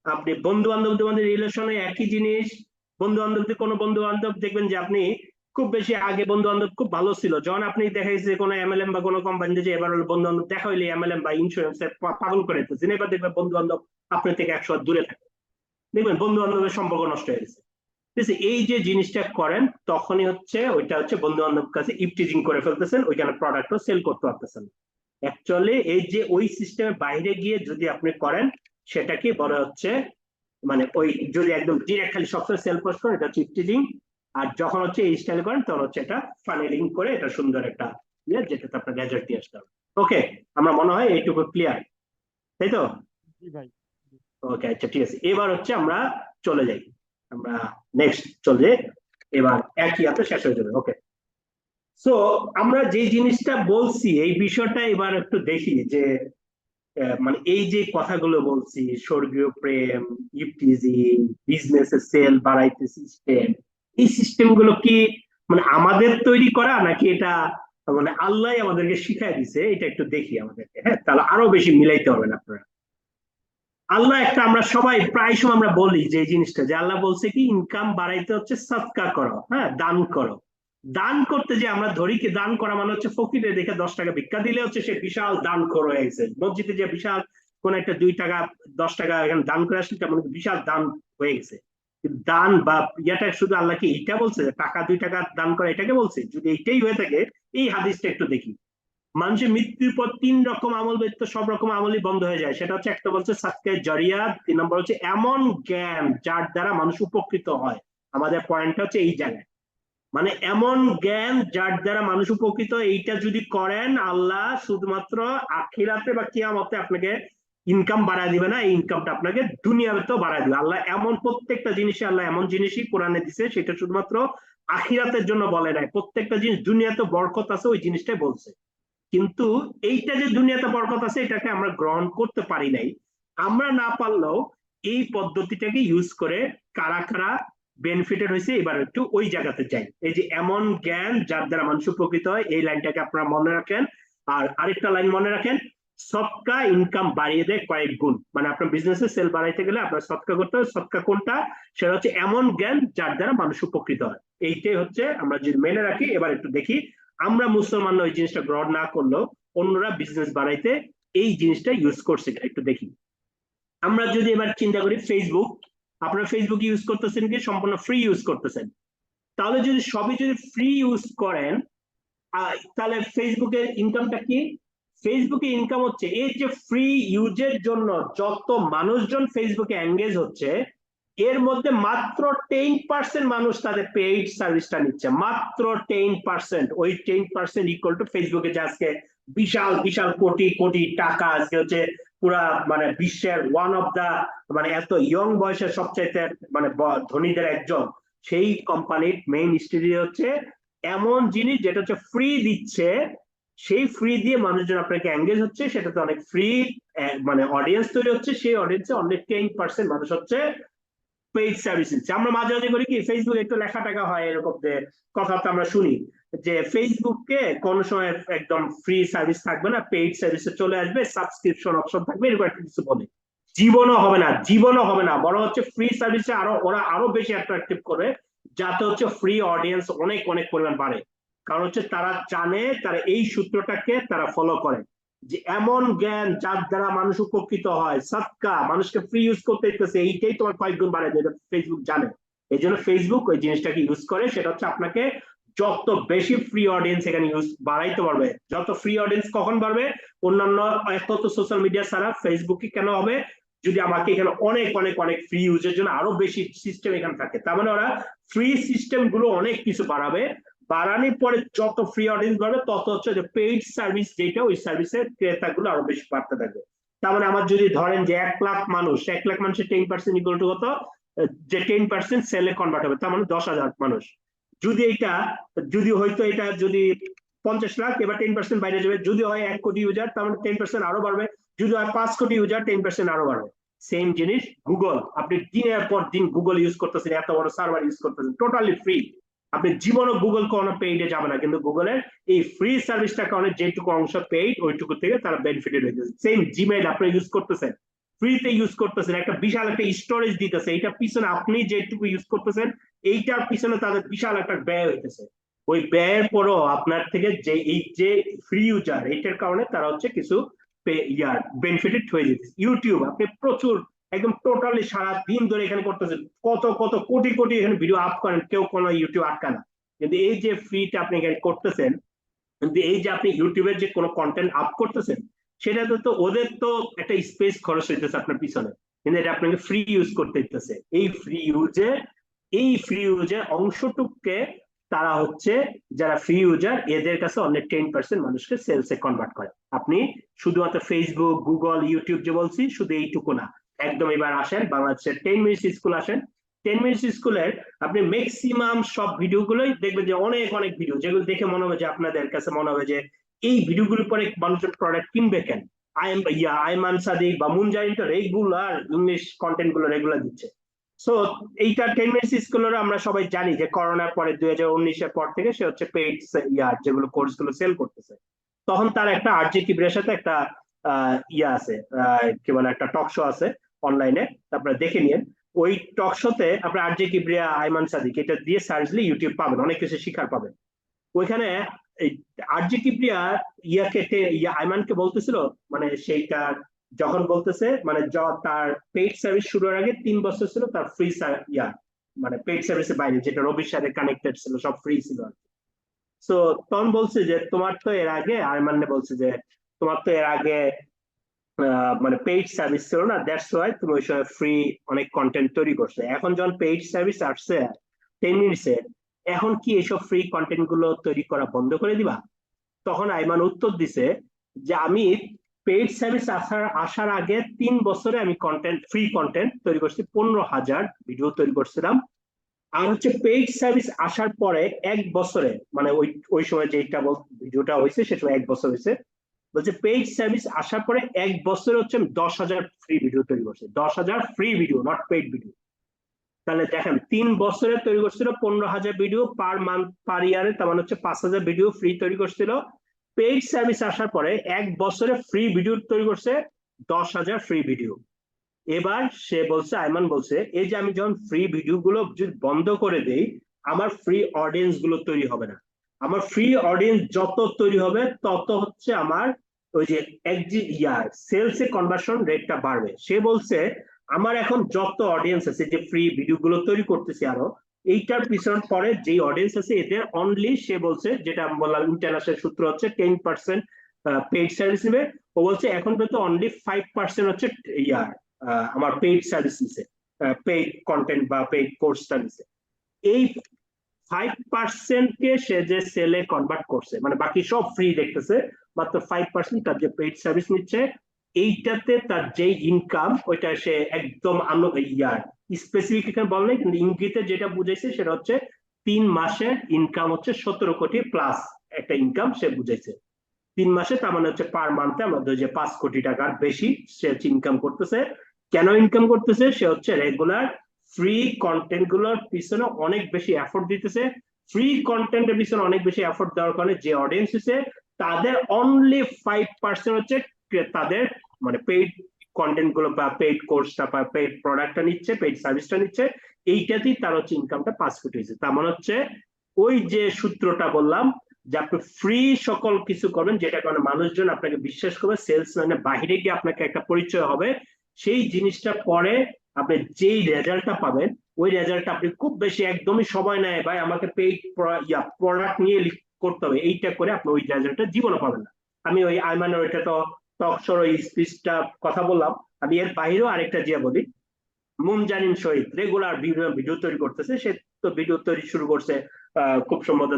আপনি বন্ধু বান্ধব রিলেশনে একই জিনিস, বন্ধু বান্ধব কোনো বন্ধু বান্ধব দেখবেন যে আপনি খুব বেশি আগে বন্ধু বান্ধব খুব ভালো ছিল, যখন আপনি দেখাইছে কোনো এমএলএম বা কোনো কোম্পানিতে যে এবার বন্ধু বান্ধব দেখা হইলে এমএলএম বা ইন্স্যুরেন্স পাগল করে দিতেছেন, এবার দেখবেন বন্ধু বান্ধব আপনার থেকে 100 দূরে থাকে, দেখবেন বন্ধু বান্ধবের সম্পর্ক নষ্ট হয়ে গেছে, ঠিক আছে। এই যে জিনিসটা করেন তখনই হচ্ছে ওইটা হচ্ছে বন্ধু বান্ধব কাছে ইপটিজিং করে ফেলতেছেন, ওইখানে প্রোডাক্টও সেল করতে পারতেছেন। অ্যাকচুয়ালি এই যে ওই সিস্টেমের বাইরে গিয়ে যদি আপনি করেন সেটাকে বলা হচ্ছে মানে ওই যদি একদম ডিরেক্ট খালি সবসময় সেল পোস্ট করেন এটা হচ্ছে ইপটিজিং, আর যখন হচ্ছে এই স্টাইল করেন তখন হচ্ছে এটা ফানেলিং করে এটা সুন্দর একটা যেটাতে আপনার রেজাল্ট দিয়ে আসতে হবে। ওকে, আমরা মনে হয় এইটুকু ক্লিয়ার, তাই তো? জি ভাই। ওকে, আচ্ছা ঠিক আছে, এবার হচ্ছে আমরা চলে যাই, আমরা নেক্সট চলে যাই, এবার একই হাতে শেষ হয়ে যাবে। ওকে, সো আমরা যে জিনিসটা বলছি এই বিষয়টা এবার একটু দেখি যে মানে এই যে কথাগুলো বলছি, স্বর্গীয় প্রেম, ইপটিজিং, বিজনেস সেল বাড়াইতে সিস্টেম, এই সিস্টেম গুলো কি মানে আমাদের তৈরি করা নাকি এটা মানে আল্লাহ আমাদেরকে শিখাই দিছে, এটা একটু দেখি আমাদেরকে, হ্যাঁ, তাহলে আরো বেশি মিলাইতে পারবেন আপনারা। আল্লাহ একটা, আমরা সবাই প্রায় সময় আমরা বলি যে এই জিনিসটা যে আল্লাহ বলছে কি ইনকাম বাড়াইতে হচ্ছে সদকা করো, হ্যাঁ, দান করো। দান করতে যে আমরা ধরি কি দান করা মানে হচ্ছে ফকিরে দেখে 10 টাকা ভিক্ষা দিলে হচ্ছে সে বিশাল দান করে হয়েছে, মসজিদে যে বিশাল কোন একটা 2 টাকা 10 টাকা এখানে দান করে আসলে তেমন বিশাল দান হয়ে গেছে। দান বা ইয়াটা শুধু আল্লাহ কি এইটা বলছে যে টাকা 2 টাকা দান করা এটাকে বলছে? যদি এইটাই হয়ে থাকে এই হাদিসটা একটু দেখি। মানুষের মৃত্যুর পর 3 রকম আমল ব্যতীত সব রকম আমলই বন্ধ হয়ে যায়, সেটা হচ্ছে একটা বলছে সাদকায়ে জারিয়া, 3 নম্বর হচ্ছে এমন জ্ঞান যার দ্বারা মানুষ উপকৃত হয়। আমাদের পয়েন্টটা হচ্ছে এই জায়গায়, মানে এমন জ্ঞান যার দ্বারা মানুষ উপকৃত, এইটা যদি করেন আল্লাহ শুধুমাত্র আখিরাতে বা কিয়ামতে আপনাকে ইনকাম বাড়ায় দিবে না, এই ইনকামটা আপনাকে দুনিয়াতেও বাড়ায় দিবে। আল্লাহ এমন প্রত্যেকটা জিনিসে আল্লাহ এমন জিনিসই কোরআনে দিছে, সেটা শুধুমাত্র আখিরাতের জন্য বলে নাই, প্রত্যেকটা জিনিস দুনিয়াতে বরকত আছে ওই জিনিসটাই বলছে। কিন্তু এইটা যে দুনিয়াতে বরকত আছে এটাকে আমরা গ্রহণ করতে পারি নাই, আমরা না পারলেও এই পদ্ধতিটাকে ইউজ করে কারা কারা বেনিফিটেড হয়েছে এবার একটু ওই জায়গাতে যাই। এই যে এমন জ্ঞান যার দ্বারা মানুষ উপকৃত হয়, এই লাইনটাকে আপনারা মনে রাখেন। আর আরেকটা লাইন মনে রাখেন, সদকা ইনকাম বাড়িয়ে দেয় কয়েক গুণ, মানে আপনার বিজনেসে সেল বাড়াইতে গেলে আপনার সদকা করতে হবে। সদকা কোনটা? সেটা হচ্ছে এমন জ্ঞান যার দ্বারা মানুষ উপকৃত হয়। এইটাই হচ্ছে আমরা যদি মেনে রাখি। এবার একটু দেখি, আমরা মুসলমানরা ওই জিনিসটা গ্রহণ না করলেও অন্যরা বিজনেস বাড়াইতে এই জিনিসটা ইউজ করছে, একটু দেখি। আমরা যদি এবার চিন্তা করি ফেসবুক, আপনারা ফেসবুক ইউজ করতেছেন কি সম্পূর্ণ ফ্রি ইউজ করতেছেন? তাহলে যদি সবই যদি ফ্রি ইউজ করেন তাহলে ফেসবুকের ইনকামটা কি? ফেসবুকে ইনকাম হচ্ছে এই যে ফ্রি ইউজের জন্য যত মানুষজন ফেসবুকে এঙ্গেজ হচ্ছে, এর মধ্যে মাত্র 10% মানুষ তাদের পেইড সার্ভিসটা নিচ্ছে, মাত্র 10%। ওই 10% ইকুয়াল টু ফেসবুকে যে আজকে বিশাল বিশাল কোটি কোটি টাকা আজকে হচ্ছে পুরা মানে বিশ্বের ওয়ান অফ দা মানে এত ইয়ং বয়সের সবচাইতে মানে ধনীদের একজন, সেই কোম্পানির মেইন স্ট্র্যাটেজি হচ্ছে এমন জিনিস যেটা হচ্ছে ফ্রি দিচ্ছে, সেই ফ্রি দিয়ে মানুষজন আপনাকে এঙ্গেজ হচ্ছে, সেটাতে অনেক ফ্রি মানে অডিয়েন্স তৈরি হচ্ছে, সেই অডিয়েন্সে অনেক 10% মানুষ হচ্ছে পেইড সার্ভিস দিচ্ছে। আমরা মাঝে মাঝে করি কি ফেসবুকে একটু লেখা টাকা হয় এরকম যে কথা তো আমরা শুনি যে ফেসবুককে কোন সময় একদম ফ্রি সার্ভিস থাকবে না, পেইড সার্ভিসে চলে আসবে, সাবস্ক্রিপশন অপশন থাকবে, এরকম একটা কিছু বলে। জীবনও হবে না, জীবনও হবে না, বরং হচ্ছে ফ্রি সার্ভিসে ওরা আরো বেশি অ্যাট্রাকটিভ করে, যাতে হচ্ছে ফ্রি অডিয়েন্স অনেক অনেক পরিমাণ বাড়ে। কারণ হচ্ছে তারা জানে, তারা এই সূত্রটাকে তারা ফলো করে যে এমন জ্ঞান যার দ্বারা মানুষ উপকৃত হয়, সাদকা, মানুষকে ফ্রি ইউজ করতে দিতেছে, এইটাই তোমার কয়েক গুণ বাড়ায়, যেটা ফেসবুক জানে। এই জন্য ফেসবুক ওই জিনিসটাকে ইউজ করে, সেটা হচ্ছে আপনাকে যত বেশি ফ্রি অডিয়েন্স এখানে ইউজ বাড়াইতে পারবে। যত ফ্রি অডিয়েন্স কখন বাড়বে, অন্যান্য এত সোশ্যাল মিডিয়া ছাড়া ফেসবুকে কেন হবে, যদি আমাকে এখানে অনেক অনেক অনেক ফ্রি ইউজের জন্য আরো বেশি সিস্টেম এখানে থাকে, তার মানে ওরা ফ্রি সিস্টেম গুলো অনেক কিছু বাড়াবে, বাড়ানোর পরে যত ফ্রি অডিয়েন্স বাড়বে তত হচ্ছে যে পেইড সার্ভিস যেটা, ওই সার্ভিসের ক্রেতাগুলো আরো বেশি বাড়তে থাকবে। তার মানে আমার যদি ধরেন যে 1 লাখ মানুষের 10% ইকুয়াল টু কত, যে 10% সেলে কনভার্ট হবে, তার মানে 10,000 মানুষ। যদি হয়তো এটা যদি 50 লাখ, এবার 10% বাইরে যাবে। যদি হয় 1 কোটি ইউজার, তার মানে 10% আরো বাড়বে। যদি হয় 5 কোটি ইউজার, 10% আরো বাড়বে। সেম জিনিস গুগল, আপনি দিনের পর দিন গুগল ইউজ করতেছেন, এত বড় সার্ভার ইউজ করতেছেন, টোটালি ফ্রি। আপনি জীবনও গুগল কোনো পেইডে যাবে না, কিন্তু গুগলের এই ফ্রি সার্ভিসটা কারণে যেটুকু অংশ পেইড, ওইটুকু থেকে তারা বেনিফিটেড হয়েছে। সেম জিমেইল আপনি ইউজ করতেছেন, ফ্রিতে ইউজ করতেছেন, একটা বিশাল একটা স্টোরেজ দিতেছে, এইটার পিছনে আপনি যেটুকু ইউজ করতেছেন এইটার পিছনে তাদের বিশাল একটা ব্যয় হইতেছে। ওই ব্যয়ের পরও আপনার থেকে যে এই যে ফ্রি ইউজার, এইটার কারণে তারা হচ্ছে কিছু বেনিফিটেড হয়ে যেতেছে। ইউটিউব আপনি প্রচুর একদম টোটালি সারা দিন ধরে এখানে করতেছেন, কত কত কোটি কোটি এখানে ভিডিও আপ করেন, কেউ কোনো ইউটিউব আটকায় না। কিন্তু এই যে ফ্রিটা আপনি এখানে করতেছেন, কিন্তু এই যে আপনি ইউটিউবের যে কোনো কন্টেন্ট আপ করতেছেন, সেটাতে তো ওদের তো একটা স্পেস খরচ হইতেছে আপনার পিছনে, কিন্তু এটা আপনাকে ফ্রি ইউজ করতে দিতেছে। এই ফ্রি ইউজে অংশটুককে তারা হচ্ছে যারা ফ্রি ইউজার, এদের কাছে অনেক 10% মানুষকে সেলসে কনভার্ট করে। আপনি শুধুমাত্র ফেসবুক, গুগল, ইউটিউব যে বলছি, শুধু এইটুকু না, একদম এবার আসেন বাংলাদেশের 10 মিনিটস স্কুল, আসেন 10 মিনিটস স্কুলের আপনি ম্যাক্সিমাম সব ভিডিওগুলোই দেখবেন যে অনেক অনেক ভিডিও, যেগুলো দেখে মনে হবে যে আপনাদের কাছে মনে হবে যে এই ভিডিওগুলোর পরে মানুষজন প্রোডাক্ট কিনবে কেন। আইমান সাদিক বা মুনজারিন তো রেগুলার ইংলিশ কন্টেন্ট গুলো রেগুলার দিচ্ছে। সো এইটা 10 মিনিটস স্কুলের আমরা সবাই জানি যে করোনার পরে 2019-এর পর থেকে সে হচ্ছে পেইড যেগুলো কোর্স গুলো সেল করতেছে। তখন তার একটা আরজে কিবরিয়ার সাথে একটা আছে, কি বলে, একটা টক শো আছে অনলাইনে, তারপরে দেখে নিন। ওই টক শোতে আপনার আরজে কিবরিয়া, আইমান সাদিক, এটা দিয়ে সার্চ দিলে ইউটিউব পাবেন, অনেক কিছু শিখার পাবেন। ওইখানে আরজে কিবরিয়া আইমানকে বলতেছিল, মানে সেইটা যখন বলতেছে, মানে তার পেইড সার্ভিস শুরুর আগে 3 বছর ছিল তার ফ্রি মানে পেইড সার্ভিসের বাইরে, যেটা রবির সাথে কানেক্টেড ছিল, সব ফ্রি ছিল। সো তখন বলছে যে তোমার তো এর আগে, আইমানে বলছে যে তোমার তো এর আগে মানে পেইড সার্ভিস ছিল না, দ্যাটস ওয়াই তুমি ওই সময় ফ্রি অনেক কন্টেন্ট তৈরি করছো। এখন যখন পেইড সার্ভিস আসছে 10 মিনিটসে, এখন কি এসব ফ্রি কন্টেন্ট গুলো তৈরি করা বন্ধ করে দিবা? তখন আইমান উত্তর দিছে যে আমি পেইড সার্ভিস আসার আগে 3 বছরে আমি ফ্রি কন্টেন্ট তৈরি করছি, 15,000 ভিডিও তৈরি করছিলাম। আর হচ্ছে পেইড সার্ভিস আসার পরে 1 বছরে, মানে ওই সময় যেটা ভিডিওটা হয়েছে সে সময় 1 বছর হয়েছে, বলছে পেইড সার্ভিস আসার পরে 1 বছরে হচ্ছে আমি 10,000 ফ্রি ভিডিও তৈরি করছি। 10,000 free video, not paid video. তাহলে দেখেন 3 বছরে তৈরি করছিল 15,000 ভিডিও পার মান্থ, পার ইয়ারে, তার মানে হচ্ছে 5,000 ভিডিও ফ্রি তৈরি করছিল। পেইড সার্ভিস আসার পরে 1 বছরে ফ্রি ভিডিও তৈরি করছে 10,000 ফ্রি ভিডিও। এবার সে বলছে, আইমান বলছে, এই যে আমি যখন ফ্রি ভিডিও গুলো যদি বন্ধ করে দেই, আমার ফ্রি অডিয়েন্স গুলো তৈরি হবে না। আমার ফ্রি অডিয়েন্স যত তৈরি হবে তত হচ্ছে আমার ওই যে সেলসে কনভার্সন রেটটা বাড়বে। সে বলছে আমার এখন যত অডিয়েন্স আছে, যে ফ্রি ভিডিও গুলো তৈরি করতেছি আরো, এইটার পিছন পরে যে অডিয়েন্স আছে এদের অনলি, সে বলছে, যেটা আমি বললাম ইন্টারন্যাশনাল সূত্র হচ্ছে 10% পেইড সার্ভিস নেবে। ও বলছে এখন পর্যন্ত অনলি 5% হচ্ছে আমার পেইড সার্ভিস নিছে। পেইড কন্টেন্ট বা পেইড কোর্সটা নিছে, এই 5% কে সে যে সেলে কনভার্ট করছে, মানে বাকি সব ফ্রি দেখতেছে, মাত্র 5% তার যে পেইড সার্ভিস নিচ্ছে, এইটাতে তার যে ইনকাম ওইটা সে একদম স্পেসিফিক এখানে বলে নাই, কিন্তু ইঙ্গিতে যেটা বুঝাইছে সেটা হচ্ছে 3 মাসের ইনকাম হচ্ছে 17 কোটি প্লাস একটা ইনকাম সে বুঝাইছে। 3 মাসে তার মানে হচ্ছে পার মান্থে আমরা ধরি যে 5 কোটি টাকার বেশি সে ইনকাম করতেছে। কেন ইনকাম করতেছে? সে হচ্ছে রেগুলার ফ্রি কন্টেন্ট গুলোর পিছনে অনেক বেশি এফোর্ট দিতেছে। ফ্রি কন্টেন্টের পিছনে অনেক বেশি এফোর্ট দেওয়ার কারণে যে অডিয়েন্স আছে তাদের অনলি 5% হচ্ছে তাদের মানে পেইড কন্টেন্ট গুলো বা পেইড কোর্সটা বা পেইড প্রোডাক্টটা নিচ্ছে, পেইড সার্ভিসটা নিচ্ছে, এইটাতেই তার হচ্ছে ইনকামটা 5 কোটি হয়েছে। তার মানে হচ্ছে ওই যে সূত্রটা বললাম যে আপনি ফ্রি সকল কিছু করবেন যেটা কারণে মানুষজন আপনাকে বিশ্বাস করবে, সেলসম্যানের বাহিরে গিয়ে আপনাকে একটা পরিচয় হবে, সেই জিনিসটা পরে আপনি যেই রেজাল্টটা পাবেন ওই রেজাল্টটা আপনি খুব বেশি একদমই সময় নেয় ভাই আমাকে পেইড প্রোডাক্ট নিয়ে করতে হবে, এইটা করে আপনি ওই রেজাল্টটা জীবনে পাবেন না। আমি ওই আইমানের ওইটা তো টকশোর ওই স্পিচটা কথা বললাম, আমি এর বাইরেও আরেকটা যে বলি, মুনজারিন শহীদ রেগুলার ভিডিও তৈরি করতেছে, সে তো ভিডিও তৈরি শুরু করছে খুব সম্ভবত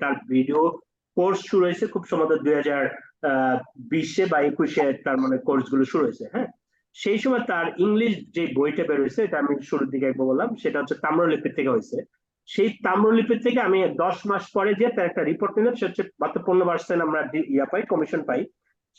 তার ভিডিও কোর্স শুরু হয়েছে খুব সম্ভবত 2020 বা 21-এ তার মানে কোর্স গুলো শুরু হয়েছে। হ্যাঁ, সেই সময় তার ইংলিশ যে বইটা বের হয়েছে, এটা আমি শুরুর দিকে একবার বললাম, সেটা হচ্ছে তাম্রলিপি থেকে হয়েছে। সেই তাম্রলিপি থেকে আমি 10 মাস পরে যে তার একটা রিপোর্ট নিলাম, সে হচ্ছে মাত্র 15% আমরা পাই, কমিশন পাই।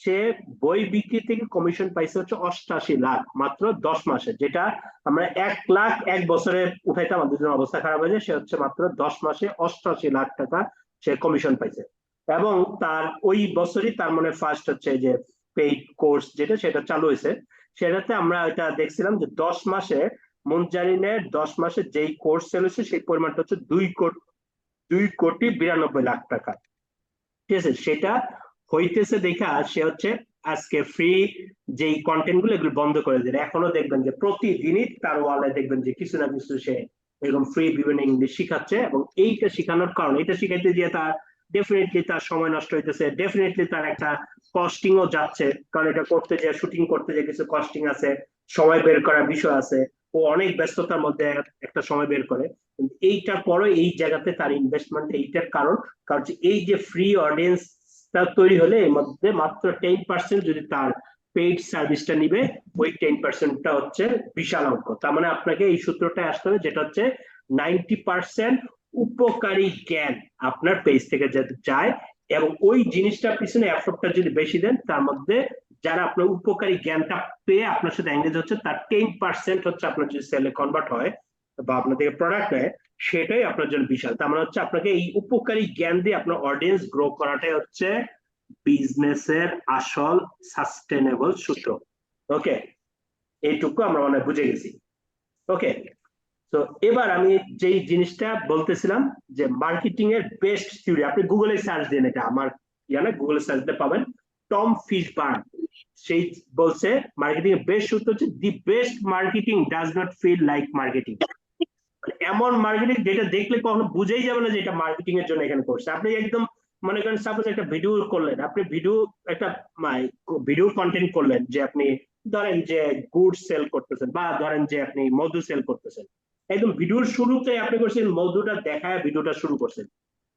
সে বই বিক্রি থেকে কমিশন পাইছে হচ্ছে 88 লাখ মাত্র 10 মাসে, যেটা আমরা 1 লাখ 1 বছরে উঠাইতে আমাদের জন্য অবস্থা খারাপ হয়ে যায়। সে হচ্ছে মাত্র 10 মাসে 88 লাখ টাকা সে কমিশন পাইছে। এবং তার ওই বছরই তার মানে ফার্স্ট হচ্ছে যে পেইড কোর্স যেটা সেটা চালু হয়েছে, সেটাতে আমরা এটা দেখছিলাম যে 10 মাসে মুনজারিনের 10 মাসে যেই কোর্স সেল হয়েছে সেই পরিমাণটা হচ্ছে 2 কোটি 92 লাখ টাকা। ঠিক আছে, সেটা হইতেছে দেখা সে হচ্ছে আজকে ফ্রি যেই কন্টেন্ট গুলো এগুলো বন্ধ করে দিল। এখনো দেখবেন যে প্রতিদিনই তার ওয়ালে দেখবেন যে কিছু না কিছু সে এরকম ফ্রি বিভিন্ন ইংলিশ শিখাচ্ছে, এবং এইটা শিখানোর কারণে এটা শিখাইতে গিয়ে তার ডেফিনেটলি তার সময় নষ্ট হইতেছে, ডেফিনেটলি তার একটা কস্টিংও যাচ্ছে, কারণ এটা করতে যে শুটিং করতে যে কিছু কস্টিং আছে, সময় বের করার বিষয় আছে, ও অনেক ব্যস্ততার মধ্যে একটা সময় বের করে। এইটার পরে এই জায়গাতে তার ইনভেস্টমেন্ট এইটার কারণ এই যে ফ্রি অডিয়েন্স তৈরি হলে এর মধ্যে মাত্র 10% যদি তার পেইড সার্ভিসটা নিবে, ওই 10%টা হচ্ছে বিশাল অঙ্ক। তার মানে আপনাকে এই সূত্রটা আসতে হবে যেটা হচ্ছে 90% উপকারী জ্ঞান আপনার পেজ থেকে যায়, এবং ওই জিনিসটার পিছনে এফোর্টটা যদি বেশি দেন, তার মধ্যে যারা আপনার উপকারী জ্ঞানটা পেয়ে আপনার সাথে এঙ্গেজ হচ্ছে তার 10% হচ্ছে আপনার যদি সেলে কনভার্ট হয় বা আপনার থেকে প্রোডাক্ট নেয়, সেটাই আপনার জন্য বিশাল। তার মানে হচ্ছে আপনাকে এই উপকারী জ্ঞান দিয়ে আপনার অডিয়েন্স গ্রো করাটাই হচ্ছে বিজনেসের আসল সাস্টেনেবল সূত্র। ওকে, এইটুকু আমরা মনে বুঝে গেছি। ওকে, তো এবার আমি যেই জিনিসটা বলতেছিলাম যে মার্কেটিং এর বেস্ট থিওরি, আপনি গুগলে সার্চ দেন, এটা আমার গুগলে সার্চ দিতে পাবেন, টম ফিশবার্ন সেই বলছে মার্কেটিং এর বেস্ট সূত্র হচ্ছে the best marketing does not feel like marketing. এমন মার্কেটিং যেটা দেখলে কখনো বুঝেই যাবে না যে এটা মার্কেটিং এর জন্য এখানে করছে। আপনি একদম মনে করেন সাপোজ একটা ভিডিও করলেন, আপনি একটা ভিডিও কন্টেন্ট করলেন যে আপনি ধরেন যে গুড সেল করতেছেন, বা ধরেন যে আপনি মধু সেল করতেছেন, একদম ভিডিওর শুরুতে আপনি করছেন মধুটা দেখায় ভিডিওটা শুরু করছেন।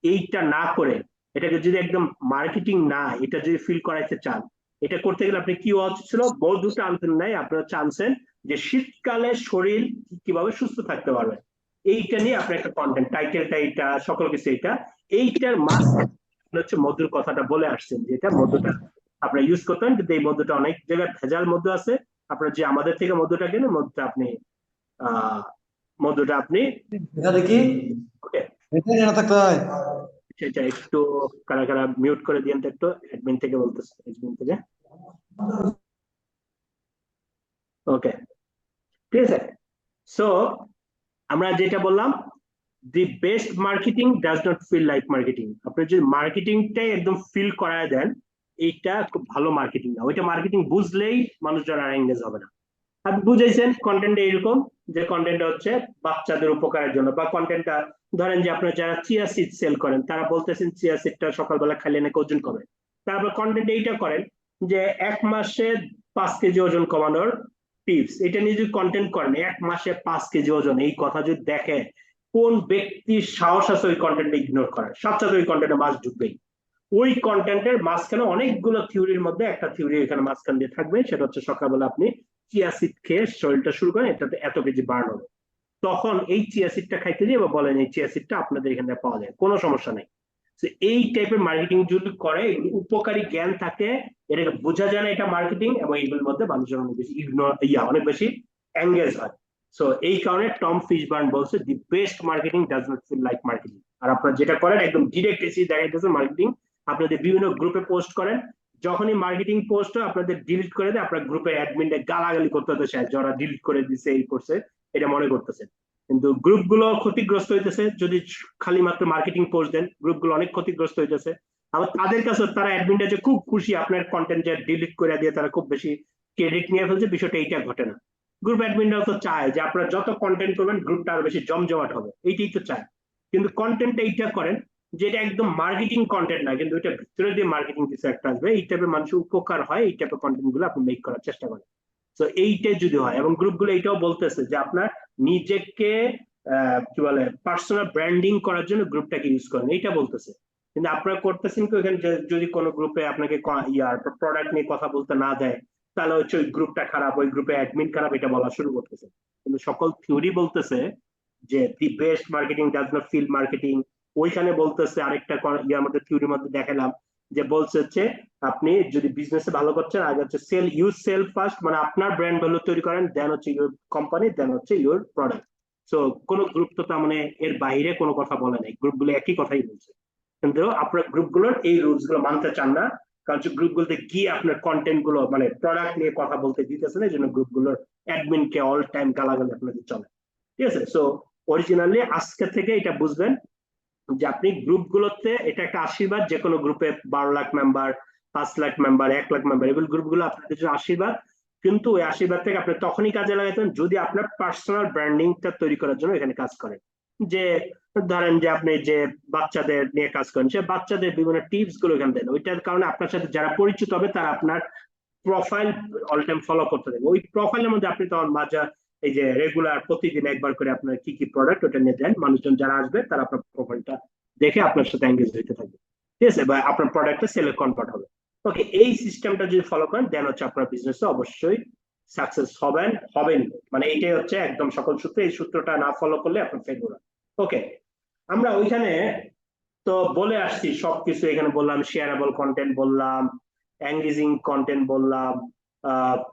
এইটা না করে এটাকে যদি একদম মার্কেটিং না, এটা যদি ফিল করাইতে চান, এটা করতে গেলে আপনি কি হওয়া ছিল, মধুটা আনতেন নাই, আপনারা চানছেন যে শীতকালে শরীর কিভাবে সুস্থ থাকতে পারবে, এইটা নিয়ে আপনি একটা কন্টেন্ট টাইটেলটা এইটা সকল কিছু এইটার হচ্ছে মধুর কথাটা বলে আসছেন, যেটা মধুটা আপনারা ইউজ করতেন, কিন্তু এই মধুটা অনেক জায়গায় ভেজাল মধু আছে। আপনারা যে আমাদের থেকে মধুটা কেনেন, মধুটা আপনি দেখি সেটা একটু কারা কারা মিউট করে দিয়েন তো, একটু অ্যাডমিন থেকে বলতেছে, অ্যাডমিন থেকে। ওকে, ঠিক আছে। সো আমরা যেটা বললাম, the best marketing does not feel like marketing. আপনি যদি মার্কেটিংটাই একদম ফিল করায় দেন, এইটা খুব ভালো মার্কেটিং না, ওইটা মার্কেটিং বুঝলেই মানুষজন আর এঙ্গেজ হবে না। আপনি বুঝাইছেন কন্টেন্টটা এরকম যে কন্টেন্টটা হচ্ছে বাচ্চাদের উপকারের জন্য, বা কন্টেন্টটা ধরেন যে আপনারা যারা চিয়া সিড সেল করেন তারা বলতেছেন চিয়া সিডটা সকালবেলা খাইলে নাকি ওজন কমে, তারপর কন্টেন্ট এইটা করেন যে 1 মাসে 5 কেজি ওজন কমানোর টিপস, এটা নিয়ে যদি কন্টেন্ট করেন 1 মাসে 5 কেজি ওজন, এই কথা যদি দেখে কোন ব্যক্তির সাহস আছে ওই কন্টেন্ট ইগনোর করার? সাথে ওই কন্টেন্টে মাছ ঢুকবেই। ওই কন্টেন্টের মাঝখানে অনেকগুলো থিওরির মধ্যে একটা থিওরি এখানে মাঝখান দিয়ে থাকবে, সেটা হচ্ছে সকালবেলা আপনি চিয়া সিড খেয়ে শরীরটা শুরু করেন, এটাতে এত কেজি বার্ন হবে। তখন এই চিয়া সিডটা খাইতে দিয়ে বা বলেন এই চিয়া সিডটা আপনাদের এখানে পাওয়া যায়, কোনো সমস্যা নেই। এই টাইপের মার্কেটিং যদি করে, উপকারী জ্ঞান থাকে, এটাকে বোঝা যায় না এটা মার্কেটিং, এবং এগুলোর মধ্যে মানুষজন অনেক বেশি অনেক বেশি এঙ্গেজ হয়। সো এই কারণে টম ফিশবার্ন বলছে the best marketing does not feel like marketing. আর আপনারা যেটা করেন একদম ডিরেক্ট এসে দেখাইতেছে মার্কেটিং, আপনাদের বিভিন্ন গ্রুপে পোস্ট করেন, যখনই মার্কেটিং পোস্ট হয় আপনাদের ডিলিট করে দেয়, আপনার গ্রুপের অ্যাডমিনটা গালাগালি করতে হতেছে যারা ডিলিট করে দিচ্ছে, এই করছে, এটা মনে করতেছে। কিন্তু গ্রুপগুলো ক্ষতিগ্রস্ত হইতেছে যদি খালি মাত্র মার্কেটিং পোস্ট দেন, গ্রুপগুলো অনেক ক্ষতিগ্রস্ত হইতেছে। আবার তাদের কাছে তারা অ্যাডমিনটা যে খুব খুশি আপনার কন্টেন্ট যে ডিলিট করে দিয়ে তারা খুব বেশি ক্রেডিট নিয়ে ফেলছে, বিষয়টা এইটা ঘটে না। গ্রুপ অ্যাডমিনরাও তো চায় যে আপনারা যত কন্টেন্ট করবেন গ্রুপটা আরো বেশি জমজমাট হবে, এইটাই তো চায়। কিন্তু কন্টেন্টটা এইটা করেন যেটা একদম মার্কেটিং কন্টেন্ট না, কিন্তু এটা ভিতরে দিয়ে মার্কেটিং কিছু একটা আসবে, এই টাইপের মানুষের উপকার হয়, এই টাইপের কন্টেন্ট গুলো আপনি মেক করার চেষ্টা করেন। তো এইটাই যদি হয়, এবং গ্রুপগুলো এইটাও বলতেছে যে আপনার নিজেকে কি বলে পার্সোনাল ব্র্যান্ডিং করার জন্য গ্রুপটাকে ইউজ করেন, এইটা বলতেছে। কিন্তু আপনারা করতেছেন কি, ওখানে যদি কোনো গ্রুপে আপনাকে প্রোডাক্ট নিয়ে কথা বলতে না দেয়, তাহলে হচ্ছে ওই গ্রুপটা খারাপ, ওই গ্রুপে অ্যাডমিন খারাপ, এটা বলা শুরু করতেছে। কিন্তু সকল থিওরি বলতেছে যে the best marketing does not feel marketing. ওইখানে বলতেছে আরেকটা ইয়ার মধ্যে থিওরির মধ্যে দেখালাম যে বলছে হচ্ছে আপনি যদি বিজনেসে ভালো করছেন, আগে হচ্ছে সেল, ইউজ সেল ফার্স্ট, মানে আপনার ব্র্যান্ড ভ্যালু তৈরি করেন, দেন হচ্ছে ইউর কোম্পানি, দেন হচ্ছে ইউর প্রোডাক্ট। সো কোনো গ্রুপ তো তার মানে এর বাইরে কোনো কথা বলে নাই, গ্রুপগুলো একই কথাই বলছে। কিন্তু আপনার গ্রুপগুলোর এই রুলস গুলো মানতে চান না, কারণ গ্রুপগুলোতে গিয়ে আপনার কন্টেন্ট গুলো মানে প্রোডাক্ট নিয়ে কথা বলতে দিতেছে না, এই জন্য গ্রুপগুলোর অ্যাডমিনকে অল টাইম গালাগালি আপনাদের চলে। ঠিক আছে, সো অরিজিনালি আজকে থেকে এটা বুঝবেন যে আপনি গ্রুপগুলোতে, এটা একটা আশীর্বাদ, যে কোনো গ্রুপে 12 lakh member, 5 lakh member, 1 lakh member, এগুলো গ্রুপগুলো আপনাদের জন্য আশীর্বাদ। কিন্তু ওই আশীর্বাদ থেকে আপনি তখনই কাজে লাগাতেন যদি আপনার পার্সোনাল ব্র্যান্ডিংটা তৈরি করার জন্য এখানে কাজ করেন। যে ধরেন যে আপনি যে বাচ্চাদের নিয়ে কাজ করেন, সে বাচ্চাদের বিভিন্ন টিপস গুলো এখানে দেন, ওইটার কারণে আপনার সাথে যারা পরিচিত হবে তারা আপনার প্রোফাইল অল টাইম ফলো করতে দেবে। ওই প্রোফাইলের মধ্যে আপনি তখন বাজার এই যে রেগুলার প্রতিদিন একবার করে আপনার কি কি প্রোডাক্ট ওটা নিয়ে দেন, মানুষজন যারা আসবে তারা আপনার প্রোফাইলটা দেখে আপনার সাথে এঙ্গেজ হতে থাকবে। ঠিক আছে, বা আপনার প্রোডাক্টটা সেলে কনভার্ট হবে। ওকে, এই সিস্টেমটা যদি ফলো করেন দেন হচ্ছে আপনার বিজনেসে অবশ্যই সাকসেস হবেন। মানে এইটাই হচ্ছে একদম সকল সূত্র, এই সূত্রটা না ফলো করলে আপনার ফেল হবে। ওকে, আমরা ওইখানে তো বলে আসছি সবকিছু, এখানে বললাম শেয়ারেবল কন্টেন্ট বললাম, এঙ্গেজিং কন্টেন্ট বললাম,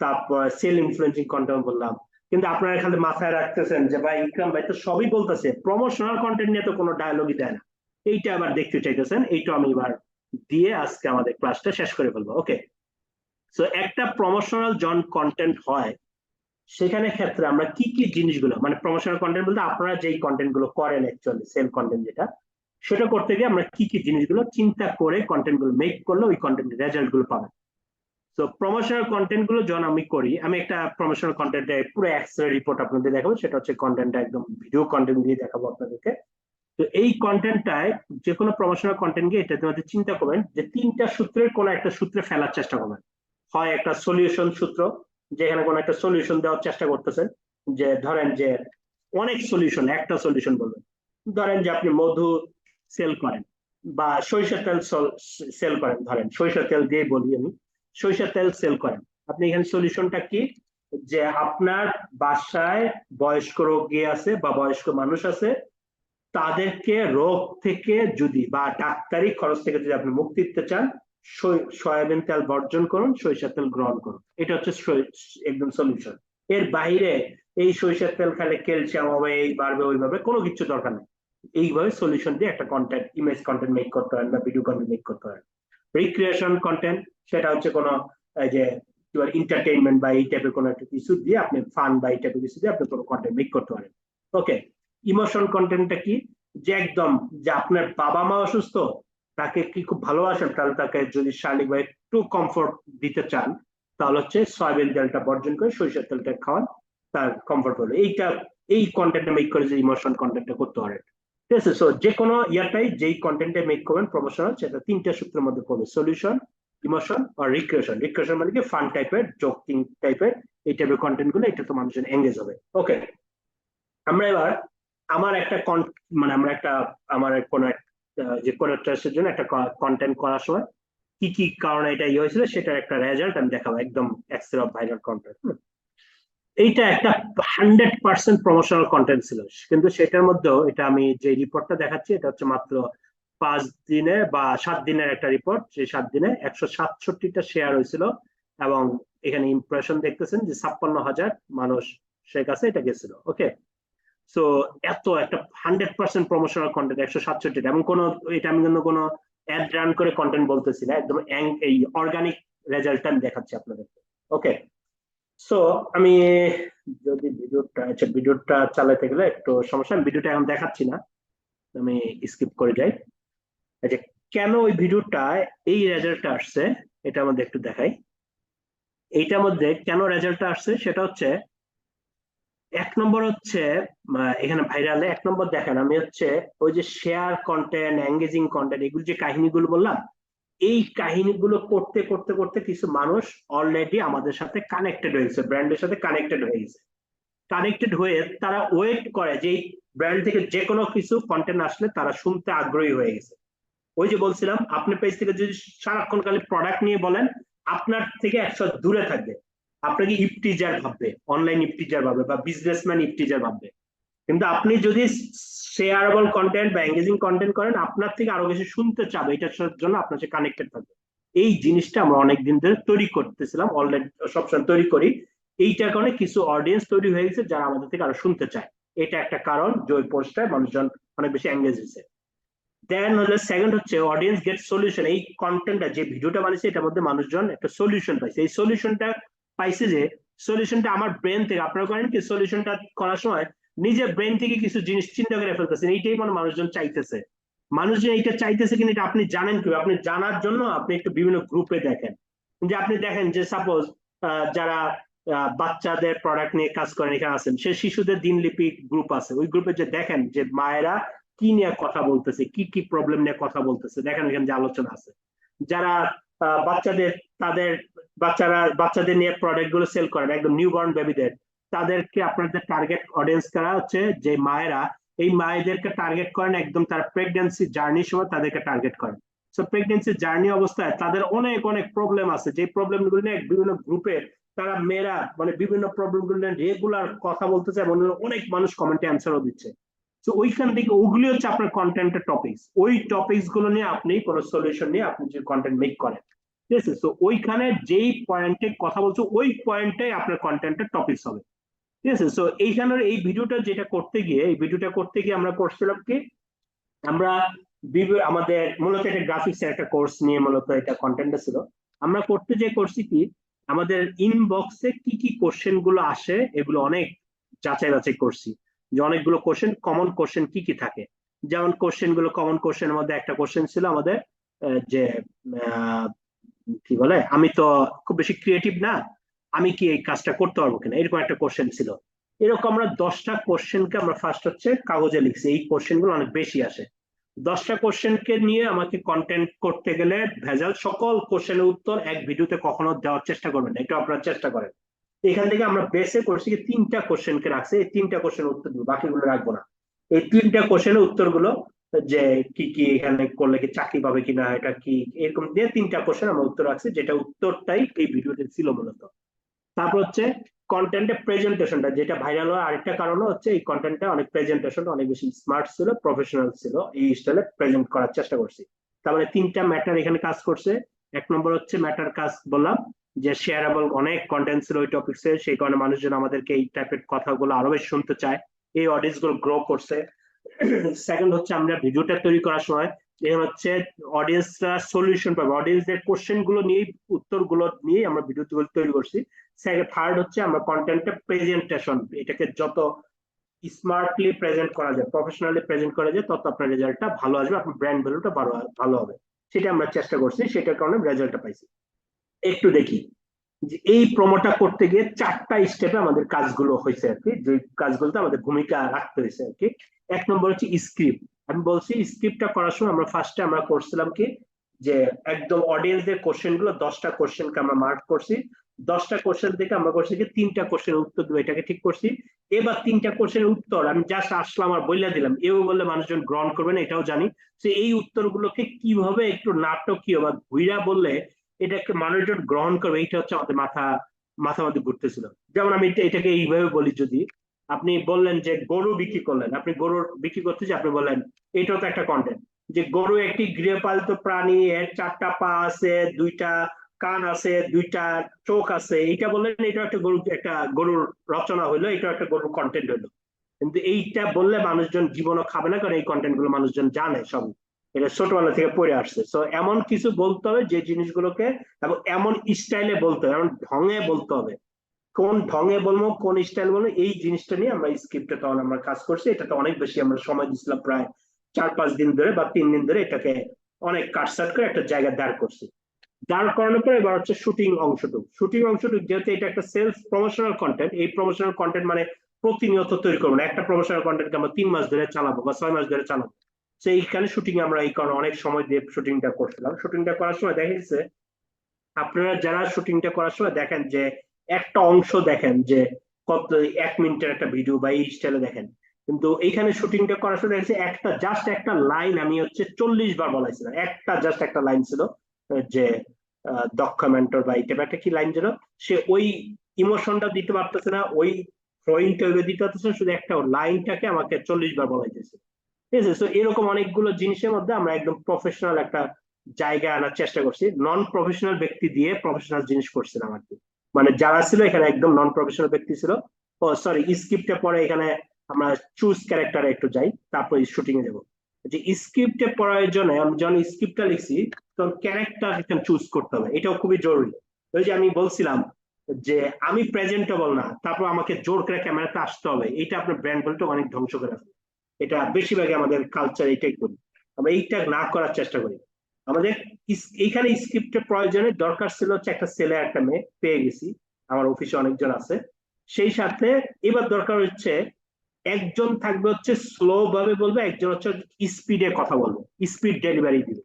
তারপর সেল ইনফ্লুয়েন্সিং কন্টেন্ট বললাম। কিন্তু আপনারা এখানে মাথায় রাখতেছেন যে ভাই ইকরাম ভাই তো সবই বলতেছে, প্রমোশনাল কন্টেন্ট নিয়ে তো কোনো ডায়লগই দেয় না, এইটা আবার দেখতে চাইতেছেন, এইটা আমি এবার দিয়ে আজকে আমাদের ক্লাসটা শেষ করে ফেলবো। ওকে, সো একটা প্রমোশনাল জন কন্টেন্ট হয়, সেখানে ক্ষেত্রে আমরা কি কি জিনিসগুলো, মানে প্রমোশনাল কন্টেন্ট বলতে আপনারা যেই কন্টেন্ট গুলো করেন অ্যাকচুয়ালি সেল কন্টেন্ট যেটা, সেটা করতে গিয়ে আমরা কি কি জিনিসগুলো চিন্তা করে কন্টেন্ট গুলো মেক করলে ওই কন্টেন্টের রেজাল্ট গুলো পাবেন। তো প্রমোশনাল কন্টেন্ট গুলো যখন আমি করি, আমি একটা প্রমোশনাল কন্টেন্টে পুরো এক্সেল রিপোর্ট আপনাদের দেখাবো, সেটা হচ্ছে কন্টেন্টটা একদম ভিডিও কন্টেন্ট দিয়ে দেখাবো আপনাদেরকে। তো এই কন্টেন্টটায় যে কোনো প্রমোশনাল কন্টেন্ট গিয়ে এটাতে মধ্যে চিন্তা করবেন যে 3টা সূত্রের কোনো একটা সূত্রে ফেলার চেষ্টা করবেন। হয় একটা সলিউশন সূত্র, যেখানে কোনো একটা সলিউশন দেওয়ার চেষ্টা করতেছেন, যে ধরেন যে অনেক সলিউশন, একটা সলিউশন বলবেন, ধরেন যে আপনি মধু সেল করেন বা সরিষার তেল সেল করেন, ধরেন সরিষার তেল দিয়ে বলি আমি, সরিষার তেল সেল করেন। আপনি এখানে সলিউশনটা কি, যে আপনার বাসায় বয়স্ক রোগী আছে বা বয়স্ক মানুষ আছে, তাদেরকে রোগ থেকে যদি বা ডাক্তারি খরচ থেকে যদি আপনি মুক্তি দিতে চান, সয়াবিন তেল বর্জন করুন, সরিষার তেল গ্রহণ করুন। এটা হচ্ছে একদম সলিউশন। এর বাইরে এই সরিষার তেল খেলে ক্যালসিয়াম হবে, এই বাড়বে, ওইভাবে কোনো কিছু দরকার নেই। এইভাবে সলিউশন দিয়ে একটা কন্টেন্ট, ইমেজ কন্টেন্ট মেক করতে পারেন বা ভিডিও কন্টেন্ট মেক করতে পারেন। রিক্রিয়েশন কন্টেন্ট, সেটা হচ্ছে কোনো যে এন্টারটেইনমেন্ট বা এই টাইপের কোনো একটা কিছু দিয়ে আপনি ফান বা এই টাইপের কিছু দিয়ে আপনি কোনো কন্টেন্ট মেক করতে পারেন। ওকে, ইমোশন কন্টেন্টটা কি, যে একদম যে আপনার বাবা মা অসুস্থ, তাকে কি খুব ভালোবাসেন, তাহলে তাকে যদি শারীরিক বা একটু কমফোর্ট দিতে চান, তাহলে হচ্ছে সয়াবিন তেলটা বর্জন করে সরিষার তেলটা খাওয়ান, তার কমফোর্ট হলো। এইটা এই কন্টেন্টটা মেক করে যে ইমোশন কন্টেন্টটা করতে পারেন। ঠিক আছে, সো যে কোনো ইয়ারটাই যেই কন্টেন্টে মেক করবেন প্রমোশনাল, সেটা 3টা সূত্রের মধ্যে পড়বে, সলিউশন, ইমোশন আর রিক্রিয়েশন। রিক্রিয়েশন মানে কি ফান টাইপের, জোকিং টাইপের, এই টাইপের কন্টেন্ট গুলো, এটা তো মানুষজন এঙ্গেজ হবে। ওকে, আমরা এবার আমার একটা মানে আমরা একটা আমার কোনো যে কোনো ট্রাস্টের জন্য একটা কন্টেন্ট করার সময় কি কি কারণে এটা ইয়ে হয়েছিল সেটার একটা রেজাল্ট আমি দেখাবো, একদম এক্সেল অফ ভাইরাল কন্টেন্ট। এইটা একটা 100% প্রমোশনাল কন্টেন্ট ছিল, কিন্তু সেটার মধ্যেও এটা আমি যে রিপোর্টটা দেখাচ্ছি এটা হচ্ছে মাত্র 5 দিনে বা 7 দিনের একটা রিপোর্ট। সেই 7 দিনে 167টা শেয়ার হয়েছিল এবং এখানে ইমপ্রেশন দেখতেছেন যে 56,000 মানুষ সে কাছে এটা গেছিল। ওকে, সো এত একটা 100% প্রমোশনাল কন্টেন্ট 167, এবং কোনো এটা আমি কিন্তু কোনো অ্যাড রান করে কন্টেন্ট বলতেছি না, একদম এই অর্গানিক রেজাল্টটা আমি দেখাচ্ছি আপনাদেরকে। ওকে, সো আমি যদি ভিডিওটা চালাতে গেলে একটু সমস্যা, আমি ভিডিওটা এখন দেখাচ্ছি না, আমি স্কিপ করে যাই। আচ্ছা, কেন ওই ভিডিওটা এই রেজাল্টটা আসছে এটা আমাদের একটু দেখাই। এইটার মধ্যে কেন রেজাল্টটা আসছে সেটা হচ্ছে, 1 নম্বর হচ্ছে এখানে ভাইরালে 1 নম্বর দেখেন, আমি হচ্ছে ওই যে শেয়ার কন্টেন্ট, এঙ্গেজিং কন্টেন্ট, এগুলো যে কাহিনীগুলো বললাম, এই কাহিনীগুলো করতে করতে করতে কিছু মানুষ অলরেডি আমাদের সাথে কানেক্টেড হয়েছে, ব্র্যান্ডের সাথে কানেক্টেড হয়ে গেছে। কানেক্টেড হয়ে তারা ওয়েট করে যে ব্র্যান্ড থেকে যে কোনো কিছু কন্টেন্ট আসলে তারা শুনতে আগ্রহী হয়ে গেছে। ওই যে বলছিলাম, আপনার পেজ থেকে যদি সারাক্ষণ খালি প্রোডাক্ট নিয়ে বলেন, আপনার থেকে 100 দূরে থাকবে, আপনাকে ইফটিজার ভাববে, অনলাইন ইফটিজার ভাববে বা বিজনেসম্যান ইফটিজার ভাববে। কিন্তু আপনি যদি শেয়ারেবল কন্টেন্ট বা এঙ্গেজিং কন্টেন্ট করেন, আপনার থেকে আরো বেশি শুনতে চাবে, এটার জন্য আপনার সাথে কানেক্টেড থাকবে। এই জিনিসটা আমরা অনেকদিন ধরে তৈরি করতেছিলাম, অলরেডি সবসময় তৈরি করি। এইটার কারণে কিছু অডিয়েন্স তৈরি হয়ে গেছে যারা আমাদের থেকে আরো শুনতে চায়। এটা একটা কারণ যে ওই পোস্টটায় মানুষজন অনেক বেশি এঙ্গেজ হয়েছে। দেন হলো সেকেন্ড হচ্ছে অডিয়েন্স গেট সলিউশন। এই কন্টেন্টটা যে ভিডিওটা বানিয়েছে এটার মধ্যে মানুষজন একটা সলিউশন পাইছে। এই সলিউশনটা পাইছে যে সলিউশনটা আমার ব্রেন থেকে, আপনারা করেন কি সলিউশনটা করার সময় নিজের ব্রেন থেকে কিছু জিনিস চিন্তা করে ফেলতেছেন, এইটাই মানে মানুষজন চাইতেছে। মানুষজন এইটা চাইতেছে কিনা এটা আপনি জানেন কি? আপনি জানার জন্য আপনি একটু বিভিন্ন গ্রুপে দেখেন, যে আপনি দেখেন যে সাপোজ যারা বাচ্চাদের প্রোডাক্ট নিয়ে কাজ করেন এখানে আছেন, সে শিশুদের দিনলিপি গ্রুপ আছে, ওই গ্রুপে যে দেখেন যে মায়েরা কি নিয়ে কথা বলতেছে, কি কি প্রবলেম নিয়ে কথা বলতেছে, দেখেন এখানে যে আলোচনা আছে। যারা বাচ্চাদের নিয়ে প্রোডাক্ট গুলো সেল করেন, একদম নিউবর্ন বেবিদের, তাদেরকে আপনাদের টার্গেট অডিয়েন্স করা হচ্ছে যে মায়েরা, এই মায়েদেরকে টার্গেট করেন একদম তারা প্রেগন্যান্সি জার্নির সময় তাদেরকে টার্গেট করেন। সো প্রেগন্যান্সি জার্নি অবস্থায় তাদের অনেক অনেক প্রবলেম আছে, যে প্রবলেম গুলো নিয়ে বিভিন্ন গ্রুপে তারা মেয়েরা মানে বিভিন্ন প্রবলেম গুলো নিয়ে রেগুলার কথা বলতেছে এবং অনেক মানুষ কমেন্টে অ্যান্সারও দিচ্ছে। তো ওইখান থেকে ওগুলি হচ্ছে আপনার কন্টেন্টের টপিকস। ওই টপিকস গুলো নিয়ে আপনি কোনো সলিউশন নিয়ে আপনি যে কন্টেন্ট মেক করেন, ঠিক আছে? তো ওইখানে যেই পয়েন্টে কথা বলছো ওই পয়েন্টটাই আপনার কন্টেন্টের টপিকস হবে, ঠিক আছে? তো এইখানের এই ভিডিওটা করতে গিয়ে আমরা করছিলাম কি, আমরা আমাদের মূলত একটা গ্রাফিক্স এর একটা কোর্স নিয়ে মূলত এটা কন্টেন্টটা ছিল। আমরা করতে যে করছি কি, আমাদের ইনবক্সে কি কি কোশ্চেন গুলো আসে এগুলো অনেক যাচাই বাছাই করছি, যে অনেকগুলো কোশ্চেন, কমন কোশ্চেন কি কি থাকে। যেমন কোশ্চেন গুলো, কমন কোশ্চেনের মধ্যে একটা কোশ্চেন ছিল আমাদের যে কি বলে, আমি তো খুব বেশি ক্রিয়েটিভ না, আমি কি এই কাজটা করতে পারবো কিনা, এরকম একটা কোশ্চেন ছিল। এরকম আমরা 10টা কোশ্চেনকে আমরা ফার্স্ট হচ্ছে কাগজে লিখছি, এই কোশ্চেন গুলো অনেক বেশি আসে। 10টা কোশ্চেনকে নিয়ে আমাকে কন্টেন্ট করতে গেলে ভেজাল, সকল কোশ্চেনের উত্তর এক ভিডিওতে কখনো দেওয়ার চেষ্টা করবেন না, একটু আপনারা চেষ্টা করেন। এখান থেকে আমরা বেসে করছি কি 3টা কোশ্চেনকে রাখছি, এই 3টা কোশ্চেনের উত্তর দিব, বাকিগুলো রাখবো না। এই 3টা কোশ্চেনের উত্তরগুলো যে কি কি এখানে করলে কি চাকরি পাবে কিনা, এটা কি, এরকম দিয়ে 3টা কোশ্চেন আমরা উত্তর রাখছি, যেটা উত্তরটাই এই ভিডিওতে ছিল মূলত। তারপর হচ্ছে কন্টেন্টের প্রেজেন্টেশনটা, যেটা ভাইরাল হওয়ার আরেকটা কারণ হচ্ছে এই কন্টেন্টটা অনেক প্রেজেন্টেশনটা অনেক বেশি স্মার্ট ছিল, প্রফেশনাল ছিল, এই স্টাইলে প্রেজেন্ট করার চেষ্টা করছি। তারপরে 3টা ম্যাটার এখানে কাজ করছে। 1 নম্বর হচ্ছে ম্যাটার কাজ বললাম, যে শেয়ারেবল অনেক কন্টেন্ট ছিল ওই টপিকসে, সেই কারণে মানুষজন আমাদেরকে এই টাইপের কথাগুলো আরো বেশি শুনতে চায়, এই অডিয়েন্স গুলো গ্রো করছে। সেকেন্ড হচ্ছে আমরা ভিডিওটা তৈরি করার সময় হচ্ছে অডিয়েন্সরা সলিউশন পাবে, অডিয়েন্সদের কোশ্চেন গুলো নিয়ে, উত্তর গুলো নিয়ে আমরা ভিডিও তৈরি করছি। থার্ড হচ্ছে আমরা কন্টেন্টের প্রেজেন্টেশন, এটাকে যত স্মার্টলি প্রেজেন্ট করা যায়, প্রফেশনালি প্রেজেন্ট করা যায়, তত আপনার রেজাল্টটা ভালো আসবে, আপনার ব্র্যান্ড ভ্যালুটা ভালো হবে। সেটা আমরা চেষ্টা করছি, সেটার কারণে রেজাল্টটা পাইছি। একটু দেখি যে এই প্রোমোটা করতে গিয়ে 4টা স্টেপে আমাদের কাজগুলো হয়েছে আর কি, যে কাজগুলোতে আমাদের ভূমিকা রাখতে হয়েছে আর কি। 1 নম্বর হচ্ছে স্ক্রিপ্ট। আমি বলছি স্ক্রিপ্টটা করার সময় আমরা ফার্স্টে করছিলাম কি, যে একদম অডিয়েন্সদের কোশ্চেন গুলো 10টা কোশ্চেনকে আমরা মার্ক করছি, 10টা কোশ্চেন থেকে আমরা করছি কি 3টা কোশ্চেনের উত্তর দেবো, এটাকে ঠিক করছি। এবার 3টা কোশ্চেনের উত্তর আমি জাস্ট আসলাম আর বইলা দিলাম, এও বললে মানুষজন গ্রহণ করবে না, এটাও জানি। তো এই উত্তরগুলোকে কিভাবে একটু নাটকীয় বা ঘুইরা বললে এটাকে মানুষজন গ্রহণ করবে, এইটা হচ্ছে আমাদের মাথা মধ্যে ঘুরতেছিল। যেমন আমি এটাকে এইভাবে বলি, যদি আপনি বললেন যে গরু বিক্রি করলেন, আপনি গরুর বিক্রি করতে যে আপনি বললেন, এটাও তো একটা কন্টেন্ট, যে গরু একটি গৃহপালিত প্রাণী, এর 4টা পা আছে, 2টা কান আছে, 2টা চোখ আছে, এইটা বললেন, এটা একটা গরুর রচনা হইলো, এটা একটা গরুর কন্টেন্ট হইলো। কিন্তু এইটা বললে মানুষজন জীবনও খাবে না, কারণ এই কন্টেন্ট গুলো মানুষজন জানে সব, এটা ছোটবেলা থেকে পড়ে আসছে। তো এমন কিছু বলতে হবে যে জিনিসগুলোকে, এবং এমন স্টাইলে বলতে হবে, এমন ঢঙে বলতে হবে, কোন ঢঙে বলবো, কোন স্টাইল বলবো, এই জিনিসটা নিয়ে আমরা স্ক্রিপ্টে তখন আমরা কাজ করছি। এটাতে অনেক বেশি আমরা সময় দিচ্ছিলাম, প্রায় 4-5 দিন ধরে বা 3 দিন ধরে এটাকে অনেক কাটসাট করে একটা জায়গায় দাঁড় করছি। দাঁড় করানোর পরে এবার হচ্ছে শুটিং অংশটুকু, যেহেতু এটা একটা সেলফ প্রমোশনাল কন্টেন্ট, এই প্রমোশনাল কন্টেন্ট মানে প্রতিনিয়ত তৈরি করবো না, একটা প্রমোশনাল কন্টেন্টকে আমরা 3 মাস ধরে চালাবো বা 6 মাস ধরে চালাবো। তো এইখানে শুটিং আমরা এই কারণে অনেক সময় দিয়ে শুটিংটা করছিলাম। শুটিংটা করার সময় দেখা গেছে, আপনারা যারা শুটিংটা করার সময় দেখেন যে একটা অংশ দেখেন যে কত 1 মিনিটের একটা ভিডিও বা এই স্টাইলে দেখেন, কিন্তু এইখানে শুটিংটা করার সময় দেখেছি জাস্ট একটা লাইন আমি হচ্ছে 40 বার বলাইছিলাম, জাস্ট একটা লাইন ছিল, যে দক্ষ মেন্টর বা এটা একটা কি লাইন ছিল, সে ওই ইমোশনটা দিতে পারতেছে না, ওই ড্রয়িংটা দিতে পারতেছে না, শুধু একটা লাইনটাকে আমাকে 40 বার বলাইতেছে। ঠিক আছে, তো এরকম অনেকগুলো জিনিসের মধ্যে আমরা একদম প্রফেশনাল একটা জায়গা আনার চেষ্টা করছি, নন প্রফেশনাল ব্যক্তি দিয়ে প্রফেশনাল জিনিস করছিলাম আর কি। মানে যারা ছিল এখানে একদম নন প্রফেশনাল ব্যক্তি ছিল। ও সরি, স্ক্রিপ্টে পরে এখানে আমরা চুজ ক্যারেক্টারে একটু যাই, তারপর শুটিং এ যাবো। যে স্ক্রিপ্টে প্রয়োজনে আমি যখন স্ক্রিপ্টটা লিখছি, তখন ক্যারেক্টার এখানে চুজ করতে হবে, এটাও খুবই জরুরি। ওই যে আমি বলছিলাম যে আমি প্রেজেন্টেবল না, তারপর আমাকে জোর করে ক্যামেরাতে আসতে হবে, এটা আপনার ব্র্যান্ড বলতে অনেক ধ্বংস করে ফেলে। এটা বেশিরভাগই আমাদের কালচার এটাই করি, আমরা এইটা না করার চেষ্টা করি। আমাদের এইখানে স্ক্রিপ্টের প্রয়োজনে দরকার ছিল হচ্ছে একটা ছেলে একটা মেয়ে, পেয়ে গেছি, আমার অফিসে অনেকজন আছে। সেই সাথে এবার দরকার হচ্ছে একজন থাকবে হচ্ছে স্লো ভাবে বলবে, একজন হচ্ছে স্পিডে কথা বলবে, স্পিড ডেলিভারি দিবে।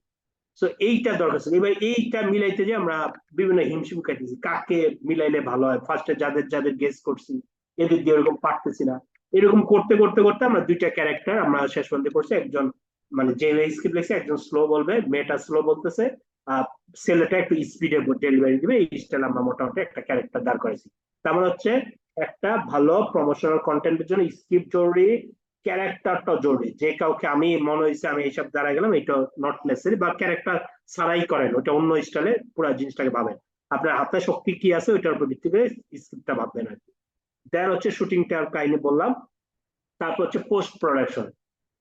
তো এইটা দরকার ছিল। এবার এইটা মিলাইতে যে আমরা বিভিন্ন হিমশিম খাইতেছি, কাকে মিলাইলে ভালো হয়, ফার্স্টে যাদের গেস করছি এদের দিয়ে এরকম পারতেছি না, এরকম করতে করতে করতে আমরা 2টা ক্যারেক্টার আমরা শেষ পর্যন্ত করছি। একজন মানে যে স্ক্রিপ্ট লিখছে, একজন স্লো বলবে, মেয়েটা স্লো বলতেছে, ছেলেটা একটু স্পিডে ডেলিভারি দিবে, এই স্টাইল আমরা মোটামুটি একটা ক্যারেক্টার দাঁড় করেছি। তার মানে হচ্ছে একটা ভালো প্রমোশনাল কন্টেন্টের জন্য স্ক্রিপ্ট জরুরি, ক্যারেক্টারটা জরুরি। যে কাউকে আমি মনে হয়েছে আমি এইসব দাঁড়ায় গেলাম, এটা নট নেসেসারি, বা ক্যারেক্টার ছাড়াই করেন, ওটা অন্য স্টাইলে পুরো জিনিসটাকে ভাবেন, আপনার হাতে শক্তি কি আছে ওইটার উপর ভিত্তি করে স্ক্রিপ্টটা ভাববেন আর কি। দেন হচ্ছে শুটিংটার কাহিনী বললাম। তারপর হচ্ছে পোস্ট প্রোডাকশন।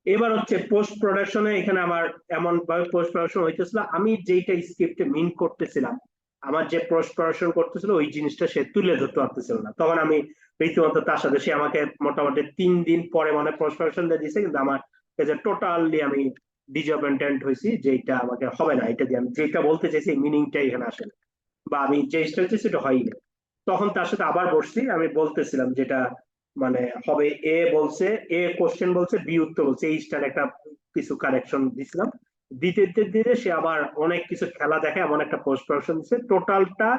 এবার হচ্ছে পোস্ট প্রোডাকশনে এখানে আমার এমন ভাবে পোস্ট প্রোডাকশন হইতেছিল, আমি যেইটা স্ক্রিপ্টে মিন করতেছিলাম, আমার যে পোস্ট প্রোডাকশন করতেছিল ওই জিনিসটা সে তুলে ধরতে পারতেছিল না। তখন আমি রীতিমতো তার সাথে, সে আমাকে মোটামুটি 3 দিন পরে মানে পোস্ট প্রোডাকশন দিয়ে দিয়েছে, কিন্তু আমার কাছে টোটালি আমি ডিসঅ্যাপয়েন্টেড হয়েছি, যে এটা আমাকে হবে না, এটা দিয়ে আমি যেটা বলতে চাইছি মিনিংটাই এখানে আসে না, বা আমি যে স্টাইল চাইছি সেটা হয়ই না। তখন তার সাথে আবার বসছি, আমি বলতেছিলাম যেটা মানে হবে, এ বলছে, এ কোশ্চেন বলছে, বি উত্তর বলছে, এই স্টাইল একটা কিছু কারেকশন দিছিলাম। দিতে দিতে সে আবার অনেক কিছু খেলা দেখে, এমন একটা পোস্ট প্রোডাকশন দিচ্ছে, টোটালটা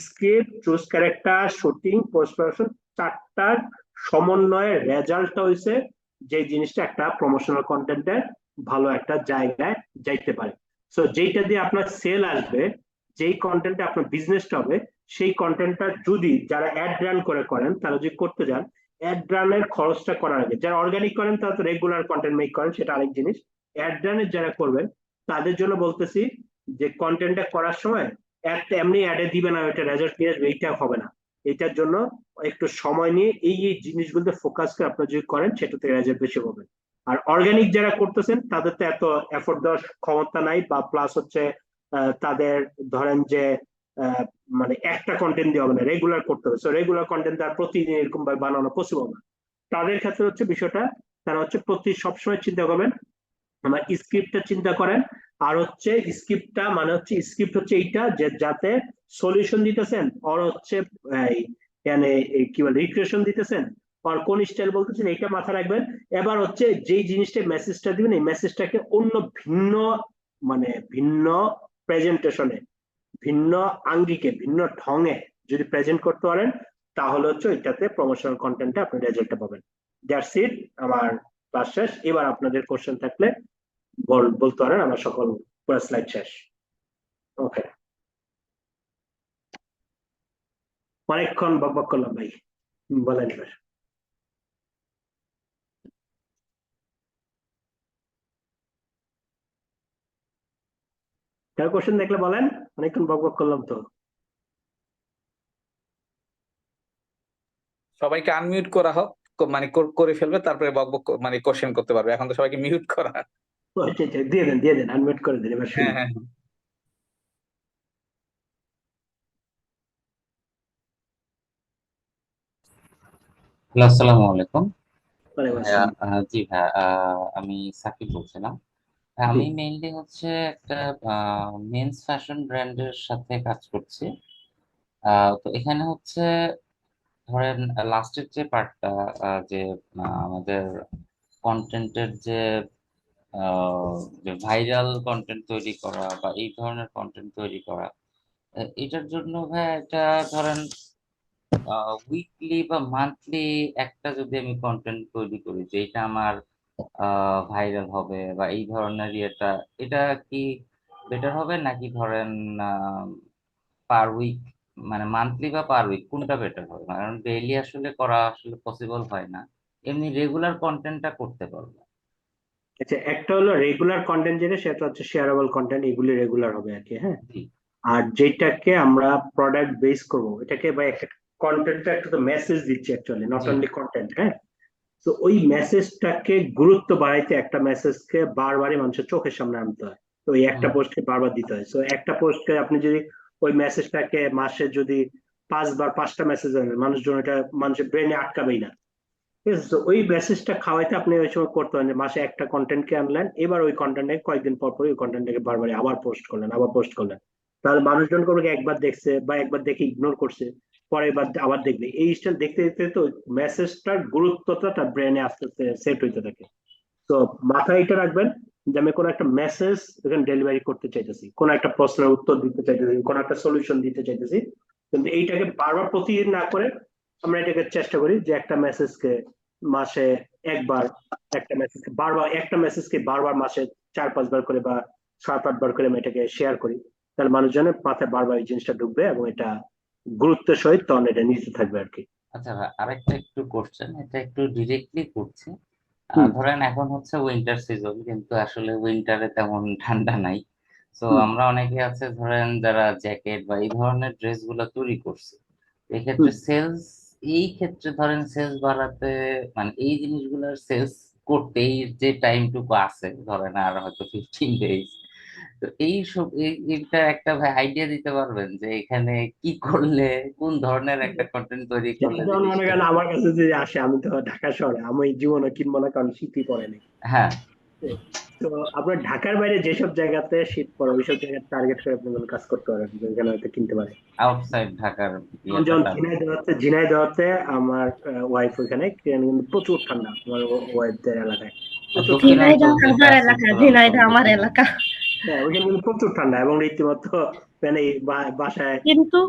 script, choose character, shooting, post production 4টার সমন্বয়ে রেজাল্টটা হয়েছে যে জিনিসটা একটা প্রমোশনাল কন্টেন্টের ভালো একটা জায়গায় যাইতে পারে। সো যেটা দিয়ে আপনার সেল আসবে, যেই কন্টেন্টে আপনার বিজনেসটা হবে, সেই কন্টেন্টটা যদি যারা অ্যাড রান করেন, তারা যদি করতে যান, অ্যাড রানের খরচটা করার আগে, যারা অর্গানিক করেন তারা তো রেগুলার কন্টেন্ট মেক করেন, সেটা আরেক জিনিস। অ্যাড রানের যারা করবেন তাদের জন্য বলতেছি যে কন্টেন্টটা করার সময় একটা এমনি অ্যাডে দিবে না, ওইটা রেজাল্ট নিয়ে আসবে, এইটা হবে না। এটার জন্য একটু সময় নিয়ে এই জিনিসগুলোতে ফোকাস করে আপনারা যদি করেন, সেটাতে রেজাল্ট বেশি পাবেন। আর অর্গানিক যারা করতেছেন তাদের তো এত এফোর্ট দেওয়ার ক্ষমতা নাই, বা প্লাস হচ্ছে তাদের ধরেন যে মানে একটা কন্টেন্ট দিয়ে হবে না, রেগুলার করতে হবে। সো রেগুলার কন্টেন্ট তার প্রতিদিন এরকম ভাবে বানানো পসিবল না। তাদের ক্ষেত্রে হচ্ছে বিষয়টা, তারা হচ্ছে সবসময় চিন্তা করবেন, আমার স্ক্রিপ্টটা চিন্তা করেন, আর হচ্ছে স্ক্রিপ্টটা মানে হচ্ছে স্ক্রিপ্ট হচ্ছে এইটা যে যাতে সলিউশন দিতেছেন, আর হচ্ছে মানে কি বলে রিক্রিয়েশন দিতেছেন, আর কোন স্টাইল বলতেছেন, এইটা মাথায় রাখবেন। এবার হচ্ছে যেই জিনিসটা মেসেজটা দিবেন, এই মেসেজটাকে অন্য ভিন্ন প্রেজেন্টেশনে, ভিন্ন আঙ্গিকে, ভিন্ন ঢঙে যদি প্রেজেন্ট করতে পারেন তাহলে হচ্ছে ওইটাতে প্রমোশনাল কন্টেন্টে আপনি রেজাল্টটা পাবেন। দ্যাটস ইট, আমার ক্লাস শেষ। এবার আপনাদের কোশ্চেন থাকলে বলতে পারেন, আমার সকল পুরো স্লাইড শেষ। ওকে, অনেকক্ষণ বকবক করলাম ভাই, বলেন এবার। কারো কোশ্চেন দেখলে বলেন, অনেকক্ষণ বকবক করলাম তো। সবাইকে আনমিউট করা হোক, মানে করে ফেলবে, তারপরে বকবক মানে কোশ্চেন করতে পারবে। এখন তো সবাইকে মিউট করা। আচ্ছা আচ্ছা, দিয়ে দেন আনমিউট করে দিন, এবার শুনি। হ্যাঁ হ্যাঁ হ্যালো, আসসালামু আলাইকুম। ওয়ালাইকুম ভাইয়া, আসসালাম। জি ভাইয়া, আমি সাকিব বলছিলাম। আমি মেইনলি হচ্ছে একটা মেন্স ফ্যাশন ব্র্যান্ডের সাথে কাজ করছি। তো এখানে হচ্ছে ধরেন লাস্টের যে পার্টটা, যে আমাদের কন্টেন্টের যে ভাইরাল কন্টেন্ট তৈরি করা বা এই ধরনের কন্টেন্ট তৈরি করা, এটার জন্য ভাইয়া এটা ধরেন উইকলি বা মান্থলি একটা যদি আমি কন্টেন্ট তৈরি করি যে এটা আমার ভাইরাল হবে বা এই ধরনের এটা কি বেটার হবে, নাকি ধরেন পার উইক, মানে মান্থলি বা পার উইক কোনটা বেটার হবে? কারণ ডেইলি আসলে করা আসলে পসিবল হয় না, এমনি রেগুলার কন্টেন্টটা করতে পারবো। আচ্ছা, একটা হলো রেগুলার কন্টেন্ট, যেটা সেটা হচ্ছে শেয়ারেবল কন্টেন্ট, এগুলি রেগুলার হবে আর কি। হ্যাঁ, জি আর যেটাকে আমরা প্রোডাক্ট বেস করব, এটাকে বা একটা কন্টেন্টটা একটা তো মেসেজ দিচ্ছি actually, not G only content. হ্যাঁ, তো ওই মেসেজটাকে গুরুত্ব বাড়াইতে একটা মেসেজকে বারবারই মানুষের চোখের সামনে আনতে হয়। তো ওই একটা পোস্টকে বারবার দিতে হয়। তো একটা পোস্টকে আপনি যদি ওই মেসেজটাকে মাসে যদি 5বার 5টা মেসেজ আনেন, মানুষজন এটা মানুষের ব্রেনে আটকাবেই না। ঠিক আছে, তো ওই মেসেজটা খাওয়াইতে আপনি ওই সময় করতে পারেন যে মাসে একটা কন্টেন্টকে আনলেন, এবার ওই কন্টেন্টে কয়েকদিন পর পর ওই কন্টেন্টটাকে বারবার আবার পোস্ট করলেন, আবার পোস্ট করলেন। তাহলে মানুষজন করবে কি, একবার দেখছে বা একবার দেখে ইগনোর করছে, পরের বার আবার দেখবে। এই স্টাইল দেখতে দেখতে তো মেসেজটার গুরুত্বটা তার ব্রেনে আস্তে আস্তে সেট হইতে থাকে। তো মাথায় এটা রাখবেন যে আমি কোনো একটা মেসেজ এখানে ডেলিভারি করতে চাইতেছি, কোনো একটা প্রশ্নের উত্তর দিতে চাইতেছি, কোনো একটা সলিউশন দিতে চাইতেছি। কিন্তু এইটাকে বারবার প্রতিদিন না করে আমরা এটাকে চেষ্টা করি যে একটা মেসেজকে মাসে একবার, একটা মেসেজকে বারবার মাসে 4-5 বার করে বা 7-8 বার করে আমি এটাকে শেয়ার করি। তাহলে মানুষজনের মাথায় বারবার এই জিনিসটা ঢুকবে এবং এটা গুরুত্বের সহিত তখন এটা নিতে থাকবে আর কি। আচ্ছা ভাই, আরেকটা একটু কোশ্চেন, এটা একটু ডিরেক্টলি করছি। হুম। ধরেন এখন হচ্ছে উইন্টার সিজন, কিন্তু আসলে উইন্টারে তেমন ঠান্ডা নাই। তো হুম। আমরা অনেকে আছে ধরেন যারা জ্যাকেট বা এই ধরনের ড্রেস গুলো তৈরি করছে, এক্ষেত্রে হুম। সেলস, এই ক্ষেত্রে ধরেন সেলস বাড়াতে, মানে এই জিনিসগুলোর সেলস করতে এই যে টাইমটুকু আছে ধরেন আর হয়তো 15 ডেজ, তো এই সব এইটা একটা ভাই আইডিয়া দিতে পারবেন যে এখানে কি করলে, কোন ধরনের একটা কন্টেন্ট তৈরি করলে যেমন মনে জিনিসটা? করেন আমার কাছে যদি আসে, আমি তো ঢাকা শহরে, আমি জীবনে কিনবো না, কারণ শীতই পড়ে নাই। হ্যাঁ, তো আপনার ঢাকার বাইরে যেসব জায়গাতে শীত পড়ে ওইসব জায়গায় টার্গেট করে আপনি কোনো কাজ করতে পারেন, যেখানে হয়তো কিনতে পারে। আউটসাইড ঢাকার যেমন ইয়েটা। ঝিনাইদহতে আমার ওয়াইফ ওইখানে কিন্তু প্রচুর ঠান্ডা, আমার ওয়াইফদের এলাকায় প্রচুর ঠান্ডা। ঝিনাইদহ দক্ষিণাঞ্চল যেটা আমার আছে এলাকা, উত্তরাঞ্চল ঝিনাইদহ আমার যেটা। এলাকা। হ্যাঁ, ওইখানে কিন্তু প্রচুর ঠান্ডা এবং রীতিমতো মানে বাসায় কিন্তু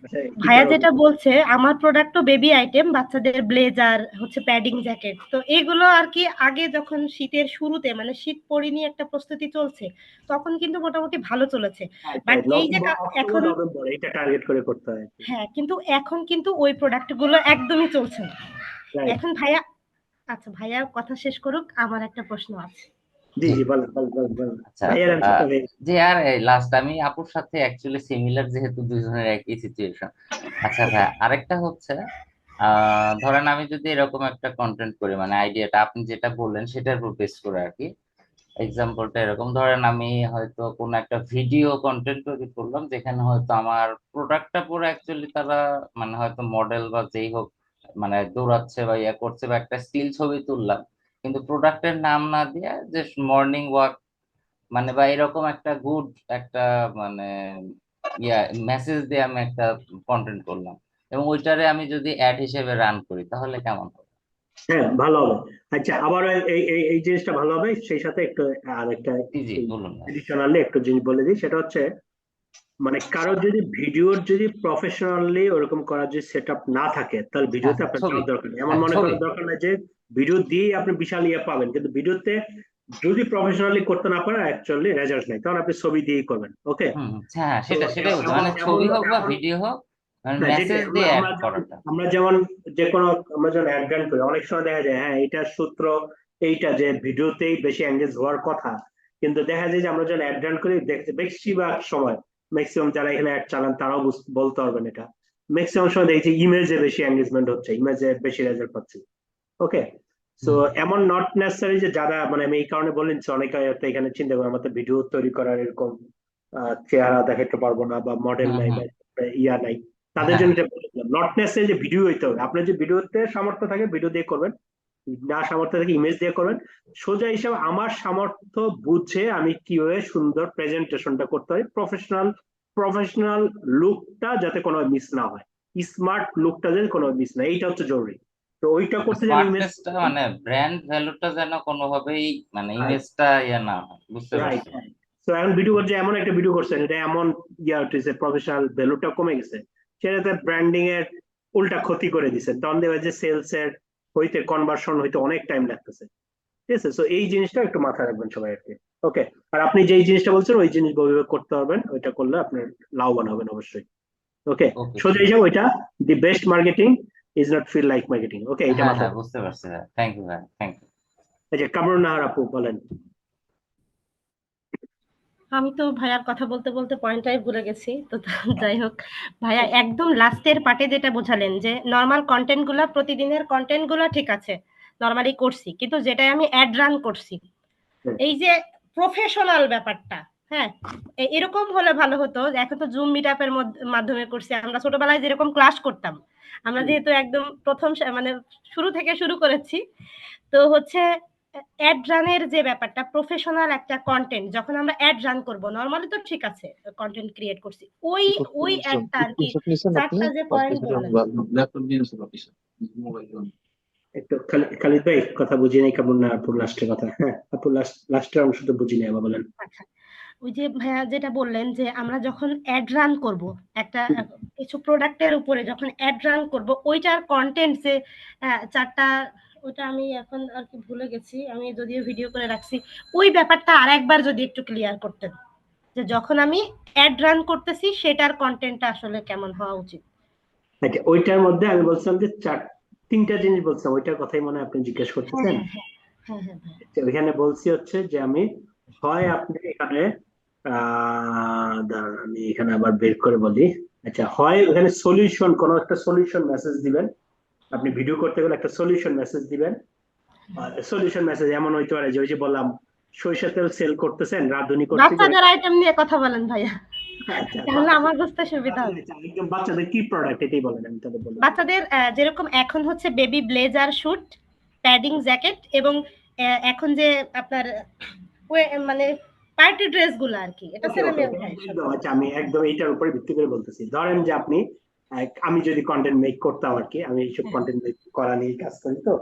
বাসায় ভাইয়া হিটার। যেটা বলছে, আমার প্রোডাক্টও বেবি আইটেম, বাচ্চাদের ব্লেজার হচ্ছে, প্যাডিং জ্যাকেট, তো এগুলো আর কি আগে যখন শীতের শুরুতে মানে শীত পড়িনি একটা প্রস্তুতি চলছে, তখন কিন্তু মোটামুটি ভালো চলেছে। বাট এই যে অক্টোবর এখন, নভেম্বর এটা টার্গেট করে করতে হয়। হ্যাঁ কিন্তু এখন কিন্তু ওই প্রোডাক্ট গুলো একদমই চলছে না রাইট। এখন ভাইয়া। আচ্ছা ভাইয়া কথা শেষ করুক, আমার একটা প্রশ্ন আছে। জি জি, বলেন বলেন বলেন বলেন। আচ্ছা, ভাইয়ের answer টা বেশ। যে আর লাস্ট আমি আপুর সাথে অ্যাকচুয়ালি সিমিলার, যেহেতু দুইজনের একই সিচুয়েশন। আচ্ছা ভাই, আরেকটা হচ্ছে ধরেন আমি যদি এরকম একটা কন্টেন্ট করি, মানে আইডিয়াটা আপনি যেটা বললেন সেটার উপর বেস করে আর কি। এক্সাম্পলটা এরকম, ধরেন আমি হয়তো কোনো একটা ভিডিও কন্টেন্ট তৈরি করলাম যেখানে হয়তো আমার প্রোডাক্টটা পুরো অ্যাকচুয়ালি তারা, মানে হয়তো মডেল বা যেই হোক, মানে দৌড়াচ্ছে বা ইয়া করছে বা একটা স্টিল ছবি তুললাম, কিন্তু প্রোডাক্টের নাম না দিয়ে জাস্ট মর্নিং ওয়াক, মানে বা এরকম একটা গুড একটা মানে ইয়া মেসেজ দিয়ে আমি একটা কন্টেন্ট করলাম, এবং ওইটারে আমি যদি অ্যাড হিসেবে রান করি তাহলে কেমন হবে? হ্যাঁ, ভালো হবে। আচ্ছা, আবার এই এই এই জিনিসটা ভালো হবে, সেই সাথে একটু আর একটা জি জি, বলুন না। এডিশনালি একটু জিনিস বলে দিই, সেটা হচ্ছে মানে কারো যদি ভিডিওর যদি প্রফেশনালি ওরকম করার যদি সেট আপ না থাকে তাহলে ভিডিওতে হ্যাঁ, আপনার ছবি। যাওয়ার দরকার নেই। এমন হ্যাঁ, মনে ছবি। করার দরকার নাই যে ভিডিও দিয়ে আপনি বিশাল ইয়ে পাবেন, কিন্তু ভিডিওতে যদি প্রফেশনালি করতে না পারেন অ্যাকচুয়ালি রেজাল্ট নেই, তখন আপনি ছবি দিয়েই করবেন। ওকে, হ্যাঁ, তো সেটাই বলছি, মানে ছবি হোক বা ভিডিও হোক, মানে হ্যাঁ, যেটাই মেসেজ দিয়ে অ্যাড আমরা করাটা। আমরা যেমন যে কোনো আমরা যখন অ্যাড রান করি অনেক সময় দেখা যায় হ্যাঁ এইটার সূত্র এইটা যে ভিডিওতেই বেশি এঙ্গেজ হওয়ার কথা, কিন্তু দেখা যায় যে আমরা যখন অ্যাড রান করি দেখতে বেশিরভাগ সময় ম্যাক্সিমাম যারা এখানে অ্যাড চালান তারাও বলতে পারবেন এটা, ম্যাক্সিমাম সময় দেখছি ইমেজে বেশি এঙ্গেজমেন্ট হচ্ছে, ইমেজে বেশি রেজাল্ট পাচ্ছি। ওকে, সো এমন নট নেসেসারি যে যারা মানে আমি এই কারণে বললেন অনেকে হয়তো এখানে চিন্তা করেন আমাদের ভিডিও তৈরি করার এরকম চেহারা দেখাতে পারবো না বা মডেল নাই বা ইয়া নাই, তাদের জন্য নট নেসেসারি যে ভিডিও হইতে হবে। আপনার যে ভিডিওতে সামর্থ্য থাকে ভিডিও দিয়ে করবেন, না সামর্থ্য থাকে ইমেজ দিয়ে করবেন। সোজা হিসাবে আমার সামর্থ্য বুঝে আমি কিভাবে সুন্দর প্রেজেন্টেশনটা করতে হয়, প্রফেশনাল লুকটা যাতে কোনো মিস না হয়, স্মার্ট লুকটা যাতে কোনো মিস না, এইটা হচ্ছে জরুরি। তো ওইটা করতে গেলে ইমেজ স্মার্টনেসটা মানে ব্র্যান্ড ভ্যালুটা যেন কোনোভাবেই মানে ইমেজটা ইয়া না হয়, বুঝতে রাইট। পারছি। তো এখন ভিডিও করছে এমন একটা ভিডিও করছেন এটা এমন ইয়া উঠেছে প্রফেশনাল ভ্যালুটা কমে গেছে, সেটাতে ব্র্যান্ডিং এর উল্টা ক্ষতি করে দিছে, তখন দেখবে যে সেলস এর হইতে কনভার্সন হইতে অনেক টাইম লাগতেছে। ঠিক আছে, সো এই জিনিসটা একটু মাথায় রাখবেন সবাই আর কি। ওকে, আর আপনি যেই জিনিসটা বলছেন ওই জিনিস ওইভাবে করতে পারবেন, ওইটা করলে আপনার লাভবান হবেন অবশ্যই। ওকে, ওকে, সোজা হিসাব ওইটা the best marketing is not feel like marketing. Okay, এটা হ্যাঁ মাথায় হ্যাঁ, বুঝতে পারছি ভাই, থ্যাংক ইউ ভাই, থ্যাংক ইউ। এই যে কামরুন নাহার আপু বলেন। আমি তো ভাইয়ার কথা বলতে বলতে পয়েন্টটাই ভুলে গেছি, তো যাই হোক ভাইয়া একদম লাস্টের পার্টে যেটা বোঝালেন যে নর্মাল কন্টেন্ট গুলা প্রতিদিনের কন্টেন্ট গুলা ঠিক আছে নর্মালি করছি, কিন্তু যেটাই আমি অ্যাড রান করছি এই যে প্রফেশনাল ব্যাপারটা, হ্যাঁ এরকম হলে ভালো হতো। এখন তো জুম মিট আপের মাধ্যমে করছি, আমরা ছোটবেলায় যেরকম ক্লাস করতাম, আমরা যেহেতু একদম প্রথম মানে শুরু থেকে শুরু করেছি, তো হচ্ছে অ্যাড রানের যে ব্যাপারটা প্রফেশনাল একটা কন্টেন্ট যখন আমরা অ্যাড রান করব, নরমালি তো ঠিক আছে কন্টেন্ট ক্রিয়েট করছি, ওই একটা আর কি চারটা যে পয়েন্ট বললেন। একটু খালিদ ভাই কথা বুঝিয়ে নেই কামরুন নাহার আপুর লাস্টের কথা। হ্যাঁ আপু লাস্টের অংশ তো বুঝি নেই, আবার বলেন। আচ্ছা, ওই যে ভাইয়া যেটা বললেন যে আমরা যখন অ্যাড রান করব একটা কিছু প্রোডাক্টের উপরে যখন অ্যাড রান করব ওইটার কন্টেন্ট যে চারটা, ওটা আমি এখন আর কি ভুলে গেছি, আমি যদিও ভিডিও করে রাখছি, ওই ব্যাপারটা আরেকবার যদি একটু ক্লিয়ার করতেন যে যখন আমি অ্যাড রান করতেছি সেটার কন্টেন্টটা আসলে কেমন হওয়া উচিত। আচ্ছা, ওইটার মধ্যে আমি বলছিলাম যে তিনটা জিনিস বলছিলাম, ওইটার কথাই মনে হয় আপনি জিজ্ঞেস করতেছেন। ওইখানে বলছি হচ্ছে যে আমি হয় আপনি এখানে দাঁড়ান আমি এখানে আবার বের করে বলি। আচ্ছা, হয় ওখানে সলিউশন, কোন একটা সলিউশন মেসেজ দিবেন, আপনি ভিডিও করতে গেলে একটা সলিউশন মেসেজ দিবেন। সলিউশন মেসেজ এমন হইতে পারে যে ওই যে বললাম সরিষা তেল সেল করতেছেন, রাঁধুনি করতে বাচ্চাদের আইটেম নিয়ে কথা বলেন ভাইয়া, তাহলে আমার বুঝতে সুবিধা হবে। একদম বাচ্চাদের কি প্রোডাক্ট এটাই বলেন, আমি তাদের বলবো। বাচ্চাদের যেরকম এখন হচ্ছে baby blazer shoot, padding jacket, এবং এখন যে আপনার মানে পার্টি ড্রেস গুলো আর কি, এটা ছেলে মেয়ে উঠায়। আচ্ছা, আমি একদম এইটার উপরে ভিত্তি করে বলতেছি। ধরেন যে আপনি আমি যদি কন্টেন্ট মেক করতাম আর কি, আমি এইসব কন্টেন্ট মেক করা নিয়ে কাজ করি, তো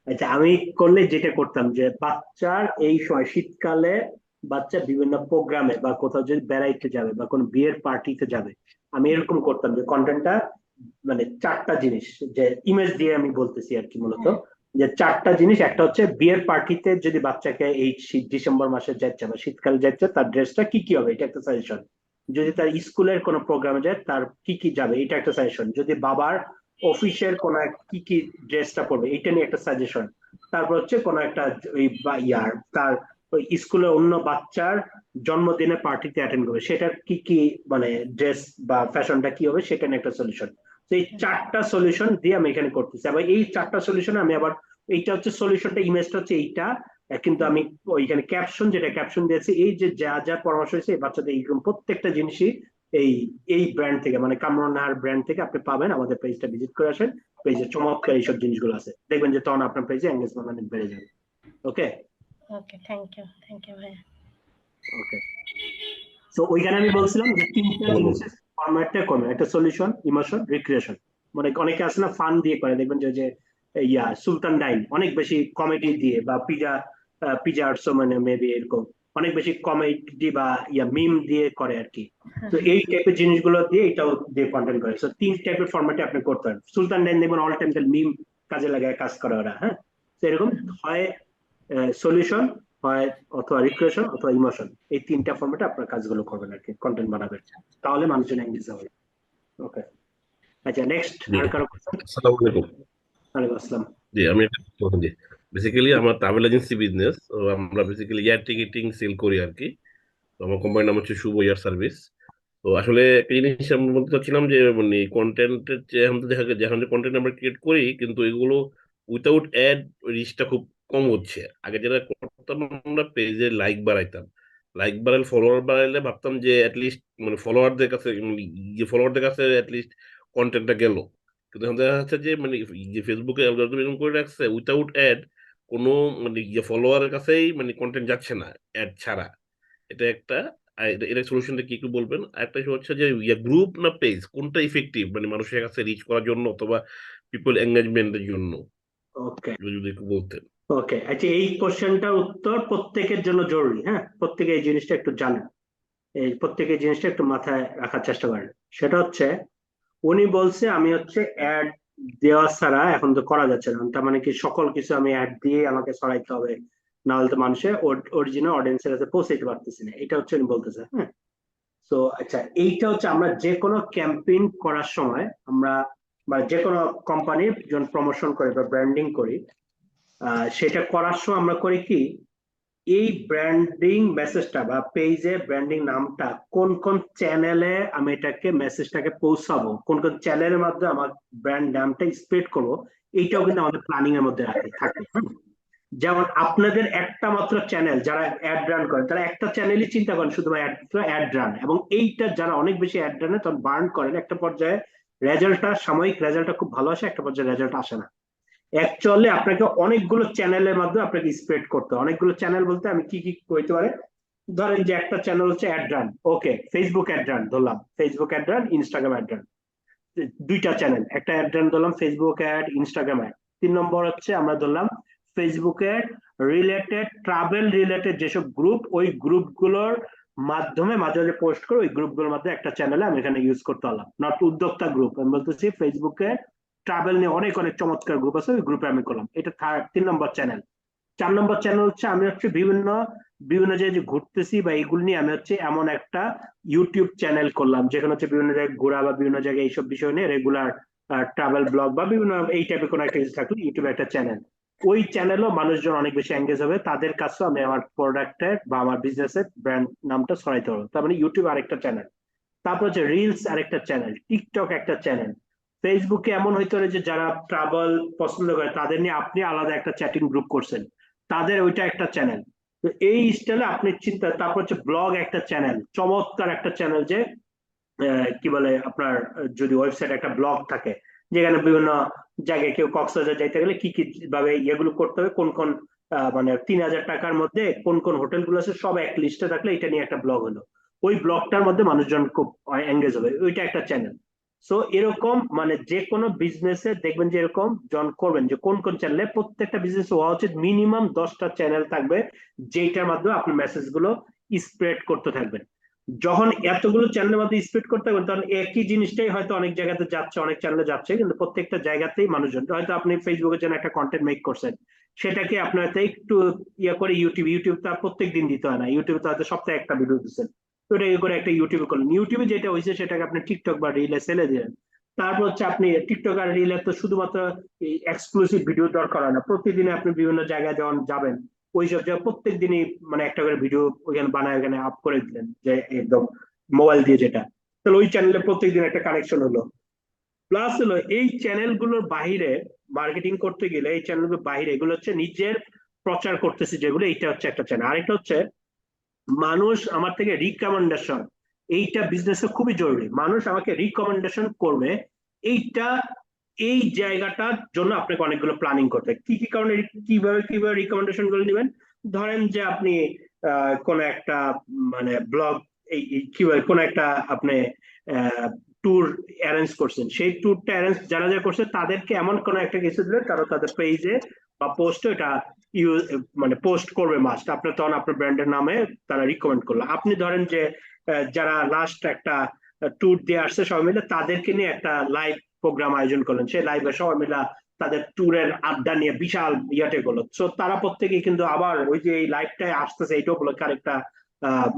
আচ্ছা আমি করলে যেটা করতাম যে বাচ্চার এই সময় শীতকালে বাচ্চা বিভিন্ন প্রোগ্রামে বা কোথাও যদি বেড়াইতে যাবে বা কোনো বিয়ের পার্টিতে যাবে, আমি এরকম করতাম যে কন্টেন্টটা মানে চারটা জিনিস, যে ইমেজ দিয়ে আমি বলতেছি আর কি মূলত, যে চারটা জিনিস। একটা হচ্ছে বিয়ের পার্টিতে যদি বাচ্চাকে এই ডিসেম্বর মাসে যাচ্ছে বা শীতকালে যাচ্ছে তার ড্রেসটা কি কি হবে, এটা একটা সাজেশন। যদি তার স্কুলের কোনো প্রোগ্রামে যায় তার কি কি যাবে, এটা একটা সাজেশন। যদি বাবার অফিসের কোন কি কি ড্রেসটা পড়বে এটা নিয়ে একটা সাজেশন। তারপর হচ্ছে কোন একটা ওই তার ওই স্কুলে অন্য বাচ্চার জন্মদিনে পার্টিতে অ্যাটেন্ড করবে সেটার কি কি মানে ড্রেস বা ফ্যাশনটা কি হবে সেটা নিয়ে একটা সলিউশন। তো এই চারটা সলিউশন দিয়ে আমি এখানে করতেছি। আবার এই চারটা সলিউশন আমি আবার এইটা হচ্ছে সলিউশনটা, ইমেজটা হচ্ছে এইটা, কিন্তু আমি ওইখানে ক্যাপশন যেটা ক্যাপশন দিয়েছি এই যে যা যা পরামর্শ হয়েছে এই বাচ্চাদের এইরকম প্রত্যেকটা জিনিসই এই ব্র্যান্ড থেকে মানে কামরুন নাহার ব্র্যান্ড থেকে আপনি পাবেন। আমাদের পেজটা ভিজিট করে আসেন, পেজে চমৎকার এইসব জিনিসগুলো আছে, দেখবেন যে তখন আপনার পেজে এঙ্গেজমেন্ট অনেক বেড়ে যাবে। ওকে ওকে, থ্যাংক ইউ ভাইয়া। ওকে, তো ওইখানে আমি বলছিলাম যে তিনটা জিনিসের ফরম্যাটটা করবেন, একটা সলিউশন, ইমোশন, রিক্রিয়েশন। মানে অনেকে আছে না ফান দিয়ে করে, দেখবেন যে সুলতান ডাইন অনেক বেশি কমেডি দিয়ে বা পিজা আর্টস মানে মেবি এরকম অনেক বেশি কমেডি বা মিম দিয়ে করে আর কি। তো এই টাইপের জিনিসগুলো দিয়ে এটাও দিয়ে কন্টেন্ট করে। সো 3 টাইপের ফরম্যাটে আপনি করতে পারেন। সুলতান ডাইন দেখবেন অল টাইম মিম কাজে লাগায় কাজ করে ওরা, হ্যাঁ। তো এরকম হয় সলিউশন, হয় অথবা রিক্রিয়েশন অথবা ইমোশন, এই 3টা ফরম্যাটে আপনার কাজগুলো করবেন আর কি, কন্টেন্ট বানাবেন, তাহলে মানুষজন এঙ্গেজ হবে। ওকে, আচ্ছা নেক্সট আর কারো কোশ্চেন? আসসালামু আলাইকুম। ওয়ালাইকুম আসসালাম। জি আমি বেসিক্যালি আমার ট্রাভেল এজেন্সি বিজনেস, তো আমরা বেসিক্যালি এয়ার টিকেটিং সেল করি আর কি। তো আমার কোম্পানির নাম হচ্ছে শুভ এয়ার সার্ভিস। তো আসলে একটা জিনিস আমি বলতে চাচ্ছিলাম যে মানে কন্টেন্টের যে এখন দেখা যায়, এখন যে কন্টেন্ট আমরা ক্রিয়েট করি কিন্তু এগুলো উইথাউট অ্যাড রিচটা খুব কম হচ্ছে। আগে যেটা করতাম আমরা পেজে লাইক বাড়াইতাম, লাইক বাড়াইলে ফলোয়ার বাড়াইলে ভাবতাম যে অ্যাটলিস্ট মানে ফলোয়ারদের কাছে অ্যাটলিস্ট কন্টেন্টটা গেল। কিন্তু এখন দেখা যাচ্ছে যে মানে যে ফেসবুকে অ্যালগরিদম এরকম করে রাখছে উইথাউট অ্যাড কোনো মানে ফলোয়ারের কাছেই মানে কন্টেন্ট যাচ্ছে না অ্যাড ছাড়া। এটা একটা, এটা সলিউশনটা কি একটু বলবেন? একটা হচ্ছে যে গ্রুপ না পেজ কোনটা ইফেক্টিভ মানে মানুষের কাছে রিচ করার জন্য অথবা পিপল এঙ্গেজমেন্টের জন্য, ওকে যদি একটু বলতেন। ওকে, আচ্ছা এই কোশ্চেনটার উত্তর প্রত্যেকের জন্য জরুরি, হ্যাঁ। প্রত্যেকে এই জিনিসটা একটু জানেন, এই প্রত্যেকে এই জিনিসটা একটু মাথায় রাখার চেষ্টা করেন। সেটা হচ্ছে উনি বলছে আমি হচ্ছে অ্যাড দেওয়া ছাড়া এখন তো করা যাচ্ছে না, তার মানে কি সকল কিছু আমি অ্যাড দিয়ে আমাকে ছড়াইতে হবে, নাহলে তো মানুষের অরিজিনাল অডিয়েন্সের কাছে পৌঁছাইতে পারতেছি না, এটা হচ্ছে উনি বলতেছে, হ্যাঁ। তো আচ্ছা এইটা হচ্ছে আমরা যে কোনো ক্যাম্পেইন করার সময় আমরা বা যে কোনো কোম্পানির যখন প্রমোশন করি বা ব্র্যান্ডিং করি, সেটা করার সময় আমরা করি কি, এই ব্র্যান্ডিং মেসেজটা বা পেজে ব্র্যান্ডিং নামটা কোন কোন চ্যানেলে আমি এটাকে মেসেজটাকে পৌঁছাবো, কোন কোন চ্যানেলের মাধ্যমে আমার ব্র্যান্ড নামটা স্প্রেড করবো, এইটাও কিন্তু আমাদের প্ল্যানিং এর মধ্যে থাকে। যেমন আপনাদের একটা মাত্র চ্যানেল যারা অ্যাড রান করে, তারা একটা চ্যানেলই চিন্তা করেন শুধুমাত্র অ্যাড রান, এবং এইটা যারা অনেক বেশি অ্যাড রানে তখন বার্ন করেন, একটা পর্যায়ে রেজাল্টটা, সাময়িক রেজাল্টটা খুব ভালো আসে, একটা পর্যায়ে রেজাল্ট আসে না। অ্যাকচুয়ালি আপনাকে অনেকগুলো চ্যানেলের মাধ্যমে আপনাকে স্প্রেড করতে হয়। অনেকগুলো চ্যানেল বলতে আমি কি কি কইতে পারে, ধরেন যে একটা চ্যানেল হচ্ছে ad run, okay Facebook ad run ধরলাম, Facebook ad run, Instagram ad run, 2টা চ্যানেল, একটা অ্যাড রান ধরলাম ফেসবুক অ্যাড, ইনস্টাগ্রাম অ্যাড। 3 নম্বর হচ্ছে আমরা ধরলাম ফেসবুকে রিলেটেড, ট্রাভেল রিলেটেড যেসব গ্রুপ, ওই গ্রুপগুলোর মাধ্যমে মাঝে মাঝে পোস্ট করে ওই গ্রুপগুলোর মধ্যে একটা চ্যানেলে আমি এখানে ইউজ করতে পারলাম, নট উদ্যোক্তা গ্রুপ, আমি বলতেছি ফেসবুকে ট্রাভেল নিয়ে অনেক অনেক চমৎকার গ্রুপ আছে, ওই গ্রুপে আমি করলাম, এটা 3 নম্বর চ্যানেল। 4 নম্বর চ্যানেল হচ্ছে আমি হচ্ছে বিভিন্ন জায়গায় ঘুরতেছি বা এইগুলো নিয়ে আমি হচ্ছে এমন একটা ইউটিউব চ্যানেল করলাম যেখানে হচ্ছে বিভিন্ন জায়গায় ঘোরা বা বিভিন্ন জায়গায় এইসব বিষয় নিয়ে রেগুলার ট্রাভেল ব্লগ বা বিভিন্ন এই টাইপের কোনো একটা কিছু থাকলে ইউটিউবে একটা চ্যানেল, ওই চ্যানেলও মানুষজন অনেক বেশি এঙ্গেজ হবে, তাদের কাছেও আমি আমার প্রোডাক্টের বা আমার বিজনেসের ব্র্যান্ড নামটা ছড়াইতে পারবো। তার মানে ইউটিউব আরেকটা চ্যানেল, তারপর হচ্ছে রিলস আরেকটা চ্যানেল, টিকটক একটা চ্যানেল, ফেসবুকে এমন হইতে পারে যে যারা ট্রাভেল পছন্দ করে তাদের নিয়ে আপনি আলাদা একটা চ্যাটিং গ্রুপ করছেন, তাদের ওইটা একটা চ্যানেল। তো এই স্টাইলে আপনি চিন্তা, তারপর হচ্ছে ব্লগ একটা চ্যানেল, চমৎকার একটা চ্যানেল, যে কি বলে আপনার যদি ওয়েবসাইট একটা ব্লগ থাকে যেখানে বিভিন্ন জায়গায় কেউ কক্সবাজার যাইতে গেলে কি কি ভাবে এগুলো করতে হবে, কোন কোন মানে 3000 টাকার মধ্যে কোন কোন হোটেলগুলো আছে সব এক লিস্টে থাকলে এটা নিয়ে একটা ব্লগ হলো, ওই ব্লগটার মধ্যে মানুষজন খুব এঙ্গেজ হবে, ওইটা একটা চ্যানেল। সো এরকম মানে যে কোনো বিজনেসে দেখবেন যে এরকম জন করবেন যে কোন কোন চ্যানেলে, প্রত্যেকটা বিজনেস হওয়া উচিত মিনিমাম 10টা চ্যানেল থাকবে যেটার মাধ্যমে আপনি মেসেজ গুলো স্প্রেড করতে থাকবেন। যখন এতগুলো চ্যানেলের মধ্যে স্প্রেড করতে থাকবেন তখন একই জিনিসটাই হয়তো অনেক জায়গাতে যাচ্ছে, অনেক চ্যানেলে যাচ্ছে, কিন্তু প্রত্যেকটা জায়গাতেই মানুষজন, হয়তো আপনি ফেসবুকের জন্য একটা কন্টেন্ট মেক করছেন, সেটাকে আপনার একটু করে ইউটিউব তার প্রত্যেক দিন দিতে হয় না, ইউটিউবে তো হয়তো সপ্তাহে একটা ভিডিও দিচ্ছেন, তো এটা করে একটা ইউটিউবে করলেন, ইউটিউবে যেটা হয়েছে সেটাকে আপনি টিকটক বা রিলে ছেড়ে দিলেন। তারপর হচ্ছে আপনি টিকটক আর রিলে তো শুধুমাত্র এক্সক্লুসিভ ভিডিও দরকার হয় না, প্রতিদিনে আপনি বিভিন্ন জায়গায় যখন যাবেন ওইসব জায়গায় প্রত্যেক দিনই মানে একটা করে ভিডিও ওইখানে বানায় ওখানে আপ করে দিলেন, যে একদম মোবাইল দিয়ে, যেটা তাহলে ওই চ্যানেলে প্রত্যেকদিন একটা কানেকশন হলো। প্লাস হলো এই চ্যানেলগুলোর বাহিরে মার্কেটিং করতে গেলে, এই চ্যানেলগুলোর বাহিরে এগুলো হচ্ছে নিজের প্রচার করতেছে যেগুলো, এইটা হচ্ছে একটা চ্যানেল। আরেকটা হচ্ছে মানুষ আমার থেকে রিকমেন্ডেশন, এইটা বিজনেসে খুবই জরুরি, মানুষ আমাকে রিকমেন্ডেশন করবে, এইটা এই জায়গাটার জন্য আপনাকে অনেকগুলো প্ল্যানিং করতে হয়। কি কি কারণে কিভাবে রিকমেন্ডেশন গুলো নেবেন, ধরেন যে আপনি কোন একটা মানে ব্লগ, এই কিভাবে কোন একটা আপনি ট্যুর অ্যারেঞ্জ করছেন, সেই ট্যুরটা অ্যারেঞ্জ যারা যারা করছে তাদেরকে এমন কোন একটা কিছু দিলেন কারো তাদের পেজে বা পোস্ট এটা মানে পোস্ট করবে মাস্ট, আপনার তখন আপনার ব্র্যান্ডের নামে তারা রিকমেন্ড করলো। আপনি ধরেন যে যারা লাস্ট একটা ট্যুর দিয়ে আসছে সবাই মিলে, তাদেরকে নিয়ে একটা লাইভ প্রোগ্রাম আয়োজন করলেন, সেই লাইভে সবাই মিলে তাদের ট্যুরের আড্ডা নিয়ে বিশাল ইয়াটে করলো। সো তারা প্রত্যেকেই কিন্তু আবার ওই যে এই লাইভটায় আসতেছে এইটা উপলক্ষে আরেকটা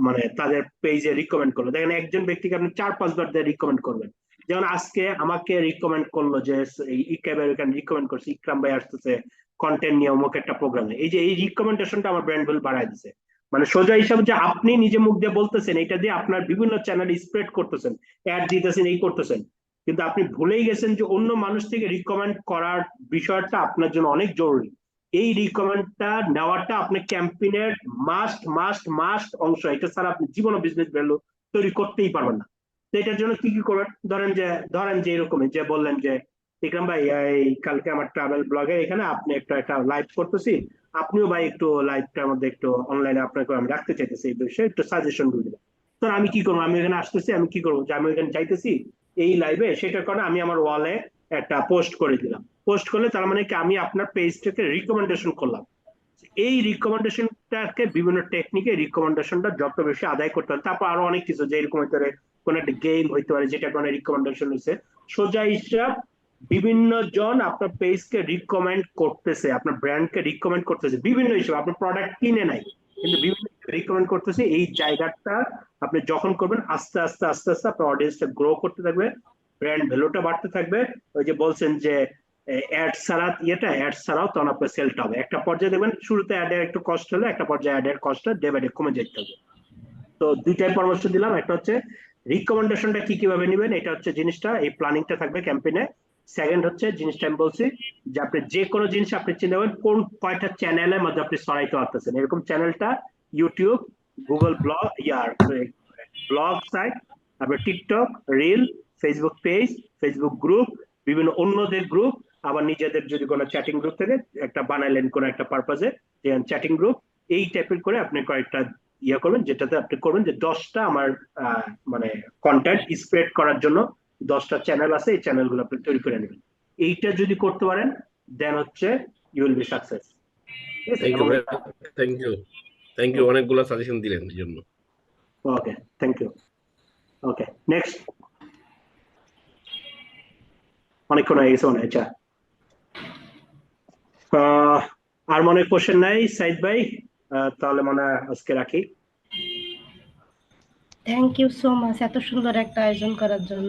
মানে তাদের পেজে রিকমেন্ড করলো। দেখেন একজন ব্যক্তিকে আপনি 4-5 বার দিয়ে রিকমেন্ড করবেন। যেমন আজকে আমাকে রিকমেন্ড করলো যে রিকমেন্ড করছে ইকরাম ভাই আসতেছে কন্টেন্ট নিয়ে অমুক একটা প্রোগ্রামে। এই যে এই রিকমেন্ডেশনটা আমার ব্র্যান্ড ভ্যালু বাড়ায় দিচ্ছে। মানে সোজা হিসাবে যে আপনি নিজে মুখ দিয়ে বলতেছেন, এটা দিয়ে আপনার বিভিন্ন চ্যানেল স্প্রেড করতেছেন, অ্যাড দিতেছেন, এই করতেছেন, কিন্তু আপনি ভুলেই গেছেন যে অন্য মানুষ থেকে রিকমেন্ড করার বিষয়টা আপনার জন্য অনেক জরুরি। এই রিকমেন্ডটা নেওয়াটা আপনি ক্যাম্পেইনের মাস্ট মাস্ট মাস্ট অংশ। এটা ছাড়া আপনি জীবনে বিজনেস ভ্যালু তৈরি করতেই পারবেন না। তো এটার জন্য কি কি করবেন, ধরেন যে এরকমই যে বললেন যে ইকরাম ভাই এই কালকে আমার ট্রাভেল ব্লগে এখানে আপনি একটা লাইভ করতেছি, আপনিও ভাই একটু লাইভটার মধ্যে একটু অনলাইনে আপনাকে আমি রাখতে চাইতেছি, এই বিষয়ে একটু সাজেশন দিয়ে দিবেন। তো আমি কি করবো, আমি এখানে আসতেছি, আমি কি করবো যে আমি এখানে চাইতেছি এই লাইভে, সেটার কারণে আমি আমার ওয়ালে একটা পোস্ট করে দিলাম। পোস্ট করলে তার মানে কি আমি আপনার পেজটাকে রিকমেন্ডেশন করলাম। এই রিকমেন্ডেশনটাকে বিভিন্ন টেকনিকে রিকমেন্ডেশনটা যত বেশি আদায় করতে হবে। তারপর আরো অনেক কিছু, যে এরকম হইতে পারে কোন একটা গেম হইতে পারে যেটা কোনো রিকমেন্ডেশন হয়েছে। সোজা হিসাব বিভিন্ন জন আপনার পেজকে রিকমেন্ড করতেছে, আপনার ব্র্যান্ডকে রিকমেন্ড করতেছে বিভিন্ন হিসেবে, আপনার প্রোডাক্ট কিনে নাই কিন্তু বিভিন্ন রিকমেন্ড করতেছে। এই জায়গাটা আপনি যখন করবেন আস্তে আস্তে আস্তে আস্তে আপনার অডিয়েন্সটা গ্রো করতে থাকবে, ব্র্যান্ড ভ্যালুটা বাড়তে থাকবে। ওই যে বলছেন যে অ্যাড ছাড়া অ্যাড ছাড়াও তখন আপনার সেলটা হবে। একটা পর্যায়ে দেখবেন শুরুতে অ্যাডের একটু কষ্ট হলে একটা পর্যায়ে অ্যাডের কষ্টটা ডে বাই ডে কমে যেতে হবে। তো দুইটাই পরামর্শ দিলাম। একটা হচ্ছে রিকমেন্ডেশনটা কিভাবে নেবেন, এটা হচ্ছে জিনিসটা, এই প্ল্যানিংটা থাকবে ক্যাম্পেইনে। সেকেন্ড হচ্ছে জিনিসটা আমি বলছি যে আপনি যে কোনো জিনিস আপনি চিন্তা করেন কোন কয়টা চ্যানেলের মধ্যে আপনি ছড়াইতে পারতেছেন। এরকম চ্যানেলটা ইউটিউব, গুগল ব্লগ সাইট, তারপরে TikTok, reel, Facebook page, Facebook group, বিভিন্ন অন্যদের গ্রুপ, আবার নিজেদের যদি কোনো চ্যাটিং গ্রুপ থেকে একটা বানাইলেন কোনো একটা পারপাজে চ্যাটিং গ্রুপ, এই টাইপের করে আপনি কয়েকটা করবেন, যেটাতে আপনি করবেন যে 10টা আমার মানে কন্টেন্ট স্প্রেড করার জন্য 10টা চ্যানেল আছে, এই চ্যানেলগুলো আপনি তৈরি করে নেবেন। এইটা যদি করতে পারেন দেন হচ্ছে you will be success. Thank you অনেকগুলো সাজেশন দিলেন এর জন্য। Okay, thank you. Okay, next. অনেকক্ষণ হয়ে গেছে মনে হয়। আচ্ছা, আর মনে কোশ্চেন নাই সাইদ ভাই? তাহলে মনে হয় আজকে রাখি। থ্যাংক ইউ সো মাচ এত সুন্দর একটা আয়োজন করার জন্য।